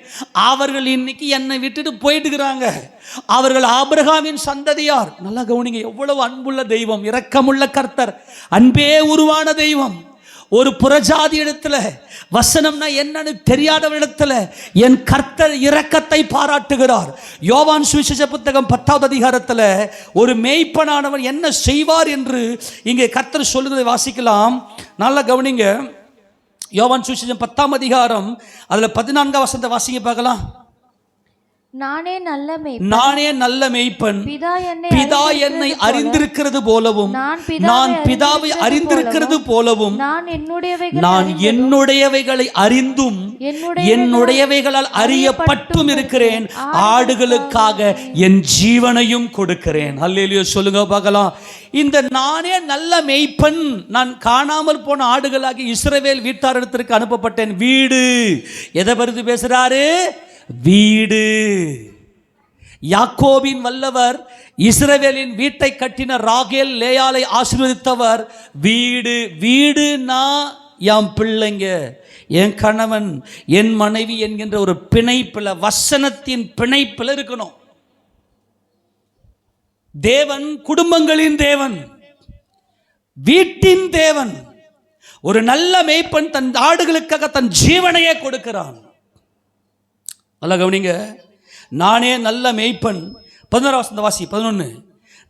Speaker 1: அவர்கள் இன்னைக்கு என்னை விட்டுட்டு போயிட்டுக்கிறாங்க. அவர்கள் ஆபிரகாமின் சந்ததியார். நல்லா கவனிங்க, எவ்வளவு அன்புள்ள தெய்வம், இரக்கமுள்ள கர்த்தர், அன்பே உருவான தெய்வம். ஒரு புறஜாதி இடத்துல, வசனம்னா என்னன்னு தெரியாதவரிடத்துல என் கர்த்தர் இரக்கத்தை பாராட்டுகிறார். யோவான் சுவிசேஷ புத்தகம் 10வது அதிகாரத்தில் ஒரு மேய்ப்பனானவன் என்ன செய்வார் என்று இங்கே கர்த்தர் சொல்லுவதை வாசிக்கலாம். நல்லா கவனிங்க, யோவான் சுவிசேஷம் 10ஆம் அதிகாரம் அதுல 14ஆம் வசனத்தை வாசிங்க பார்க்கலாம்.
Speaker 2: நானே நல்ல மேய்ப்பன்,
Speaker 1: பிதா என்னை அறிந்திருக்கிறது போலவும் நான் பிதாவை அறிந்திருக்கிறது போலவும் நான் என்னுடையவைகளை அறிந்தும் என்னுடையவைகளால் அறியப்பட்டும் இருக்கிறேன். ஆடுகளுக்காக என் ஜீவனையும் கொடுக்கிறேன். அல்லேலூயா சொல்லுங்க பார்க்கலாம். இந்த நானே நல்ல மேய்ப்பன், நான் காணாமல் போன ஆடுகளாகி இஸ்ரவேல் வீட்டாரிடத்திற்கு அனுப்பப்பட்டேன். வீடு எதை பற்றி பேசுறாரு? வீடு. யாக்கோபின் வல்லவர், இஸ்ரவேலின் வீட்டை கட்டின ராகேல் லேயாளை ஆசீர்வதித்தவர். வீடு. வீடுனா என் பிள்ளைங்க, என் கணவன், என் மனைவி என்கின்ற ஒரு பிணைப்பில், வசனத்தின் பிணைப்பில் இருக்கணும். தேவன் குடும்பங்களின் தேவன், வீட்டின் தேவன். ஒரு நல்ல மேய்ப்பன் தன் ஆடுகளுக்காக தன் ஜீவனையே கொடுக்கிறான். நல்லா கவனிங்க, நானே நல்ல மேய்ப்பன். 11 வசனம் வாசி. 11.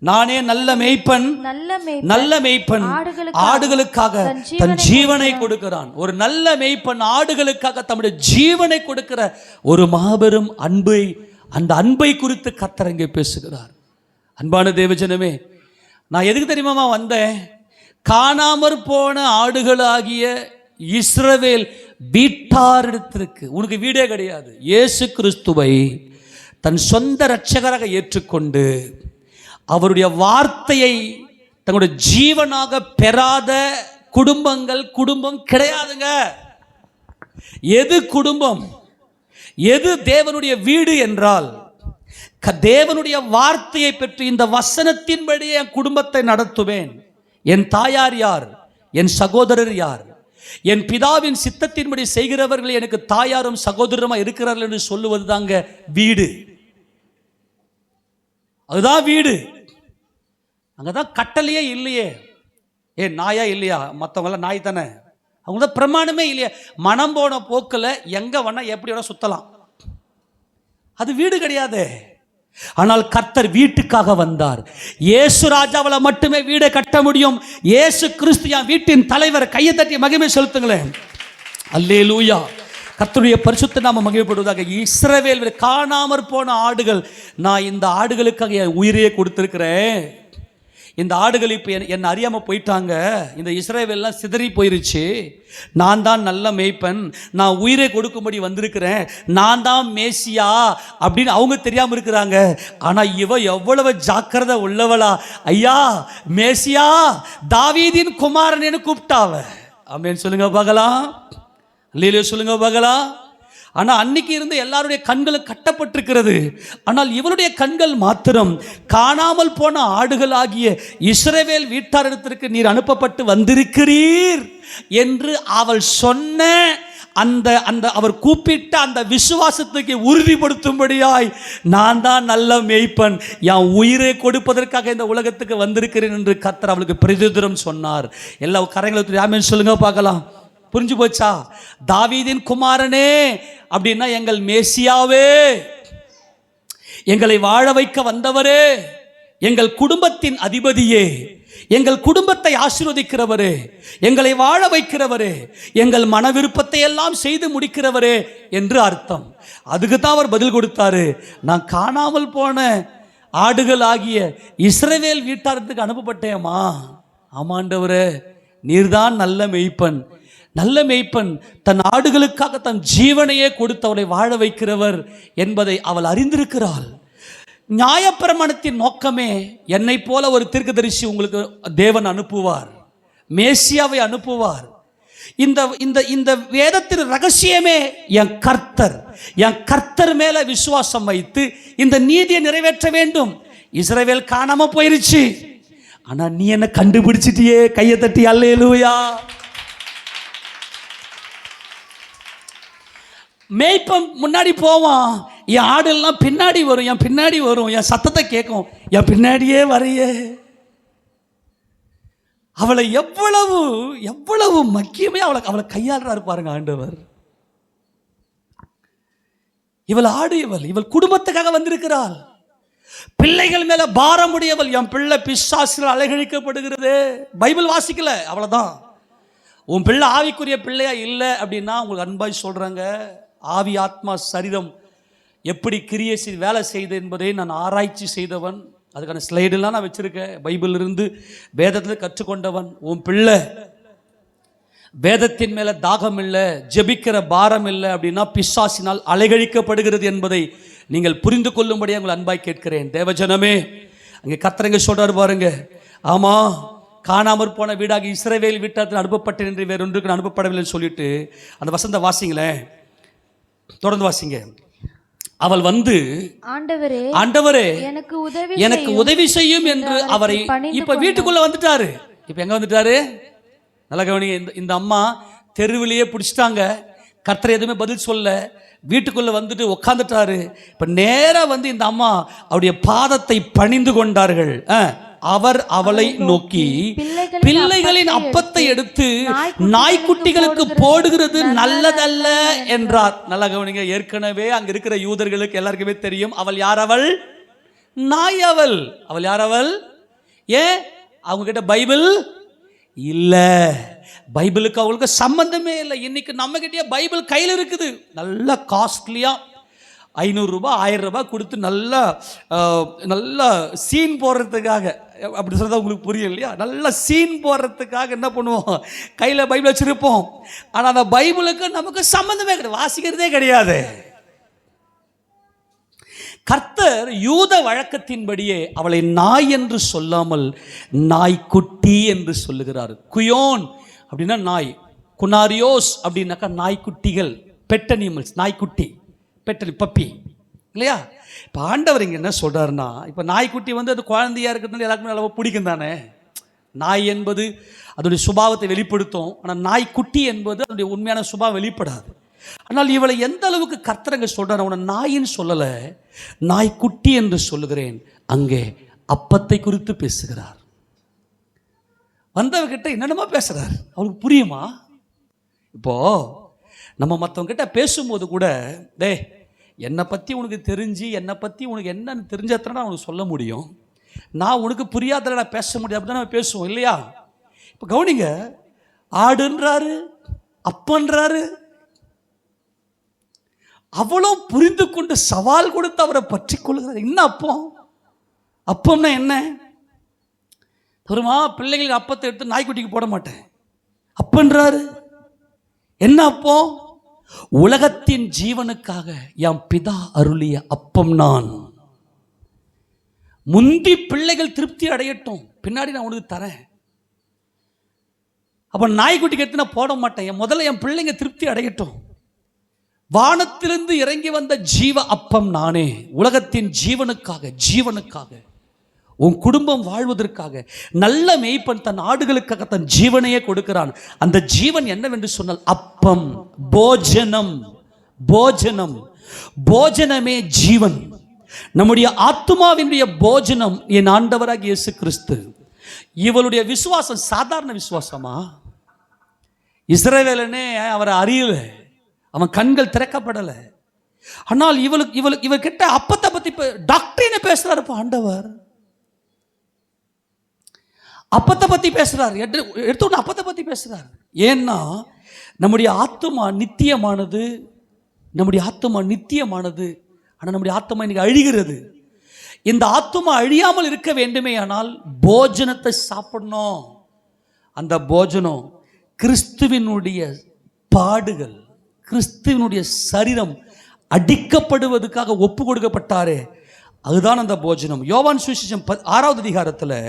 Speaker 1: நானே நல்ல மேய்ப்பன், நல்ல மேய்ப்பன் ஆடுகளுக்காக தன் ஜீவனை கொடுக்கிறான். ஒரு நல்ல மேய்ப்பன் ஆடுகளுக்காக தம்முடைய ஜீவனை கொடுக்கிற ஒரு மாபெரும் அன்பை, அந்த அன்பை குறித்து கர்த்தர் இங்கே பேசுகிறார். அன்பான தேவஜனமே, நான் எதுக்கு தெரியுமா வந்தேன்? காணாமற் போன ஆடுகளாகிய இஸ்ரவேல் வீட்டாரிடத்திற்கு. உனக்கு வீடே கிடையாது. இயேசு கிறிஸ்துவை தன் சொந்த இரட்சகராக ஏற்றுக்கொண்டு அவருடைய வார்த்தையை தங்களுடைய ஜீவனாக பெறாத குடும்பம் கிடையாதுங்க. எது குடும்பம், எது தேவனுடைய வீடு என்றால், தேவனுடைய வார்த்தையை பெற்று இந்த வசனத்தின்படியே என் குடும்பத்தை நடத்துவேன். என் தாயார் யார், என் சகோதரர் யார், என் பிதாவின் சித்தத்தின்படி செய்கிறவர்கள் எனக்கு தாயாரும் சகோதரமா இருக்கிறார்கள் என்று சொல்லுவது தாங்க வீடு. அதுதான் வீடு. அங்கதான் கட்டளையே இல்லையே. நாயா இல்லையா? மற்றவங்களாம் நாய் தானே, அவங்க தான் பிரமாணமே இல்லையா? மனம் போன போக்கில் எங்க வேணா எப்படி வேணா சுத்தலாம். அது வீடு கிடையாது. ஆனால் கர்த்தர் வீட்டுக்காக வந்தார். இயேசு ராஜாவால் மட்டுமே வீடை கட்ட முடியும். இயேசு கிறிஸ்து என் வீட்டின் தலைவர். கையை தட்டி மகிமை செலுத்துங்களேன். அல்லேலூயா. கர்த்தருடைய பரிசுத்த நாமம் மகிமைப்படுவதாக. இஸ்ரவேல் காணாமற் போன ஆடுகள், நான் இந்த ஆடுகளுக்காக என் உயிரையே கொடுத்திருக்கிறேன். இந்த ஆடுகள் இப்போ என்னை அறியாமல் போயிட்டாங்க. இந்த இஸ்ரவேல்லாம் சிதறி போயிருச்சு. நான் தான் நல்ல மேய்ப்பன், நான் உயிரை கொடுக்கும்படி வந்திருக்கிறேன், நான் தான் மேசியா அப்படின்னு அவங்க தெரியாமல் இருக்கிறாங்க. ஆனால் இவ எவ்வளவு ஜாக்கிரதை உள்ளவளா! ஐயா மேசியா, தாவீதின் குமாரன் கூப்பிட்டாவ. ஆமென் சொல்லுங்க பார்க்கலாம். அல்லேலூயா சொல்லுங்க பார்க்கலாம். ஆனால் அன்னைக்கு இருந்து எல்லாருடைய கண்களும் கட்டப்பட்டிருக்கிறது. ஆனால் இவருடைய கண்கள் மாத்திரம் காணாமல் போன ஆடுகள் ஆகிய இஸ்ரவேல் வீட்டாரிடத்திற்கு நீர் அனுப்பப்பட்டு வந்திருக்கிறீர் என்று அவள் சொன்ன அந்த அந்த அவர் கூப்பிட்ட அந்த விசுவாசத்துக்கு உறுதிப்படுத்தும்படியாய் நான் தான் நல்ல மேய்ப்பன், என் உயிரை கொடுப்பதற்காக இந்த உலகத்துக்கு வந்திருக்கிறேன் என்று கர்த்தர் அவளுக்கு பிரதியுத்தரம் சொன்னார். எல்லா கரைகளுக்கு ஆமென் சொல்லுங்க பார்க்கலாம். புரிஞ்சு போச்சா? தாவீதின் குமாரனே அப்படின்னா எங்கள் மேசியாவே, எங்களை வாழ வைக்க வந்தவரே, எங்கள் குடும்பத்தின் அதிபதியே, எங்கள் குடும்பத்தை ஆசீர்வதிக்கிறவரே, எங்களை வாழ வைக்கிறவரே, எங்கள் மன விருப்பத்தை எல்லாம் செய்து முடிக்கிறவரே என்று அர்த்தம். அதுக்கு தான் அவர் பதில் கொடுத்தாரு, நான் காணாமல் போன ஆடுகள் ஆகிய இஸ்ரவேல் வீட்டாரத்துக்கு அனுப்பப்பட்டேம்மா. ஆமாண்டவரே, நீர்தான் நல்ல மேய்ப்பன். நல்ல மேய்ப்பன் தன் ஆடுகளுக்காக தன் ஜீவனையே கொடுத்து அவளை வாழ வைக்கிறவர் என்பதை அவள் அறிந்திருக்கிறாள். நியாயப்பிரமாணத்தின் நோக்கமே என்னை போல ஒரு தீர்க்கதரிசி உங்களுக்கு தேவன் அனுப்புவார், மேசியாவை அனுப்புவார். இந்த இந்த இந்த வேதத்தின் ரகசியமே என் கர்த்தர் மேல விசுவாசம் வைத்து இந்த நீதியை நிறைவேற்ற வேண்டும். இஸ்ரவேல் காணாம போயிருச்சு, ஆனா நீ என்ன கண்டுபிடிச்சிட்டியே, கையை தட்டி அல்லேலூயா. மேய்ப்பன் முன்னாடி போவான், என் ஆடுலாம் பின்னாடி வரும், என் பின்னாடி வரும், என் சத்தத்தை கேட்கும், என் பின்னாடியே வரையே. அவளை எவ்வளவு எவ்வளவு முக்கியமே அவளை கையாளுறாரு பாருங்க ஆண்டவர். இவள் ஆடு, இவள் குடும்பத்துக்காக வந்திருக்கிறாள். பிள்ளைகள் மேல பாரமுடையவள். என் பிள்ளை பிசாசில் அலைகழிக்கப்படுகிறது, பைபிள் வாசிக்கல, அவ்வளவுதான். உன் பிள்ளை ஆவிக்குரிய பிள்ளையா இல்லை அப்படின்னா உங்களுக்கு அன்பாய் சொல்றாங்க, ஆவி ஆத்மா சரீரம் எப்படி கிரியை செய்து வேலை செய்து என்பதை நான் ஆராய்ச்சி செய்தவன். அதுக்கான ஸ்லைடெல்லாம் நான் வச்சிருக்கேன். பைபிள் இருந்து வேதத்தில் கற்றுக்கொண்டவன். உன் பிள்ளை வேதத்தின் மேல தாகம் இல்லை, ஜெபிக்கிற பாரம் இல்லை அப்படின்னா பிசாசினால் அலைகழிக்கப்படுகிறது என்பதை நீங்கள் புரிந்து கொள்ளும்படியாக உங்கள் அன்பாய் கேட்கிறேன். தேவஜனமே, அங்கே கர்த்தர் சொல்றாரு பாருங்க, ஆமா காணாமற் போன வீடாக இஸ்ரவேல் வீட்டாத்தில் அனுப்பப்பட்டேன் என்று வேறொன்றுக்கு அனுப்பப்படவில்லை சொல்லிட்டு அந்த வசந்த வாசிங்களேன், தொடர்ந்து வாசிங்க. அவள் வந்து ஆண்டவரே எனக்கு உதவி செய்யும் என்று அவரை இப்ப வீட்டுக்குள்ள வந்துட்டாரு. இப்ப எங்க வந்துட்டாரு? நல்ல கவனிங்க. இந்த அம்மா தெருவிலேயே பிடிச்சிட்டாங்க, கர்த்தர் எதுவுமே பதில் சொல்ல, வீட்டுக்குள்ள வந்துட்டு உட்காந்துட்டாரு. இப்ப நேரா வந்து இந்த அம்மா அவருடைய பாதத்தை பணிந்து கொண்டார்கள். அவர் அவளை நோக்கி, பிள்ளைகளின் அப்பத்தை எடுத்து நாய்க்குட்டிகளுக்கு போடுகிறது நல்லதல்ல என்றார். நல்லா கவனிங்க. ஏற்கனவே அங்க இருக்கிற யூதர்களுக்கு எல்லாருக்குமே தெரியும், அவள் யார்? அவள் நாய். அவள் யார்? அவள் ஏன் அவங்க கிட்ட பைபிள் இல்ல, பைபிளுக்கு அவங்களுக்கு சம்பந்தமே இல்லை. இன்னைக்கு நம்ம கிட்டே பைபிள் கையில் இருக்குது, நல்ல காஸ்ட்லியா 500 ரூபாய் 1000 ரூபாய் கொடுத்து நல்லா நல்லா சீன் போடுறதுக்காக, அப்படி சொல்றதா உங்களுக்கு புரியும் இல்லையா? நல்லா சீன் போடுறதுக்காக என்ன பண்ணுவோம், கையில் பைபிள் வச்சிருப்போம். ஆனால் அந்த பைபிளுக்கு நமக்கு சம்பந்தமே கிடையாது, வாசிக்கிறதே கிடையாது. கர்த்தர் யூத வழக்கத்தின்படியே அவளை நாய் என்று சொல்லாமல் நாய்க்குட்டி என்று சொல்லுகிறார். குயோன் அப்படின்னா நாய், குனாரியோஸ் அப்படின்னாக்கா நாய்க்குட்டிகள், பெட் அனிமல்ஸ், நாய்க்குட்டி, பெட்டல் பப்பி இல்லையா? இப்போ ஆண்டவர் இங்கே என்ன சொல்கிறாருன்னா, இப்போ நாய்க்குட்டி வந்து அது குழந்தையாக இருக்கிறதுனால எல்லாருக்குமே அளவு பிடிக்கும் தானே. நாய் என்பது அதனுடைய சுபாவத்தை வெளிப்படுத்தும், ஆனால் நாய்க்குட்டி என்பது அதனுடைய உண்மையான சுபாவம் வெளிப்படாது. ஆனால் இவளை எந்த அளவுக்கு கர்த்தரங்க சொல்கிறார், அவனை நாயின்னு சொல்லலை, நாய்க்குட்டி என்று சொல்லுகிறேன். அங்கே அப்பத்தை குறித்து பேசுகிறார். வந்தவர்கிட்ட என்னென்னமா பேசுகிறார், அவளுக்கு புரியுமா? இப்போது நம்ம மற்றவங்க கிட்ட பேசும்போது கூட, டே என்னை பற்றி உனக்கு தெரிஞ்சு, என்னை பற்றி உனக்கு என்னன்னு தெரிஞ்சதுனா உனக்கு சொல்ல முடியும், நான் உனக்கு புரியாதல நான் பேச முடியாது, அப்படி தான் நம்ம பேசுவோம் இல்லையா? இப்போ கவனிங்க, ஆடுன்றாரு, அப்பன்றாரு, அவளும் புரிந்து கொண்டு சவால் கொடுத்து அவரை பற்றி கொள்கிறார். என்ன அப்பம்? அப்பம்னா என்ன தெரியுமா? பிள்ளைங்களுக்கு அப்பத்தை எடுத்து நாய்க்குட்டிக்கு போட மாட்டேன் அப்பன்றாரு. என்ன அப்பம்? உலகத்தின் ஜீவனுக்காக என் பிதா அருளிய அப்பம் நான். முந்தி பிள்ளைகள் திருப்தி அடையட்டும், பின்னாடி நான் உனக்கு தரேன். அப்ப நாய்க்குட்டிக்கு எடுத்து நான் போட மாட்டேன், முதல்ல என் பிள்ளைங்க திருப்தி அடையட்டும். வானத்திலிருந்து இறங்கி வந்த ஜீவ அப்பம் நானே. உலகத்தின் ஜீவனுக்காக உன் குடும்பம் வாழ்வதற்காக நல்ல மேய்ப்பன் தன் ஆடுகளுக்காக தன் ஜீவனையே கொடுக்கிறான். அந்த ஜீவன் என்னவென்று சொன்னால் அப்பம், போஜனமே ஜீவன். நம்முடைய ஆத்துமாவினுடைய போஜனம் என் ஆண்டவராகிய இயேசு கிறிஸ்து. இவளுடைய விசுவாசம் சாதாரண விசுவாசமா? இஸ்ரவேலனே அவரை அறியல, அவன் கண்கள் திறக்கப்படல. ஆனால் இவர்கிட்ட அப்பத்தை பத்தி டாக்டரினை பேசுறாரு ஆண்டவர். அப்பத்தை பத்தி பேசுறார், எடுத்தோன்னு அப்பத்தை பத்தி பேசுறார். ஏன்னா நம்முடைய ஆத்துமா நித்தியமானது, ஆனால் நம்முடைய ஆத்துமா இன்னைக்கு அழிகிறது. இந்த ஆத்துமா அழியாமல் இருக்க வேண்டுமே ஆனால் போஜனத்தை சாப்பிடணும். அந்த போஜனம் கிறிஸ்துவினுடைய பாடுகள், கிறிஸ்துவினுடைய சரீரம் அடிக்கப்படுவதற்காக ஒப்பு கொடுக்கப்பட்டாரே, அதுதான் அந்த போஜனம். யோவான் சுவிசேஷம் 6வது அதிகாரத்தில்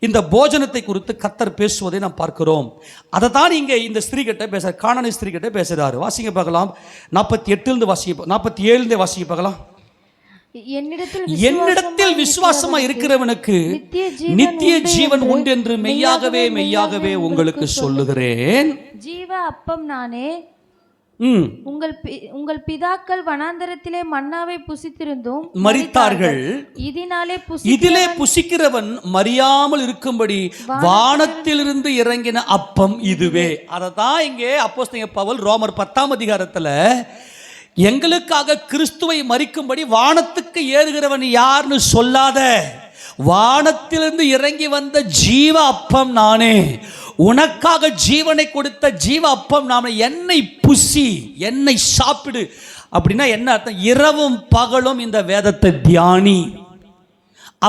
Speaker 1: இந்த போஜனத்தை குறித்து கர்த்தர் பேசுவதை நாம் பார்க்கிறோம். அதை தான் இங்கே இந்த ஸ்திரீ கிட்ட பேசுறார், கானானிய ஸ்திரீ கிட்ட பேசுறாரு. வாசிங்க பார்க்கலாம், 47 வாசிங்க பார்க்கலாம். என்னிடத்தில் விசுவாசமா இருக்கிறவனுக்கு நித்திய ஜீவன் உண்டு என்று மெய்யாகவே உங்களுக்கு சொல்லுகிறேன்.
Speaker 2: ஜீவ அப்பம் நானே. உங்கள் பிதாக்கள் வனாந்தரத்திலே மன்னாவை புசித்திருந்தும் மரித்தார்கள். இதிலே புசிக்கிறவன் மரியாமல் இருக்கும்படி வானத்திலிருந்து இறங்கின அப்பம் இதுவே. அததான் இங்கே அப்போஸ்தலன் பவுல் ரோமர் 10ஆம் அதிகாரத்துல எங்களுக்காக கிறிஸ்துவை மரிக்கும்படி வானத்துக்கு ஏறுகிறவன் யாருன்னு சொல்லாத, வானத்திலிருந்து இறங்கி வந்த ஜீவ அப்பம் நானே, உனக்காக ஜீவனை கொடுத்த ஜீவ அப்பம் நாம, என்னை புசி, என்னை சாப்பிடு. அப்படின்னா என்ன அர்த்தம்? இரவும் பகலும் இந்த வேதத்தை தியானி.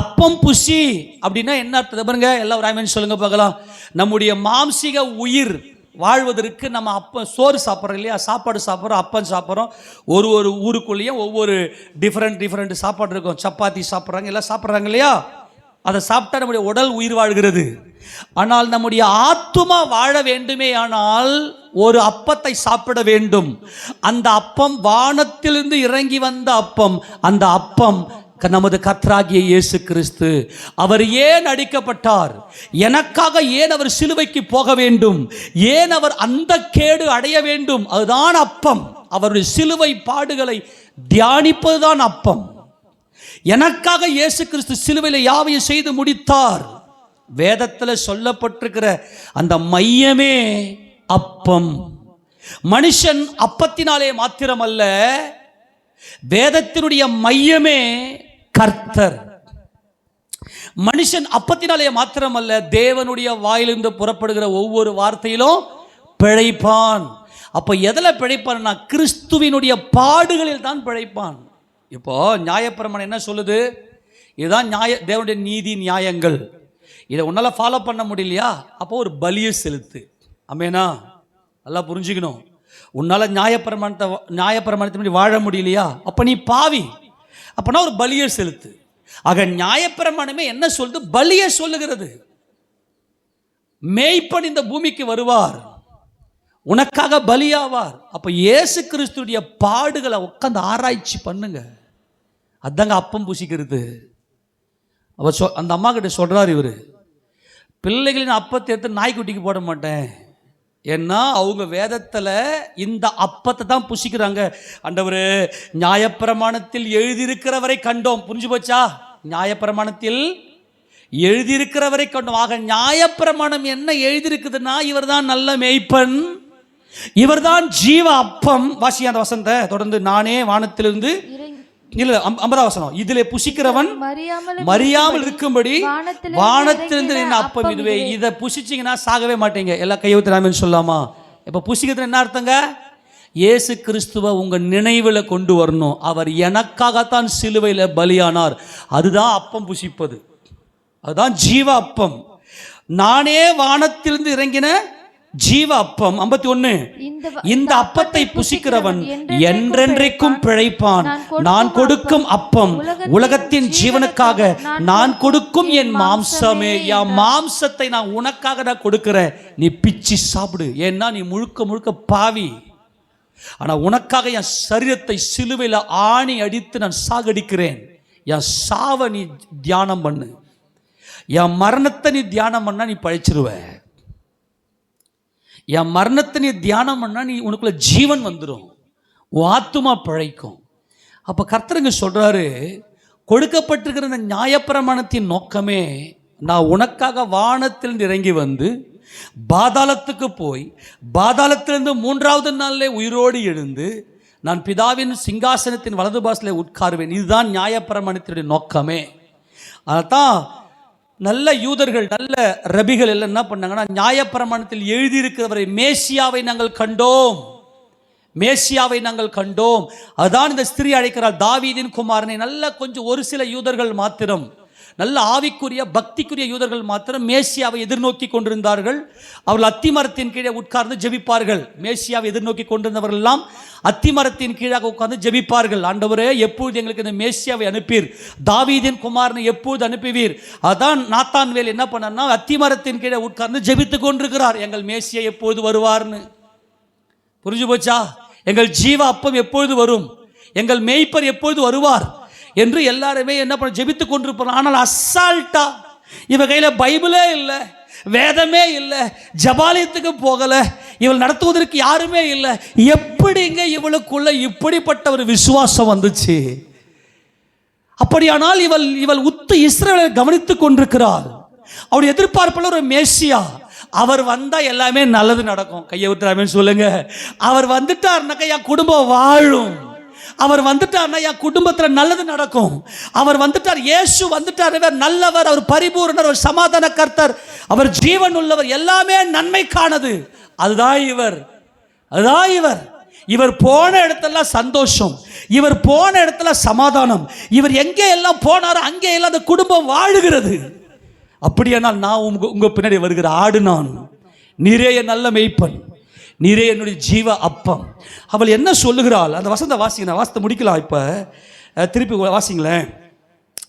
Speaker 2: அப்பம் புசி அப்படின்னா என்ன அர்த்தம் பாருங்க, எல்லாம் ஒரு ஆமென் சொல்லுங்க பார்க்கலாம். நம்முடைய மாம்சீக உயிர் வாழ்வதற்கு நம்ம அப்பம் சோறு சாப்பிட்றோம் இல்லையா, சாப்பாடு சாப்பிட்றோம், அப்பம் சாப்பிட்றோம். ஒரு ஊருக்குள்ளேயும் ஒவ்வொரு டிஃப்ரெண்ட் சாப்பாடு இருக்கும். சப்பாத்தி சாப்பிட்றாங்க, எல்லாம் சாப்பிட்றாங்க இல்லையா. அதை சாப்பிட்டா நம்முடைய உடல் உயிர் வாழ்கிறது. ஆனால் நம்முடைய ஆத்துமா வாழ வேண்டுமே ஆனால் ஒரு அப்பத்தை சாப்பிட வேண்டும். அந்த அப்பம் வானத்திலிருந்து இறங்கி வந்த அப்பம். அந்த அப்பம் நமது கர்த்தராகிய இயேசு கிறிஸ்து. அவர் ஏன் அடிக்கப்பட்டார்? எனக்காக ஏன் அவர் சிலுவைக்கு போக வேண்டும்? ஏன் அவர் அந்த கேடு அடைய வேண்டும்? அதுதான் அப்பம். அவருடைய சிலுவை பாடுகளை தியானிப்பதுதான் அப்பம். எனக்காக இயேசு கிறிஸ்து சிலுவையில் யாவையும் செய்து முடித்தார். வேதத்தில் சொல்லப்பட்டிருக்கிற அந்த மையமே அப்பம். மனுஷன் அப்பத்தினாலே மாத்திரமல்ல, வேதத்தினுடைய மையமே கர்த்தர். மனுஷன் அப்பத்தினாலே மாத்திரமல்ல, தேவனுடைய வாயிலிருந்து புறப்படுகிற ஒவ்வொரு வார்த்தையிலும் பிழைப்பான். அப்ப எதில் பிழைப்பான்னா கிறிஸ்துவினுடைய பாடுகளில் தான் பிழைப்பான். இப்போ நியாயப்பிரமாணம் என்ன சொல்லுது? இதுதான் தேவனுடைய நீதி நியாயங்கள். இதை உன்னால ஃபாலோ பண்ண முடியலையா, அப்போ ஒரு பலியை செலுத்து. ஆமேனா? நல்லா புரிஞ்சுக்கணும். உன்னால நியாயப்பிரமாணத்தை வாழ முடியலையா, அப்ப நீ பாவி, அப்பனா ஒரு பலியை செலுத்து. ஆக நியாயப்பிரமாணமே என்ன சொல்லுது? பலியை சொல்லுகிறது. மேய்ப்பன் இந்த பூமிக்கு வருவார், உனக்காக பலியாவார். அப்ப இயேசு கிறிஸ்துடைய பாடுகளை உட்காந்து ஆராய்ச்சி பண்ணுங்க. அதாங்க அப்பம் புசிக்கிறது. அவர் அந்த அம்மா கிட்ட சொல்றாரு, இவரு பிள்ளைகளின் அப்பத்தை எடுத்து நாய்க்குட்டிக்கு போட மாட்டேன். ஏன்னா அவங்க வேதத்தில் இந்த அப்பத்தை தான் புசிக்கிறாங்க. ஆண்டவரே, நியாயப்பிரமாணத்தில் எழுதியிருக்கிறவரை கண்டோம். புரிஞ்சு போச்சா? நியாயப்பிரமாணத்தில் எழுதியிருக்கிறவரை கண்டோம். ஆக நியாயப்பிரமாணம் என்ன எழுதியிருக்குதுன்னா, இவர் தான் நல்ல மேய்ப்பன், இவர்தான் ஜீவ அப்பம். வாசி அந்த வசனத்தை தொடர்ந்து. நானே வானத்திலிருந்து இல்ல 50ஆம் வசனம். இதிலே புசிக்கிறவன் மரியாமல் இருக்கும்படி வானத்திலிருந்து என்ன அப்பம் இதுவே. இதை புசிச்சிங்கன்னா சாகவே மாட்டீங்க. எல்லாம் கையெழுத்து சொல்லாமா? இப்ப புசிக்கிறது என்ன அர்த்தங்க? இயேசு கிறிஸ்துவ உங்க நினைவுல கொண்டு வரணும். அவர் எனக்காகத்தான் சிலுவையில் பலியானார். அதுதான் அப்பம் புசிப்பது, அதுதான் ஜீவ அப்பம். நானே வானத்திலிருந்து இறங்கின ஜீவ அப்பம். 51. இந்த அப்பத்தை புசிக்கிறவன் என்றென்றைக்கும் பிழைப்பான். நான் கொடுக்கும் அப்பம் உலகத்தின் ஜீவனுக்காக நான் கொடுக்கும் என் மாம்சமே. என் மாம்சத்தை நான் உனக்காக நான் கொடுக்கிறேன், நீ பிச்சு சாப்பிடு. ஏன்னா நீ முழுக்க முழுக்க பாவி.
Speaker 1: ஆனால் உனக்காக என் சரீரத்தை சிலுவையில் ஆணி அடித்து நான் சாகடிக்கிறேன். என் சாவை நீ தியானம் பண்ணு, என் மரணத்தை நீ தியானம் பண்ணா நீ பழிச்சிருவ. என் மரணத்தை நீ தியானம் பண்ணா நீ உனக்குள்ள ஜீவன் வந்துடும், உன் ஆத்துமா பிழைக்கும். அப்போ கர்த்தருங்க சொல்றாரு, கொடுக்கப்பட்டிருக்கிற இந்த நியாயப்பிரமாணத்தின் நோக்கமே நான் உனக்காக வானத்தில் இறங்கி வந்து பாதாளத்துக்கு போய் பாதாளத்திலிருந்து 3வது நாளிலே உயிரோடு எழுந்து நான் பிதாவின் சிங்காசனத்தின் வலது பாசத்தில் உட்காருவேன். இதுதான் நியாயப்பிரமாணத்தினுடைய நோக்கமே. அதான் நல்ல யூதர்கள், நல்ல ரபிகள் எல்லாம் என்ன பண்ணாங்கன்னா, நியாயப்பிரமாணத்தில் எழுதியிருக்கிறவரை மேசியாவை நாங்கள் கண்டோம், மேசியாவை நாங்கள் கண்டோம். அதுதான் இந்த ஸ்திரீ அழைக்கிறாள், தாவீதின் குமாரனை. நல்ல கொஞ்சம் ஒரு சில யூதர்கள் மாத்திரம், நல்ல ஆவிக்குரிய பக்திக்குரிய யூதர்கள் மாத்திரம் மேசியாவை எதிர்நோக்கி கொண்டிருந்தார்கள். அவர்கள் அத்திமரத்தின் கீழே உட்கார்ந்து ஜெபிப்பார்கள். மேசியாவை எதிர்நோக்கி கொண்டிருந்தவர்கள் எல்லாம் அத்திமரத்தின் கீழாக உட்கார்ந்து ஜெபிப்பார்கள். ஆண்டவரே, எப்பொழுது எங்களுக்கு இந்த மேசியாவை அனுப்பீர், தாவீதின் குமாரனை எப்பொழுது அனுப்புவீர்? அதான் நாத்தான்வேல் என்ன பண்ணா, அத்திமரத்தின் கீழே உட்கார்ந்து ஜெபித்து கொண்டிருக்கிறார், எங்கள் மேசியா எப்பொழுது வருவார்னு. புரிஞ்சு போச்சா? எங்கள் ஜீவ அப்பம் எப்பொழுது வரும், எங்கள் மேய்ப்பர் எப்பொழுது வருவார் என்று எல்லாருமே என்ன பண்ண ஜெபித்து கொண்டிருப்பார். ஆனால் அசால்ட்டா இவ கையில பைபிளே இல்லை, வேதமே இல்லை, ஜபாலயத்துக்கு போகல, இவள் நடத்துவதற்கு யாருமே இல்லை. எப்படிங்க இவளுக்குள்ள இப்படிப்பட்ட ஒரு விசுவாசம் வந்துச்சு? அப்படியானால் இவள் உத்து இஸ்ரவேலை கவனித்துக் கொண்டிருக்கிறாள். அவருடைய எதிர்பார்ப்புள்ள ஒரு மேசியா, அவர் வந்தா எல்லாமே நல்லது நடக்கும். கையை விட்டுறாமே சொல்லுங்க. அவர் வந்துட்டார்னாக்கா என் குடும்பம் வாழும், அவர் வந்துட்டார்னா என் குடும்பத்தில் நல்லது நடக்கும். அவர் வந்துட்டார், இயேசு வந்துட்டார், நல்லவர், அவர் பரிபூர்ணர், அவர் சமாதான கர்த்தர், அவர் ஜீவன் உள்ளவர், எல்லாமே நன்மைக்கானது. அதுதான் இவர், அதுதான் இவர். இவர் போன இடத்துல சந்தோஷம், இவர் போன இடத்துல சமாதானம், இவர் எங்கே எல்லாம் போனாரோ அங்கே எல்லாம் அந்த குடும்பம் வாழுகிறது. அப்படியானால் நான் உங்க பின்னாடி வருகிற ஆடு நான், நீரே என் நல்ல மேய்ப்பன், நீரே என்னுடைய ஜீவ அப்பம். அவள் என்ன சொல்லுகிறாள்? அந்த வசந்த வாசிங்க, நான் வாசத்தை முடிக்கலாம். இப்போ திருப்பி வாசிங்களேன்.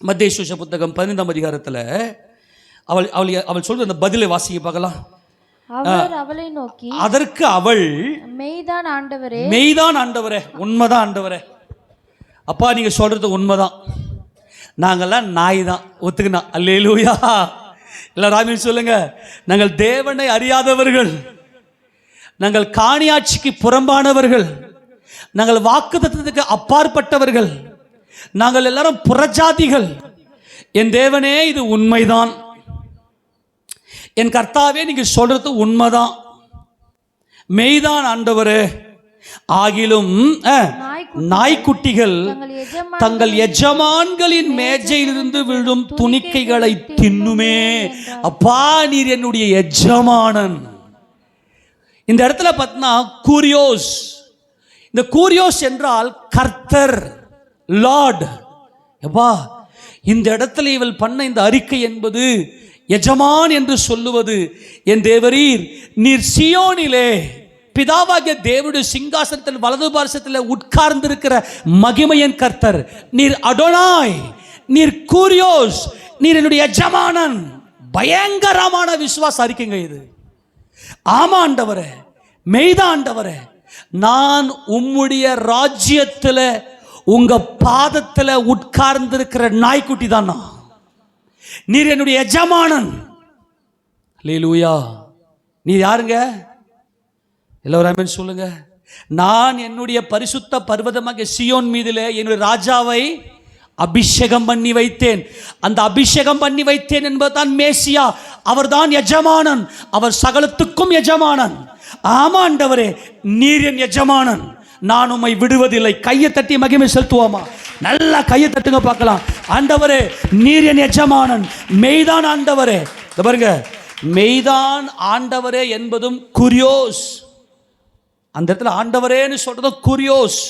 Speaker 1: மத்தேயு சுவிசேஷ புத்தகம் 15ஆம் அதிகாரத்தில் அவள் சொல்ற அந்த பதிலை வாசிக்க பார்க்கலாம்.
Speaker 2: அவர் அவளை நோக்கி,
Speaker 1: அதற்கு அவள்,
Speaker 2: மெய்தான் ஆண்டவரே,
Speaker 1: மெய்தான் ஆண்டவரே, உண்மைதான் ஆண்டவரே. அப்பா நீங்க சொல்றது உண்மைதான், நாங்கள்லாம் நாய் தான், ஒத்துக்கினா. அல்லேலூயா. எல்லாரும் ஆமென் சொல்லுங்க. நாங்கள் தேவனை அறியாதவர்கள், நாங்கள் காணியாட்சிக்கு புறம்பானவர்கள், நாங்கள் வாக்குத்தத்தத்துக்கு அப்பாற்பட்டவர்கள், நாங்கள் எல்லாரும் புறஜாதிகள். என் தேவனே இது உண்மைதான், என் கர்த்தாவே நீங்க சொல்றது உண்மைதான், மெய்தான் ஆண்டவரே. ஆகிலும் நாய்க்குட்டிகள் தங்கள் எஜமான்களின் மேஜையிலிருந்து விழும் துணிக்கைகளை தின்னுமே. அப்பா நீர் என்னுடைய எஜமானன். இந்த இடத்துல பார்த்தா கூரியோஸ், இந்த கூரியோஸ் என்றால் கர்த்தர், லார்ட். எப்பா இந்த இடத்துல இவள் பண்ண இந்த அறிக்கை என்பது எஜமான் என்று சொல்லுவது, என் தேவரீர் நீர் சியோனிலே பிதாவாகிய தேவனுடைய சிங்காசனத்தில் வலது பார்சத்தில் உட்கார்ந்திருக்கிற மகிமையின் கர்த்தர், நீர் அடோனாய், நீர் கூரியோஸ், நீர் என்னுடைய எஜமானன். பயங்கரமான விசுவாச அறிக்கைங்க இது. ஆமா ஆண்டவரே, மெய்தான் ஆண்டவரே, நான் உம்முடைய ராஜ்யத்தில் உங்க பாதத்தில் உட்கார்ந்திருக்கிற நாய்க்குட்டி தான் நான், நீர் என்னுடைய எஜமானன். அல்லேலூயா. நீர் யாருங்க? எல்லாரும் சொல்லுங்க. நான் என்னுடைய பரிசுத்த பர்வதமாக சியோன் மீதிலே என்னுடைய ராஜாவை அபிஷேகம் பண்ணி வைத்தேன். அந்த அபிஷேகம் பண்ணி வைத்தேன் என்பதுதான் மேசியா. அவர்தான் எஜமானன், அவர் சகலத்துக்கும் எஜமானன். ஆமா ஆண்டவரே, நீர் என் எஜமானன், நான் உம்மை விடுவதில்லை. கையை தட்டி மகிமை செலுத்துவோமா? நல்லா கையை தட்டுங்க பார்க்கலாம். ஆண்டவரே நீர் என் எஜமானன், மெய்தான் ஆண்டவரே. பாருங்க, மெய்தான் ஆண்டவரே என்பதும் குரியோஸ். அந்த இடத்துல ஆண்டவரேன்னு சொல்றதும் குரியோஸ்,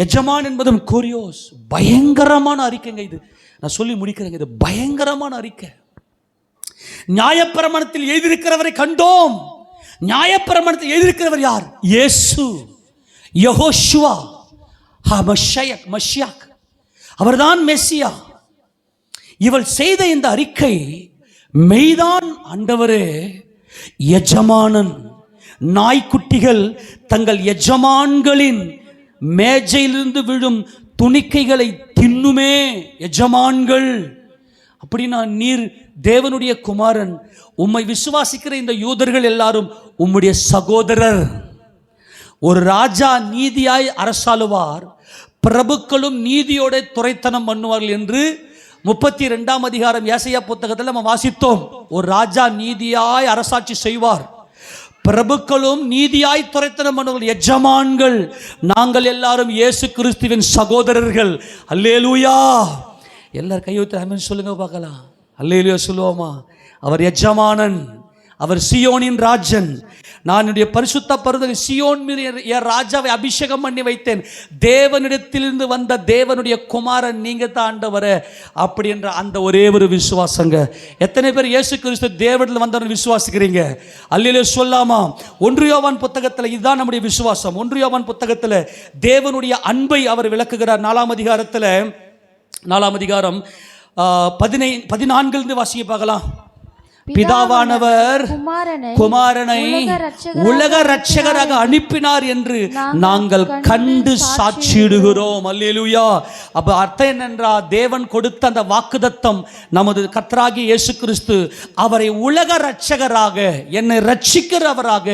Speaker 1: எஜமான் என்பதும் குரியோஸ். பயங்கரமான அறிக்கைங்க இது. நான் சொல்லி முடிக்கிறேங்க, இது பயங்கரமான அறிக்கை. நியாயப்பிரமாணத்தில் எழுதியிருக்கிறவரை கண்டோம். நியாயப்பிரமாணத்தில் எழுதியிருக்கிறவர் யார்? இயேசு, யெகோஷுவா, மஷியாக், அவர்தான் மெசியா. இவள் செய்த இந்த அறிக்கை, மெய்தான் ஆண்டவரே, எஜமானன், நாய்க்குட்டிகள் தங்கள் எஜமான்களின் மேஜையிலிருந்து விழும் துணிக்கைகளை தின்னுமே. எஜமான்கள் அப்படின்னா நீர் தேவனுடைய குமாரன். உம்மை விசுவாசிக்கிற இந்த யூதர்கள் எல்லாரும் உம்முடைய சகோதரர். ஒரு ராஜா நீதியாய் அரசாளுவார், பிரபுக்களும் நீதியோட துரைத்தனம் பண்ணுவார்கள் என்று 32ஆம் அதிகாரம் ஏசாயா புத்தகத்தில் நம்ம வாசித்தோம். ஒரு ராஜா நீதியாய் அரசாட்சி செய்வார், பிரபுக்களும் நீதியாய் துரைத்தனம் பண்ணுவார்கள். எஜமான்கள் நாங்கள் எல்லாரும் இயேசு கிறிஸ்துவின் சகோதரர்கள். அல்லேலூயா. எல்லாரும் கையெழுத்து ஆமென் சொல்லுங்க பார்க்கலாம். அல்லேலூயா சொல்லுவோமா? அவர் எஜமானன், அவர் சியோனின் ராஜன். நான் என்னுடைய பரிசுத்த பர்வதத்தில் சியோன் மீது என் ராஜாவை அபிஷேகம் பண்ணி வைத்தேன். தேவனிடத்திலிருந்து வந்த தேவனுடைய குமாரன் நீங்க தான் ஆண்டவரே அப்படின்ற அந்த ஒரே ஒரு விசுவாசங்க. எத்தனை பேர் இயேசு கிறிஸ்து தேவனிடத்தில் வந்தவர்கள் விசுவாசிக்கிறீங்க? அல்லேலூயா சொல்லாமா? 1 யோவான் புத்தகத்தில் இதுதான் நம்முடைய விசுவாசம். 1 யோவான் புத்தகத்தில் தேவனுடைய அன்பை அவர் விளக்குகிறார். 4ஆம் அதிகாரத்தில் 4ஆம் அதிகாரம் 14 வாசிக்க பார்க்கலாம். பிதாவானவர் குமாரனை உலக இரட்சகராக அனுப்பினார் என்று நாங்கள் கண்டு சாட்சியிடுகிறோம். அல்லேலூயா. அப்ப அர்த்தம் என்னென்றால், தேவன் கொடுத்த அந்த வாக்குத்தத்தம் நமது கர்த்தராகிய இயேசு கிறிஸ்து அவரை உலக இரட்சகராக, என்னை ரட்சிக்கிறவராக,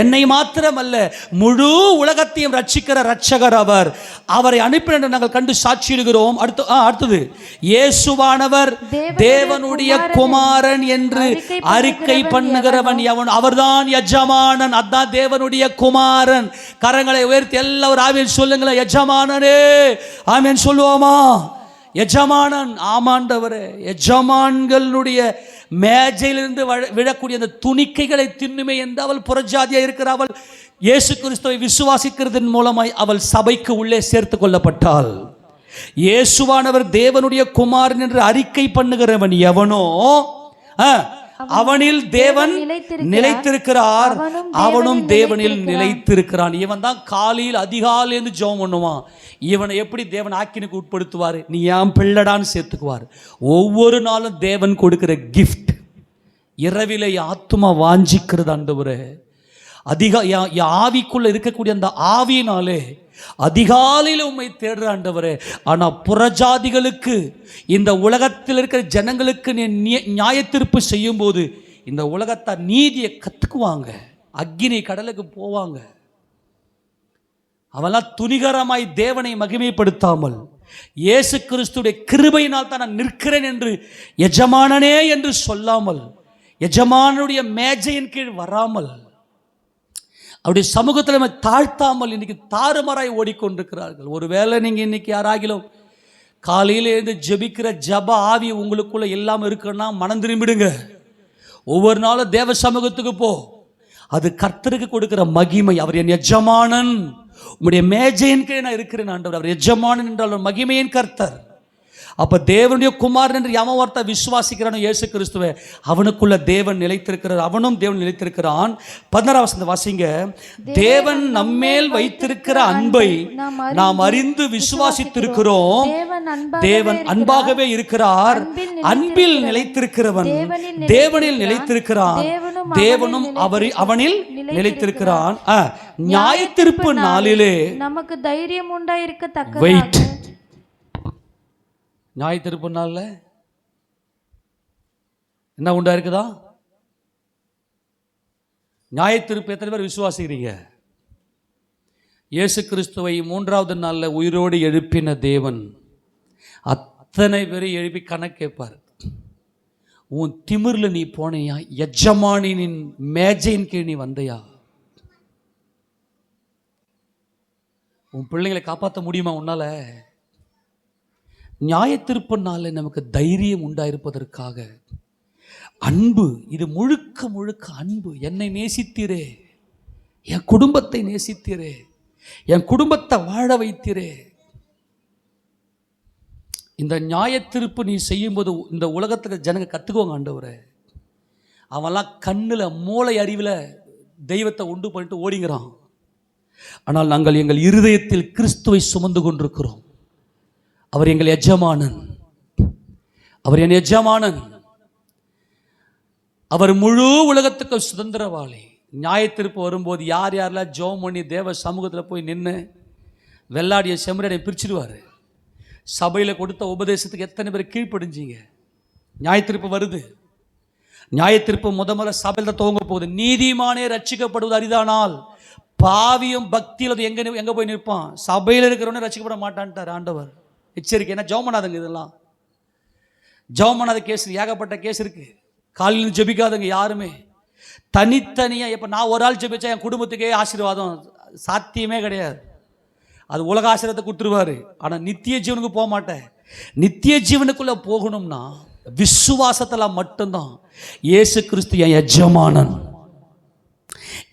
Speaker 1: என்னை மாத்திரமல்ல முழு உலகத்தையும் ரட்சிக்கிற இரட்சகர் அவர். அவரை அனுப்பினார் என்று நாங்கள் கண்டு சாட்சியிடுகிறோம். அடுத்தது இயேசுவானவர் தேவனுடைய குமாரன் என்று அறிக்கை பண்ணுகிறவன் எவன் அவர்தான் எஜமானன். அதான் தேவனுடைய குமாரன். கரங்களை உயர்த்தி எல்லாரும் ஆமென் சொல்லுங்களேன். எஜமானனே ஆமென் சொல்லுவோமா? எஜமானன் ஆமாண்டவரே. எஜமான்களுடைய மேஜையிலிருந்து விழக்கூடிய அந்த துணிக்கைகளை தின்னுமே என்று அவள் புறஜாதியாக இருக்கிற அவள் இயேசு கிறிஸ்துவை விசுவாசிக்கிறதன் மூலமாய் அவள் சபைக்கு உள்ளே சேர்த்து கொள்ளப்பட்டாள். இயேசுவானவர் தேவனுடைய குமாரன் என்று அறிக்கை பண்ணுகிறவன் எவனோ அவனில் தேவன் நிலைத்திருக்கிறார், அவனும் தேவனில் நிலைத்திருக்கிறான். இவன் தான் காலையில் அதிகாலையிலிருந்து ஜெபம் பண்ணுவான். இவனை எப்படி தேவன் ஆக்கினுக்கு உட்படுத்துவார்? நீ ஏன் பிள்ளடான்னு சேர்த்துக்குவார். ஒவ்வொரு நாளும் தேவன் கொடுக்கிற கிஃப்ட். இரவிலே ஆத்துமா வாஞ்சிக்கிறது ஆண்டவரே. ஆவிக்குள்ள இருக்கக்கூடிய அந்த ஆவியினாலே அதிகாலையில் உம்மை தேடுற ஆண்டவரே. ஆனால் புறஜாதிகளுக்கு, இந்த உலகத்தில் இருக்கிற ஜனங்களுக்கு நீ நியாய தீர்ப்பு செய்யும் போது இந்த உலகத்தை நீதியை கற்றுக்குவாங்க, அக்கினி கடலுக்கு போவாங்க. அவெல்லாம் துணிகரமாய் தேவனை மகிமைப்படுத்தாமல் இயேசு கிறிஸ்துடைய கிருபையினால் தான் நான் நிற்கிறேன் என்று எஜமானனே என்று சொல்லாமல், எஜமானுடைய மேஜையின் கீழ் வராமல், அவருடைய சமூகத்தில் நம்ம தாழ்த்தாமல் இன்னைக்கு தாறுமாறாய் ஓடிக்கொண்டிருக்கிறார்கள். ஒருவேளை நீங்கள் இன்னைக்கு யாராகிலும் காலையில் எழுந்து ஜெபிக்கிற ஜப ஆவி உங்களுக்குள்ள இல்லாமல் இருக்குன்னா மனம் திரும்பிடுங்க. ஒவ்வொரு நாளும் தேவ சமூகத்துக்கு போ. அது கர்த்தருக்கு கொடுக்கிற மகிமை. அவர் என் எஜமானன், உங்களுடைய மேஜையின் கீழே நான் இருக்கிறேன் ஆண்டவர். அவர் எஜமானன் என்றால் மகிமையின் கர்த்தர். அப்ப தேவனுடைய குமாரன் என்று எவன் ஒருத்தன் விசுவாசிக்கிறானோ இயேசு கிறிஸ்துவை, அவனுக்குள்ள தேவன் நிலைத்திருக்கிறார், அவனும் தேவன் நிலைத்திருக்கிறான். 16ஆம் வசனத்தை வாசிங்க. தேவன் நம்மேல் வைத்திருக்கிற அன்பை நாம் அறிந்து விசுவாசித்திருக்கிறோம். தேவன் அன்பாகவே இருக்கிறார். அன்பில் நிலைத்திருக்கிறவன் தேவனில் நிலைத்திருக்கிறான், தேவனும் அவனில் நிலைத்திருக்கிறான். நியாயத்தீர்ப்பு நாளிலே
Speaker 2: நமக்கு தைரியம் உண்டாயிருக்க
Speaker 1: வெயிட். நியாயத்தீர்ப்பு நாளில் என்ன உண்டா இருக்குதா? நியாயத்தீர்ப்பு எத்தனை பேர் விசுவாசிக்கிறீங்க? இயேசு கிறிஸ்துவை 3வது நாளில் உயிரோடு எழுப்பின தேவன் அத்தனை பேரை எழுப்பி கணக்கு கேட்பார். உன் திமிரில் நீ போனையா? எஜமானின் மேஜையின் கீழ் நீ வந்தையா? உன் பிள்ளைங்களை காப்பாற்ற முடியுமா உன்னால? நியாயத்தீர்ப்புனால நமக்கு தைரியம் உண்டாயிருப்பதற்காக அன்பு, இது முழுக்க முழுக்க அன்பு. என்னை நேசித்தீரே, என் குடும்பத்தை நேசித்தீரே, என் குடும்பத்தை வாழ வைத்தீரே. இந்த நியாயத்தீர்ப்பு நீ செய்யும்போது இந்த உலகத்தில் ஜனங்க கற்றுக்குவாங்க ஆண்டவரே. அவன்லாம் கண்ணில் மூளை அறிவில் தெய்வத்தை உண்டு பண்ணிட்டு ஓடிங்கிறான். ஆனால் நாங்கள் எங்கள் இருதயத்தில் கிறிஸ்துவை சுமந்து கொண்டிருக்கிறோம். அவர் எங்கள் எஜமானன், அவர் என் எஜமானன். அவர் முழு உலகத்துக்கு சுதந்திரவாளி. நியாயத்தீர்ப்பு வரும்போது யார் யாரெல்லாம் ஜெபம் பண்ணி தேவ சமூகத்தில் போய் நின்று வெள்ளாடிய செம்மறியை பிரிச்சிடுவார். சபையில் கொடுத்த உபதேசத்துக்கு எத்தனை பேர் கீழ்ப்படிஞ்சிங்க? நியாயத்தீர்ப்பு வருது. நியாயத்தீர்ப்பு முதல்ல சபையில் தான் துவங்க போகுது. நீதிமானே ரட்சிக்கப்படுவது அரிதானால் பாவியும் பக்தியில் எங்கே போய் நிற்பான்? சபையில் இருக்கிறவனே ரட்சிக்கப்பட மாட்டான்ட்டார் ஆண்டவர். எச்சரிக்கை. ஏன்னா ஜெபம் பண்ணாதுங்க, இதெல்லாம் ஜெபம் பண்ணாத கேஸ், ஏகப்பட்ட கேஸ் இருக்கு. காலையில் ஜெபிக்காதங்க யாருமே. தனித்தனியாக இப்போ நான் ஒரு ஆள் ஜெபிச்சா என் குடும்பத்துக்கே ஆசீர்வாதம் சாத்தியமே கிடையாது. அது உலக ஆசீர்வாதத்தை கொடுத்துருவாரு. ஆனால் நித்திய ஜீவனுக்கு போக மாட்டேன். நித்திய ஜீவனுக்குள்ளே போகணும்னா விசுவாசத்தில் மட்டும்தான். இயேசு கிறிஸ்து என் எஜமானன்,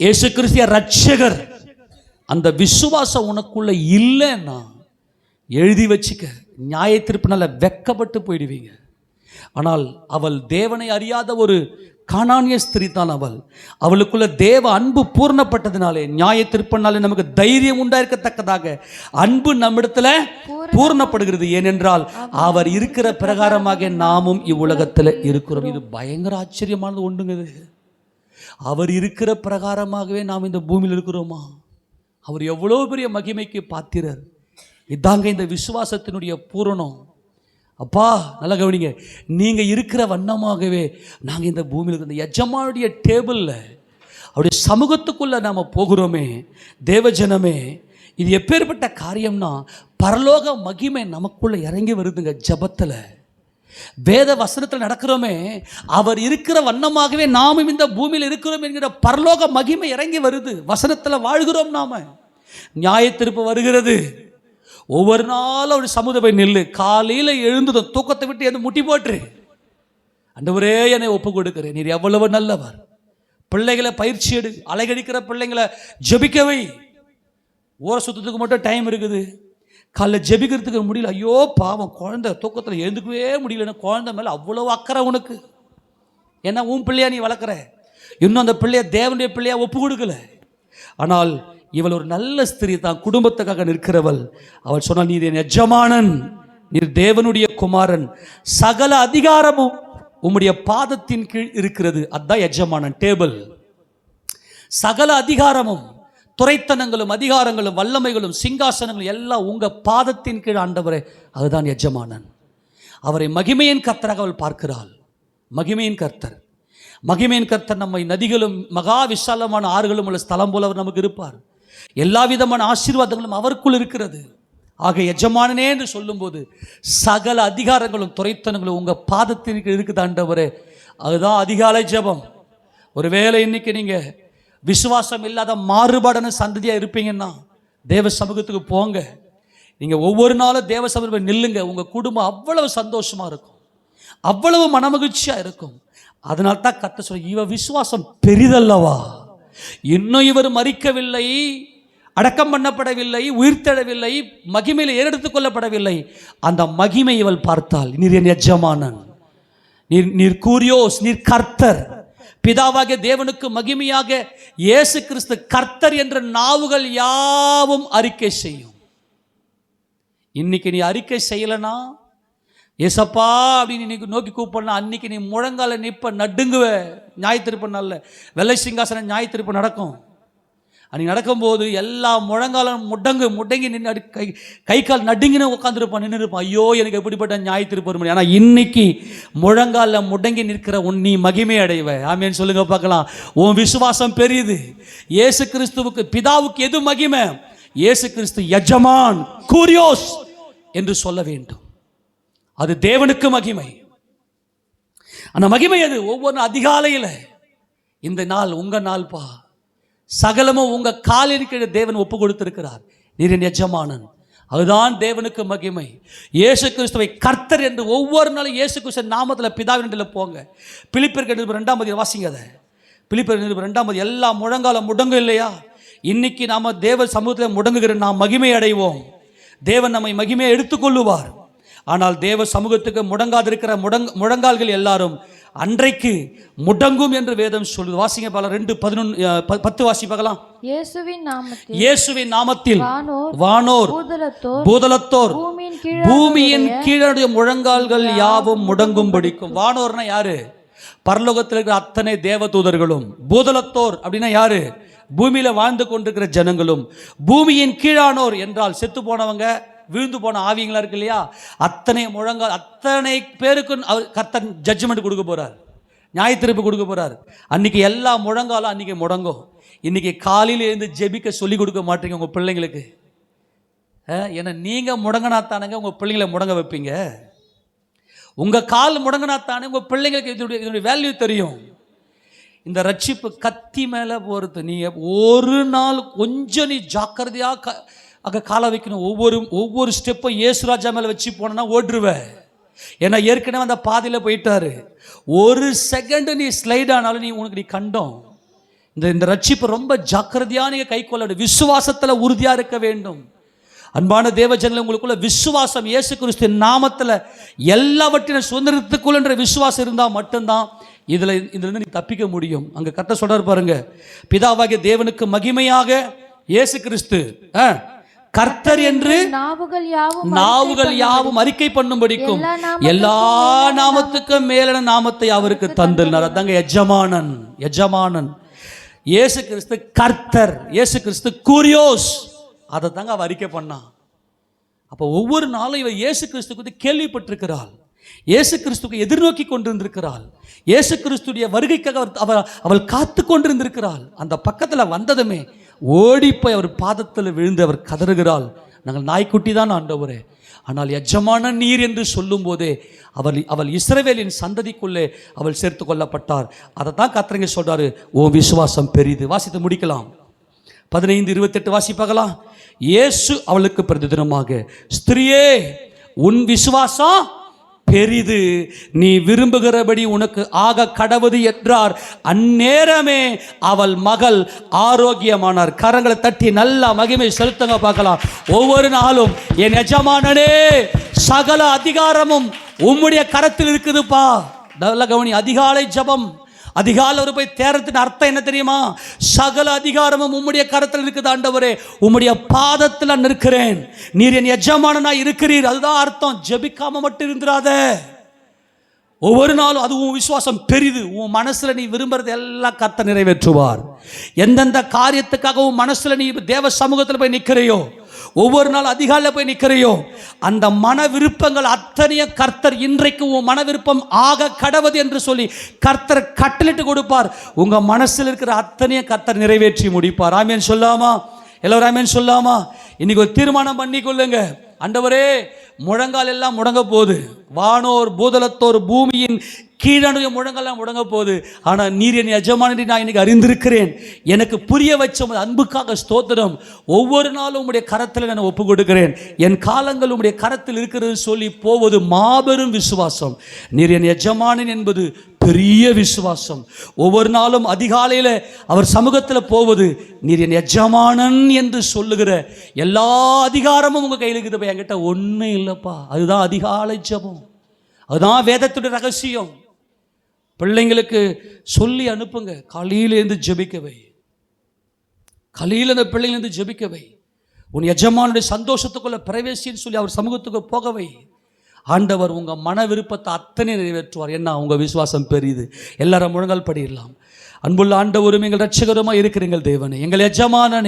Speaker 1: இயேசு கிறிஸ்து என் ரட்சகர். அந்த விசுவாசம் உனக்குள்ள இல்லைன்னா எழுதி வச்சுக்க, நியாயத்தீர்ப்புனால வெக்கப்பட்டு போயிடுவீங்க. ஆனால் அவள் தேவனை அறியாத ஒரு கானானிய ஸ்திரீ தான் அவள். அவளுக்குள்ள தேவ அன்பு பூர்ணப்பட்டதினாலே, நியாயத்தீர்ப்பினாலே நமக்கு தைரியம் உண்டாயிருக்கத்தக்கதாக அன்பு நம்மிடத்துல பூர்ணப்படுகிறது. ஏனென்றால் அவர் இருக்கிற பிரகாரமாக நாமும் இவ்வுலகத்தில் இருக்கிறோம். இது பயங்கர ஆச்சரியமானது ஒன்றுங்க. இது அவர் இருக்கிற பிரகாரமாகவே நாம் இந்த பூமியில் இருக்கிறோமா? அவர் எவ்வளோ பெரிய மகிமைக்கு பாத்திரர். இதாங்க இந்த விசுவாசத்தினுடைய பூரணம். அப்பா நல்லா கவனிங்க, நீங்கள் இருக்கிற வண்ணமாகவே நாங்கள் இந்த பூமியில் இருக்கிற எஜமானுடைய டேபிளில் அவருடைய சமூகத்துக்குள்ளே நாம் போகிறோமே. தேவஜனமே, இது எப்பேற்பட்ட காரியம்னா பரலோக மகிமை நமக்குள்ளே இறங்கி வருதுங்க. ஜபத்தில் வேத வசனத்தில் நடக்கிறோமே, அவர் இருக்கிற வண்ணமாகவே நாமும் இந்த பூமியில் இருக்கிறோம் என்கிற பரலோக மகிமை இறங்கி வருது. வசனத்தில் வாழ்கிறோம். நாம நியாயத்தீர்ப்பு வருகிறது. ஒவ்வொரு நாளும் அவருடைய சமூகத்தை போய் நில்லு. காலையில் எழுந்ததும் தூக்கத்தை விட்டு எது முட்டி போட்டு, ஆண்டவரே என்னை ஒப்பு கொடுக்கிறேன், நீர் எவ்வளவு நல்லவர். பிள்ளைகளை பயிற்சி எடு. அலைகடிக்கிற பிள்ளைங்களை ஜெபிக்கவை. ஊரை சுத்தத்துக்கு மட்டும் டைம் இருக்குது. காலைல ஜெபிக்கிறதுக்கு முடியல. ஐயோ பாவம், குழந்தை தூக்கத்தில் எழுந்துக்கவே முடியலன்னு குழந்தை மேலே அவ்வளோ அக்கறை உனக்கு. ஏன்னா உன் பிள்ளையா நீ வளர்க்குற. இன்னும் அந்த பிள்ளைய தேவனுடைய பிள்ளையா ஒப்பு கொடுக்கல. ஆனால் இவள் ஒரு நல்ல ஸ்திரீ தான், குடும்பத்துக்காக நிற்கிறவள். அவள் சொன்னால், நீர் என் எஜமானன், நீர் தேவனுடைய குமாரன், சகல அதிகாரமும் உம்முடைய பாதத்தின் கீழ் இருக்கிறது. அதுதான் எஜமானன் டேபிள். சகல அதிகாரமும், துரைத்தனங்களும் அதிகாரங்களும் வல்லமைகளும் சிங்காசனங்களும் எல்லாம் உங்க பாதத்தின் கீழ் ஆண்டவரே. அதுதான் எஜமானன். அவரை மகிமையின் கர்த்தராக அவள் பார்க்கிறாள். மகிமையின் கர்த்தர், மகிமையின் கர்த்தர் நம்மை நதிகளும் மகா விசாலமான ஆறுகளும் உள்ள ஸ்தலம் போல அவர் நமக்கு இருப்பார். எல்லா விதமான ஆசீர்வாதங்களும் அவருக்குள் இருக்கிறது. ஆக எஜமானனே என்று சொல்லும்போது சகல அதிகாரங்களும் துரைத்தனங்களும் உங்க பாதத்திற்கு இருக்குது ஆண்டவரே. அதுதான் அதிகாலை ஜெபம். ஒருவேளை இன்னைக்கு நீங்க விசுவாசம் இல்லாத மாறுபாடான சந்ததியா இருப்பீங்கன்னா தேவ சமூகத்துக்கு போங்க. நீங்க ஒவ்வொரு நாளும் தேவ சமூகத்தில் நில்லுங்க. உங்க குடும்பம் அவ்வளவு சந்தோஷமா இருக்கும், அவ்வளவு மனமகிழ்ச்சியா இருக்கும். அதனால தான் கர்த்தர் சொல்ல, இவ விசுவாசம் பெரிதல்லவா, இன்னும் இவர் மரிக்கவில்லை, அடக்கம் பண்ணப்படவில்லை, உயிர்த்தெழவில்லை, மகிமையில் ஏறெடுத்துக் கொள்ளப்படவில்லை. அந்த மகிமை இவள் பார்த்தால், நீர் என் எஜமானன், நீர் கூரியோஸ், நீர் கர்த்தர். பிதாவாகிய தேவனுக்கு மகிமையாக இயேசு கிறிஸ்து கர்த்தர் என்ற நாவுகள் யாவும் அறிக்கை செய்யும். இன்னைக்கு நீ அறிக்கை செய்யலனா, ஏசப்பா அப்படின்னு இன்னைக்கு நோக்கி கூப்பிடலாம், அன்னைக்கு நீ முழங்கால நிற்ப, நடுங்குவ. நியாயத்தீர்ப்பு நல்ல வெள்ளை சிங்காசனம் நியாயத்தீர்ப்பு நடக்கும். அன்னைக்கு நடக்கும்போது எல்லா முழங்காலம் முடங்கி நின்று கை கால் நடுங்கின உட்காந்துருப்பான், நின்று இருப்பான். ஐயோ எனக்கு எப்படிப்பட்ட நியாயத்தீர்ப்பு வரும். ஆனால் இன்னைக்கு முழங்கால முடங்கி நிற்கிற நீ மகிமை அடைவ. ஆமேன்னு சொல்லுங்க பார்க்கலாம். உன் விசுவாசம் பெரியது. இயேசு கிறிஸ்துவுக்கு, பிதாவுக்கு எது மகிமை? இயேசு கிறிஸ்து எஜமான், கூரியோஸ் என்று சொல்ல வேண்டும். அது தேவனுக்கு மகிமை. அந்த மகிமை அது ஒவ்வொரு அதிகாலையில், இந்த நாள் உங்க நாள்பா, சகலமும் உங்க காலின் கீழ் தேவன் ஒப்பு கொடுத்திருக்கிறார். நீர் என் எஜமானன். அதுதான் தேவனுக்கு மகிமை. இயேசு கிறிஸ்துவை கர்த்தர் என்று ஒவ்வொரு நாளும் இயேசு கிறிஸ்து நாமத்தில் பிதாவினிடத்தில் போங்க. பிலிப்பியர் 2 வாசிங்க. அதை பிலிப்பியர் 2 எல்லா முழங்காலம் முடங்கும் இல்லையா? இன்னைக்கு நாம தேவ சமூகத்தில் முடங்குகிற நாம் மகிமை அடைவோம். தேவன் நம்மை மகிமையை எடுத்துக்கொள்ளுவார். ஆனால் தேவ சமூகத்துக்கு முடங்காதிருக்கிற முழங்கால்கள் எல்லாரும் அன்றைக்கு முடங்கும் என்று வேதம் சொல்லுது. வாசிங்க பால 2:10 வாசி பார்க்கலாம். இயேசுவின் நாமத்தில் வானோர் பூதலத்தோர் பூமியின் கீழே முழங்கால்கள் யாவும் முடங்கும் படிக்கும். வானோர்னா யாரு? பரலோகத்தில் இருக்கிற அத்தனை தேவதூதர்களும், பூதலத்தோர் அப்படின்னா யாரு? பூமியில வாழ்ந்து கொண்டிருக்கிற ஜனங்களும், பூமியின் கீழானோர் என்றால் செத்து போனவங்க, விழுந்து போன ஆவியங்களா இருக்கு இல்லையா, அத்தனை முழங்கால், அத்தனை பேருக்கும் அவர் கர்த்தர் ஜட்ஜ்மெண்ட் கொடுக்க போறார், நியாய தீர்ப்பு கொடுக்க போறார். அன்னைக்கு எல்லா முழங்காலும் அன்னைக்கு முடங்கும். இன்னைக்கு காலையில் எழுந்து ஜெபிக்க சொல்லி கொடுக்க மாட்டீங்க உங்க பிள்ளைங்களுக்கு. ஏன்னா நீங்க முடங்கினாத்தானுங்க உங்க பிள்ளைங்களை முடங்க வைப்பீங்க. உங்க கால் முடங்கினாத்தானே உங்க பிள்ளைங்களுக்கு இதனுடைய வேல்யூ தெரியும். இந்த ரட்சிப்பு கத்தி மேலே போகிறது. நீ ஒரு நாள் கொஞ்சம் நீ ஜாக்கிரதையாக அங்கே காலை வைக்கணும். ஒவ்வொரு ஸ்டெப்பும் இயேசுராஜா மேலே வச்சு போனோன்னா ஓடுருவேன். ஏன்னா ஏற்கனவே அந்த பாதையில் போயிட்டாரு. ஒரு செகண்டு நீ ஸ்லைட் ஆனாலும் உனக்கு நீ கண்டோம். இந்த ரட்சிப்பு ரொம்ப ஜாக்கிரதையாக நீங்கள் கை கொள்ள வேண்டும். விசுவாசத்தில் உறுதியாக இருக்க வேண்டும். அன்பான தேவஜனங்களே, உங்களுக்குள்ள விசுவாசம் இயேசு கிறிஸ்துவின் நாமத்தில் எல்லாவற்றையும் சுதந்திரத்துக்குள்ள விசுவாசம் இருந்தால் மட்டும்தான் இதுலேருந்து நீ தப்பிக்க முடியும். அங்கே கர்த்தர் சொல்றாரு பாருங்க, பிதாவாகிய தேவனுக்கு மகிமையாக இயேசு கிறிஸ்து கர்த்தர் என்று நாவுகள் யாவும் அறிக்கை பண்ணும்படிக்கும் எல்லா நாமத்துக்கும் மேலான நாமத்தை அவருக்கு தந்துள்ளார். அதாங்க எஜமானன். எஜமானன் இயேசு கிறிஸ்து கர்த்தர், இயேசு கிறிஸ்து கூரியோஸ், அதை தாங்க அவ அறிக்கை பண்ணான். அப்போ ஒவ்வொரு நாளும் இவ இயேசு கிறிஸ்து குறித்து கேள்விப்பட்டிருக்கிறாள், இயேசு கிறிஸ்துக்கு எதிர்நோக்கி கொண்டிருந்திருக்கிறாள், இயேசு கிறிஸ்துடைய வருகைக்காக அவள் காத்து கொண்டிருந்திருக்கிறாள். அந்த பக்கத்தில் வந்ததுமே ஓடிப்போய் அவர் பாதத்தில் விழுந்து அவர் கதறுகிறாள், நாங்கள் நாய்க்குட்டி தான் ஆண்டவரே, ஆனால் எஜமான நீர் என்று சொல்லும் போதே அவள் இஸ்ரவேலின் சந்ததிக்குள்ளே அவள் சேர்த்து கொள்ளப்பட்டார். அதை தான் கர்த்தர் சொல்றாரு, ஓ விசுவாசம் பெரிது. வாசித்து முடிக்கலாம். 15-28 வாசிப்பாகலாம். இயேசு அவளுக்கு பிரதிதினமாக, ஸ்திரியே உன் விசுவாசம் பெரிது, நீ விரும்புகிறபடி உனக்கு ஆக கடவுது என்றார். அந்நேரமே அவள் மகள் ஆரோக்கியமானார். கரங்களை தட்டி நல்லா மகிமை செலுத்துங்க பார்க்கலாம். ஒவ்வொரு நாளும் என் எஜமானனே சகல அதிகாரமும் உம்முடைய கரத்தில் இருக்குதுப்பா. நல்ல கவனி. அதிகாலை ஜபம், அதிகாலை ஒரு போய் தேரத்தின் அர்த்தம் என்ன தெரியுமா? சகல அதிகாரமும் உம்முடைய கரத்தில் இருக்குது ஆண்டவரே, உம்முடைய பாதத்தில் நான் இருக்கிறேன், நீர் என் எஜமானனா இருக்கிறீர். அதுதான் அர்த்தம். ஜெபிக்காம மட்டும் இருந்துராத. ஒவ்வொரு நாளும் அது உன் விசுவாசம் பெரிது. உன் மனசுல நீ விரும்புறது எல்லாம் கர்த்தர் நிறைவேற்றுவார். எந்தெந்த காரியத்துக்காக உன் மனசுல நீ தேவ சமூகத்தில் போய் நிற்கிறையோ, ஒவ்வொரு நாள் அதிகாலையில் போய் நிற்கிறையோ, அந்த மன விருப்பங்கள் அத்தனையும் கர்த்தர் இன்றைக்கு உன் மன விருப்பம் ஆக கடவுது என்று சொல்லி கர்த்தர் கட்டளிட்டு கொடுப்பார். உங்க மனசில் இருக்கிற அத்தனையும் கர்த்தர் நிறைவேற்றி முடிப்பார். ஆமேன் சொல்லாமா? எல்லாரும் ஆமேன் சொல்லாமா? இன்னைக்கு ஒரு தீர்மானம் பண்ணி கொள்ளுங்க. ஆண்டவரே, முழங்கால் எல்லாம் முடங்க போகுது, வானோர் பூதலத்தோர் பூமியின் கீழனுடைய முழங்கெல்லாம் முடங்க போகுது. ஆனால் நீர் என் எஜமானனை நான் இன்னைக்கு அறிந்திருக்கிறேன், எனக்கு புரிய வச்ச அன்புக்காக ஸ்தோத்திரம். ஒவ்வொரு நாளும் உங்களுடைய கரத்தில் நான் ஒப்பு கொடுக்கிறேன், என் காலங்கள் உங்களுடைய கரத்தில் இருக்கிறது சொல்லி போவது மாபெரும் விசுவாசம். நீர் என் எஜமானன் என்பது பெரிய விசுவாசம். ஒவ்வொரு நாளும் அதிகாலையில் அவர் சமூகத்தில் போவது, நீர் என் எஜமானன் என்று சொல்லுகிற எல்லா அதிகாரமும் உங்கள் கையில் இருக்குது. என்கிட்ட ஒன்றும் இல்லைப்பா. அதுதான் அதிகாலை ஜெபம், அதுதான் வேதத்துடைய ரகசியம். பிள்ளைங்களுக்கு சொல்லி அனுப்புங்க. காலையிலேருந்து ஜெபிக்கவை, காலையில் அந்த பிள்ளைலேருந்து ஜெபிக்கவை. உன் எஜமானுடைய சந்தோஷத்துக்குள்ள பிரவேசின்னு சொல்லி அவர் சமூகத்துக்கு போகவை. ஆண்டவர் உங்க மன விருப்பத்தை அத்தனை நிறைவேற்றுவார். என்ன உங்க விசுவாசம் பெரியது. எல்லாரும் முழங்கால் படிடலாம். அன்புள்ள ஆண்டவரும் எங்கள் இரட்சகருமா இருக்கிறீங்கள் தேவனே, எங்கள் எஜமானனே,